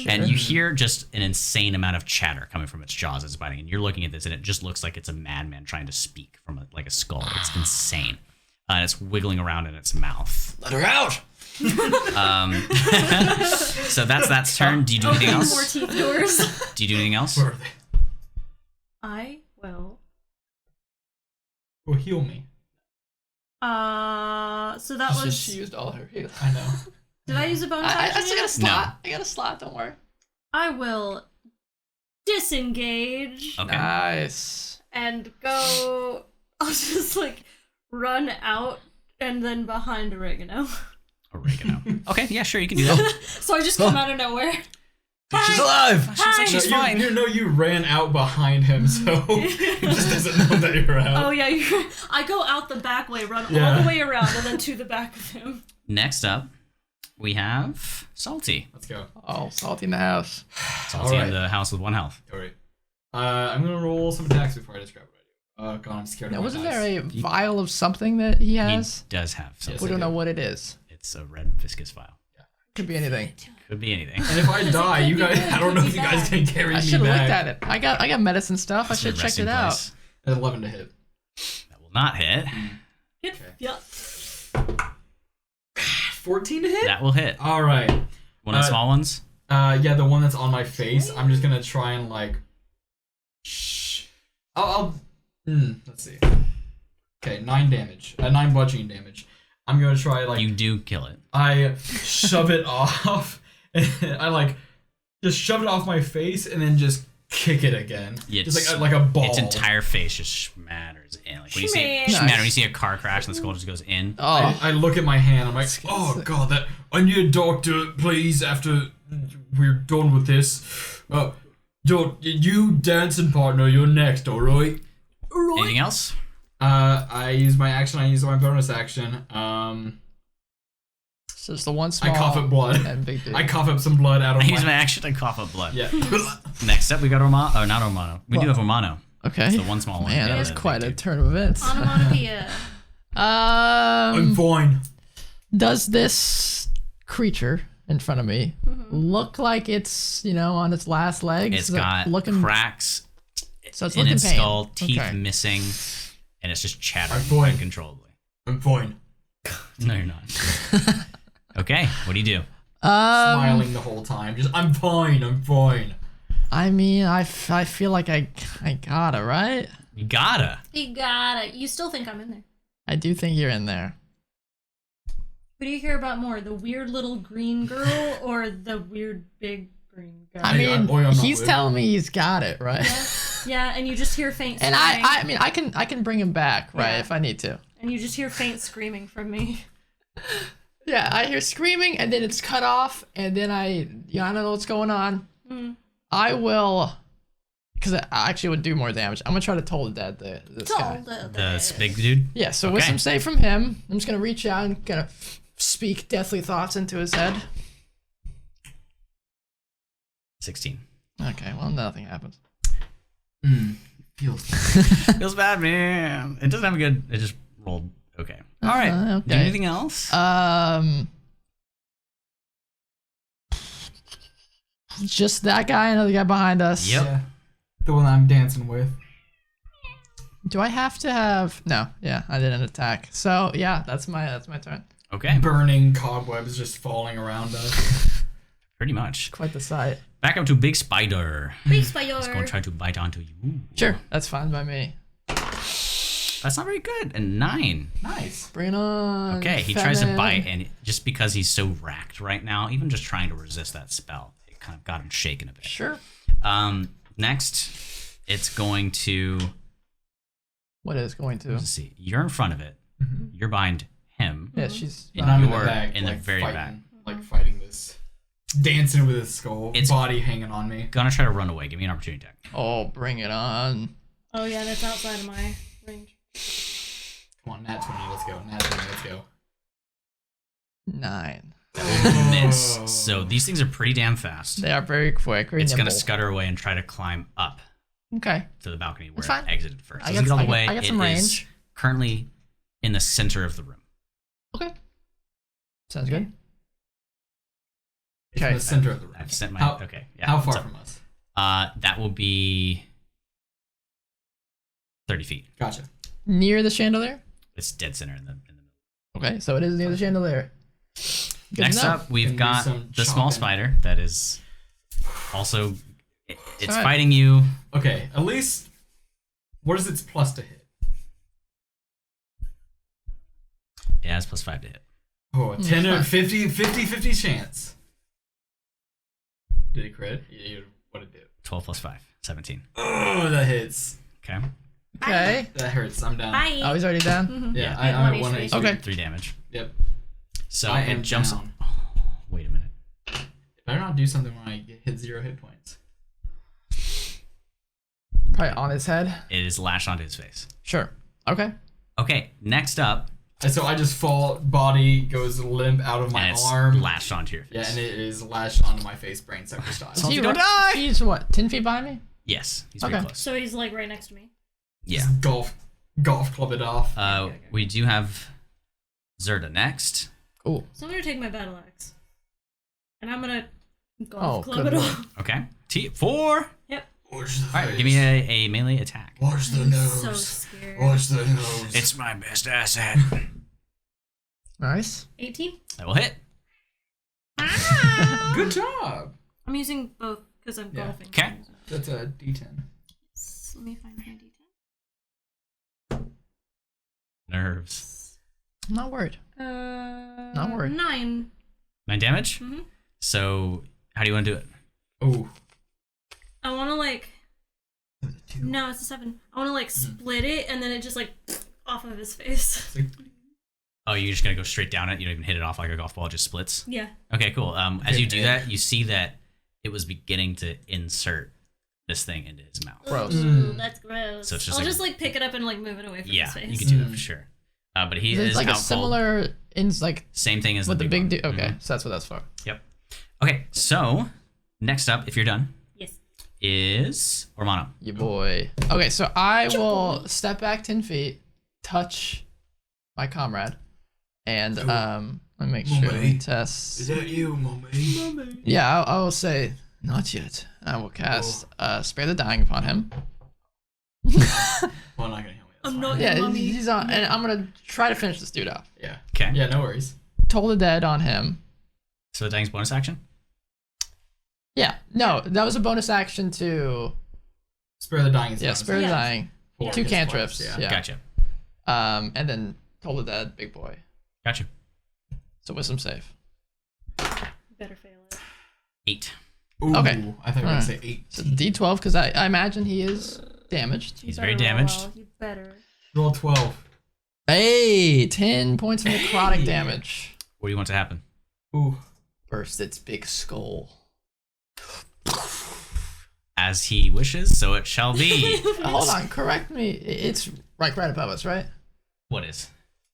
and you hear just an insane amount of chatter coming from its jaws as it's biting, and you're looking at this and it just looks like it's a madman trying to speak from a skull. It's insane. And it's wiggling around in its mouth.
Let her out.
So that's turn. Do you do anything
Open
else?
more teeth doors.
Do you do anything else?
Where are they?
I will.
Well, heal me.
So that was...
She used all her healing.
I know.
Did I use a bonus
I
action
still got
yet?
a slot. I got a slot. Don't worry.
I will disengage
Okay.
Nice.
and go... I'll just, run out and then behind Oregano.
Oregano. Okay, yeah, sure, you can do that.
So I just come out of nowhere.
She's alive.
Hi!
She's
No,
fine.
You ran out behind him, so he just doesn't know that you're out.
Oh, yeah, I go out the back way, run all
Yeah.
the way around, and then to the back of him.
Next up, we have Salty.
Let's go.
Oh, salty in the house.
Salty
Alright.
in the house with 1 health.
Alright. I'm gonna roll some attacks before I describe what I do. Oh god, I'm scared
Now,
of my
wasn't
dice.
there a vial of something that he has?
He does have something.
Yes.
We don't
I
know
do.
what it is.
It's a red viscous vial.
Could be anything.
Could be anything.
And if I die,
could
you
be
guys,
good,
I don't
could
know
be
if you guys
bad.
can carry
I
me
should have looked
back.
at it. I got medicine stuff. I should have checked it out.
At 11 to hit.
That will not hit.
Yep.
Okay.
Yep.
14 to hit?
That will hit.
Alright.
One of the small ones.
Yeah, the one that's on my face. I'm just gonna try and shh. Let's see. Okay, 9 damage. 9 bludgeoning damage. I'm gonna try
You do kill it.
I shove it off. And I just shove it off my face and then just kick it again.
It's-
Just like a ball.
Its entire face just schmatters in. Like when you see it
Schmatter.
schmatter, when you see a car crash and the skull just goes in.
Oh,
I look at my hand. I'm like,
It's-
oh god, that I need a doctor, please. After we're done with this, you dancing partner, you're next, all right?
Anything else?
I use my action. I use my bonus action.
so it's the one
I
small
cough up blood.
and big dude.
I cough up some blood out of
I
my.
use my action to cough up blood.
Yeah.
Next up, we got Romano. Oh, not Romano. We do have Romano.
Okay.
It's the one small one.
Man, that
Yeah,
was
the
quite
big
a
dude.
turn of events.
Onomatopoeia.
I'm fine.
Does this creature in front of me look like it's on its last legs?
It's
Is it
got
looking
cracks
So it's
in
looking
its
pain.
skull, teeth
Okay.
missing, and it's just chattering
I'm fine.
uncontrollably.
I'm fine.
No, you're not. Okay, what do you do?
Smiling the whole time. Just, I'm fine.
I mean, I feel like I gotta, right?
You gotta.
You got it. You still think I'm in there.
I do think you're in there.
Who do you care about more, the weird little green girl or the weird big green girl?
I mean,
boy, I'm not
he's
with.
telling me he's got it, right?
Yeah, and you just hear faint
And
screaming.
I mean, I can bring him back, right,
Yeah.
if I need to.
And you just hear faint screaming from me.
Yeah, I hear screaming, and then it's cut off, and then I don't know what's going on.
Mm.
I will, because I actually would do more damage. I'm gonna try to toll the dead this guy.
The big dude?
Yeah, so
Okay.
wisdom save from him. I'm just gonna reach out and kind of speak deathly thoughts into his head.
16.
Okay, well, nothing happens.
Feels
Feels bad, man. It doesn't have a good. It just rolled. Okay. All right.
Okay.
Do anything else?
Just that guy, another guy behind us.
Yep.
Yeah. The one I'm dancing with.
Do I have to have? No. Yeah, I didn't attack. So yeah, that's my turn.
Okay.
Burning cobwebs just falling around us.
Pretty much.
Quite the sight.
Back up to Big Spider.
Big spider.
He's going to try to bite onto you.
Sure, that's fine by me.
That's not very good. And 9.
Nice.
Bring it on.
Okay, he tries to
Femin.
bite, and just because he's so racked right now, even just trying to resist that spell, it kind of got him shaken a bit.
Sure.
Next, it's going to.
What is going to?
Let's see. You're in front of it. You're behind him.
Yeah, she's.
And
I'm
you're in the very
fighting,
back.
Like fighting this. Dancing with his skull.
It's-
body hanging on me.
Gonna try to run away. Give me an opportunity attack.
Oh, bring it on.
Oh yeah, that's outside of my range.
Come on, nat 20, let's go. Nat 20, let's go.
9.
Miss. So these things are pretty damn fast.
They are very quick. Very
It's
nimble.
gonna scutter away and try to climb up
Okay.
to the balcony where
That's fine.
it exited first.
I
Doesn't
got-
get all
I
the
got-
way.
I got some
It is
range.
currently in the center of the room.
Okay. Sounds good.
It's in
Okay.
the center of the room.
I've sent my.
How-
okay. Yeah.
How
what's
far
up?
from us?
That will be 30 feet.
Gotcha.
Near the chandelier.
It's dead center in the middle.
Okay, so it is near the chandelier. Good
Next
to know.
up, we've
Can do
got
some
the small
chopping.
spider that is also. It's
Alright.
fighting you.
Okay, at least. What is its plus to hit?
It has +5 to hit.
Oh, 10 or 50 chance. Did it crit? Yeah, what did it do?
12 + 5, 17.
Oh, that hits.
Okay.
Okay.
That hurts. I'm down.
Bye.
Oh, he's already down.
Yeah,
Yeah.
I'm at
One
1
HP.
HP.
Okay.
3 damage.
Yep.
So
I
it
am
jumps.
down.
Wait a minute.
Better not do something when I hit 0 hit points.
Probably on his head.
It is lashed onto his face.
Sure. Okay.
Okay. Next up,
And so I just fall, body goes limp out of my
and it's
arm.
lashed onto your face.
Yeah, and it is lashed onto my face, brain sucker style.
So-
He
you don't
ru-
die!
He's what? 10 feet behind me.
Yes, he's very
Okay.
close.
So he's like right next to me.
Yeah.
Just golf club it off.
We do have Zerda next.
Cool.
So I'm gonna take my battle axe, and I'm gonna
Oh,
golf club
good
it
lord.
off.
Okay. 4.
Yep.
Watch the
All right. Give me a melee attack.
Watch the
So scared.
Watch the nose.
It's my best asset.
Nice.
18.
That will hit.
Good job.
I'm using both because I'm
Yeah.
golfing.
Okay.
That's a D10.
So let me find my D10.
Nerves.
I'm not worried.
Not
worried.
9.
9 damage.
Mhm.
So how do you want to do it?
Oh.
I want to like. No, it's a 7. I want to like split it and then it just like off of his face.
Oh, you're just gonna go straight down it. You don't even hit it off like a golf ball. It just splits.
Yeah.
Okay, cool. As you do that, you see that it was beginning to insert this thing into his mouth.
Gross.
Ooh, that's gross.
So it's just
I'll
like-
just like pick it up and like move it away from
Yeah,
his face.
you can do that for sure. But he
It's
is
like
out
a
cold.
similar, like
Same thing as
with the big
one.
dude. Okay,
Mhm.
so that's what that's for.
Yep. Okay, so next up, if you're done,
Yes.
is Ormano.
You boy. Okay, so I will step back 10 feet, touch my comrade, and let me make sure we
Mommy.
test.
that you, mommy?
Yeah, I will say not yet. I will cast Spare the Dying upon him.
Well, not gonna heal me
I'm not
Yeah,
your mummy.
he's on, and I'm gonna try to finish this dude off.
Yeah.
Okay.
Yeah, no worries.
Toll the Dead on him.
So the dying's bonus action?
Yeah, no, that was a bonus action to
Spare the dying. Is
yeah,
bonus
Spare the
Yeah.
Dying,
action.
2
It's
cantrips.
close,
Yeah.
Gotcha.
And then Toll the Dead, big boy.
Gotcha.
So wisdom save.
Better fail it.
8.
Ooh,
Okay.
I thought you were
Alright.
gonna say 8.
So D12 because I imagine he is damaged.
He's
You
very
better roll
damaged.
well. You better.
Roll 12.
Hey, 10 points of necrotic
Hey.
damage.
What do you want to happen?
Ooh.
Burst its big skull.
As he wishes, so it shall be.
Hold on, correct me. It's right above us, right?
What is?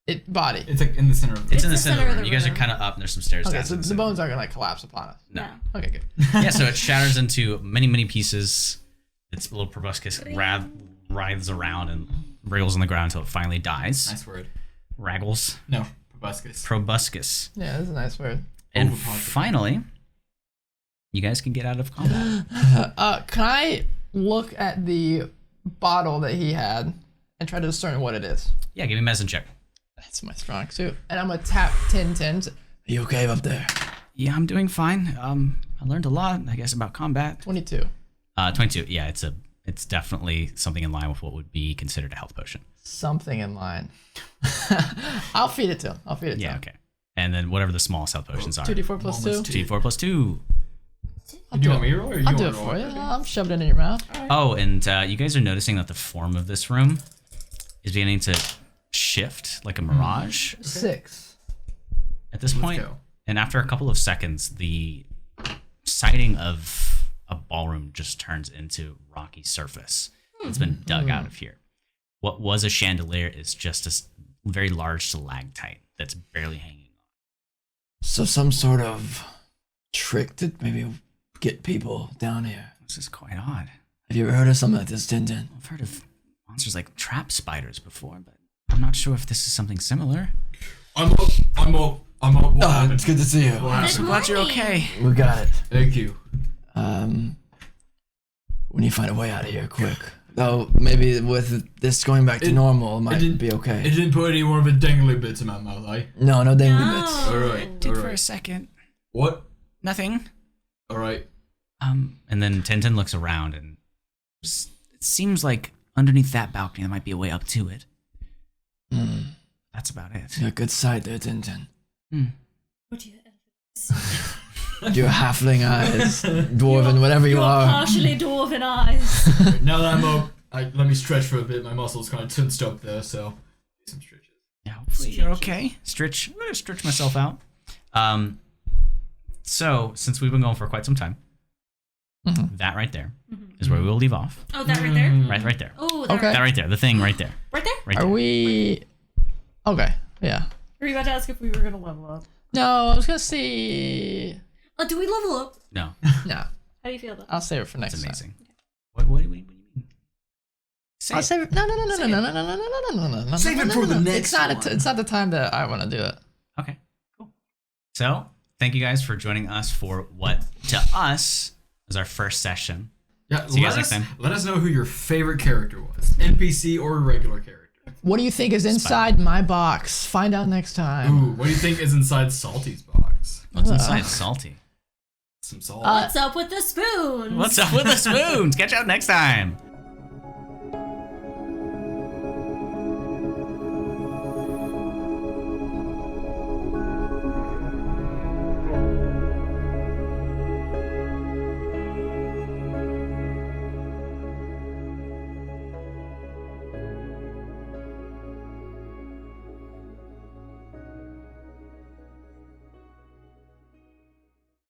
It body.
It's like in the center of
It's
the
in the
the
center
center
of
of
the room.
the
You guys are
room.
kind of up, and there's some stairs
Okay,
down.
so the bones aren't gonna like collapse upon us.
No.
Yeah.
Okay, good.
Yeah, so it shatters into many pieces. Its little proboscis writhes around and wriggles on the ground until it finally dies.
Nice word.
Raggles.
No, proboscis.
Proboscis.
Yeah, that's a nice word.
And
Overpowered.
finally, you guys can get out of combat.
Can I look at the bottle that he had and try to discern what it is?
Yeah, give me a medicine check.
That's my strong suit. And I'm gonna tap 10. Are you okay up there?
Yeah, I'm doing fine. I learned a lot, I guess, about combat.
22.
22. Yeah, it's definitely something in line with what would be considered a health potion.
Something in line. I'll feed it to him.
Yeah, okay. And then whatever the smallest health potions are.
2d4 plus 2.
2d4 plus 2.
Do you want me to roll or you
I'll
want
do
to
it
roll?
for you. I'm shoving it in your mouth.
Oh, and you guys are noticing that the form of this room is beginning to shift like a mirage
6.
at this point.
go.
And after a couple of seconds, the sighting of a ballroom just turns into rocky surface. It's been dug out of here. What was a chandelier is just a very large stalactite that's barely hanging on.
So some sort of trick to maybe get people down here.
This is quite odd.
Have you ever heard of something like this, Tintin?
I've heard of monsters like trap spiders before, but I'm not sure if this is something similar.
I'm up. What
Oh,
happened?
it's good to see you.
What happened?
I'm glad you're okay.
We got it.
Thank you.
We need to find a way out of here quick. Though maybe with this going back to normal, it might
didn't-
be okay.
It didn't put any one of the dangly bits in my mouth, eh?
No dangly
No.
bits.
Alright.
Did for a
Alright.
second.
What?
Nothing.
Alright.
And then Tintin looks around and it seems like underneath that balcony there might be a way up to it. That's about it.
Yeah, good sight there, Tintin.
What do you?
Your halfling eyes, dwarven, whatever you
Your
are.
partially dwarven eyes.
Now that I'm up, let me stretch for a bit. My muscles kind of tensed up there, so do some stretches.
Yeah, hopefully you're okay. I'm gonna stretch myself out. So since we've been going for quite some time, that right there is where we will leave off.
Oh, that right there.
Right there.
Oh,
Okay.
That right there. The thing right there.
Right there.
Right
Are
there.
we... Okay, yeah.
Were you about to ask if we were gonna level up?
No, I was gonna see...
Do we level up?
No,
No,
How do you feel though?
I'll save it for next
it's
time.
amazing. What do you mean? Say
I'll
it.
save it. No.
Save it for the next
It's not the time that I want to do it.
Okay, cool. So, thank you guys for joining us for what to us is our first session.
Yeah,
See you guys next time.
Let us know who your favorite character was. NPC or regular character.
What do you think is inside my box? Find out next time.
Ooh, what do you think is inside Salty's box?
What's inside Salty?
Some salt.
What's up with the spoons?
What's up with the spoons? Catch out next time.